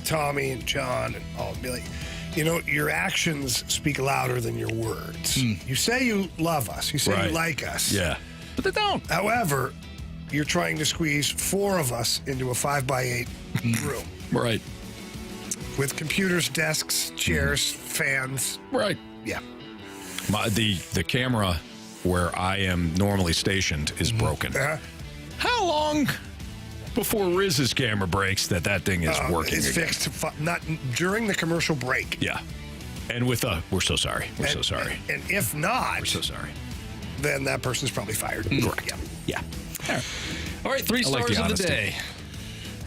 [SPEAKER 2] Tommy and John and all, be like, you know, your actions speak louder than your words. You say you love us. You say you like us.
[SPEAKER 1] Yeah. But they don't.
[SPEAKER 2] However, you're trying to squeeze 4 of us into a 5x8 room.
[SPEAKER 1] Right.
[SPEAKER 2] With computers, desks, chairs, fans.
[SPEAKER 1] Right.
[SPEAKER 2] Yeah.
[SPEAKER 1] The camera where I am normally stationed is broken. How long before Riz's camera breaks that thing is working
[SPEAKER 2] It's
[SPEAKER 1] again?
[SPEAKER 2] fixed, not during the commercial break.
[SPEAKER 1] Yeah. And with we're so sorry. We're so sorry.
[SPEAKER 2] And if not,
[SPEAKER 1] we're so sorry.
[SPEAKER 2] Then that person's probably fired.
[SPEAKER 1] Correct.
[SPEAKER 2] Yeah.
[SPEAKER 3] All right, 3 stars of the day.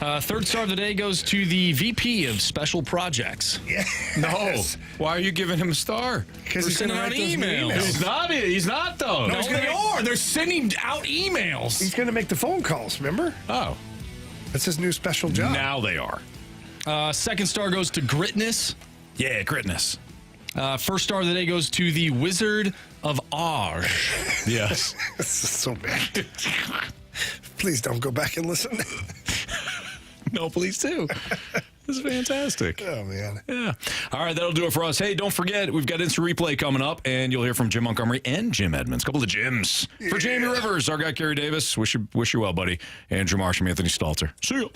[SPEAKER 3] Third star of the day goes to the VP of Special Projects.
[SPEAKER 2] Yes.
[SPEAKER 1] No. Why are you giving him a star?
[SPEAKER 2] Because he's
[SPEAKER 3] sending
[SPEAKER 2] going to
[SPEAKER 3] out emails.
[SPEAKER 1] He's not though.
[SPEAKER 3] No, they are. They're sending out emails.
[SPEAKER 2] He's going to make the phone calls, remember?
[SPEAKER 1] Oh.
[SPEAKER 2] That's his new special job.
[SPEAKER 1] Now they are.
[SPEAKER 3] Second star goes to Gritness.
[SPEAKER 1] Yeah, Gritness.
[SPEAKER 3] First star of the day goes to the Wizard of Oz.
[SPEAKER 1] Yes.
[SPEAKER 2] This is so bad. Please don't go back and listen.
[SPEAKER 1] No, please do. This is fantastic.
[SPEAKER 2] Oh, man.
[SPEAKER 1] Yeah. All right, that'll do it for us. Hey, don't forget, we've got instant replay coming up, and you'll hear from Jim Montgomery and Jim Edmonds. Couple of Jims. For Jamie Rivers, our guy, Carey Davis. Wish you well, buddy. Andrew Marsh and Anthony Stalter. See you.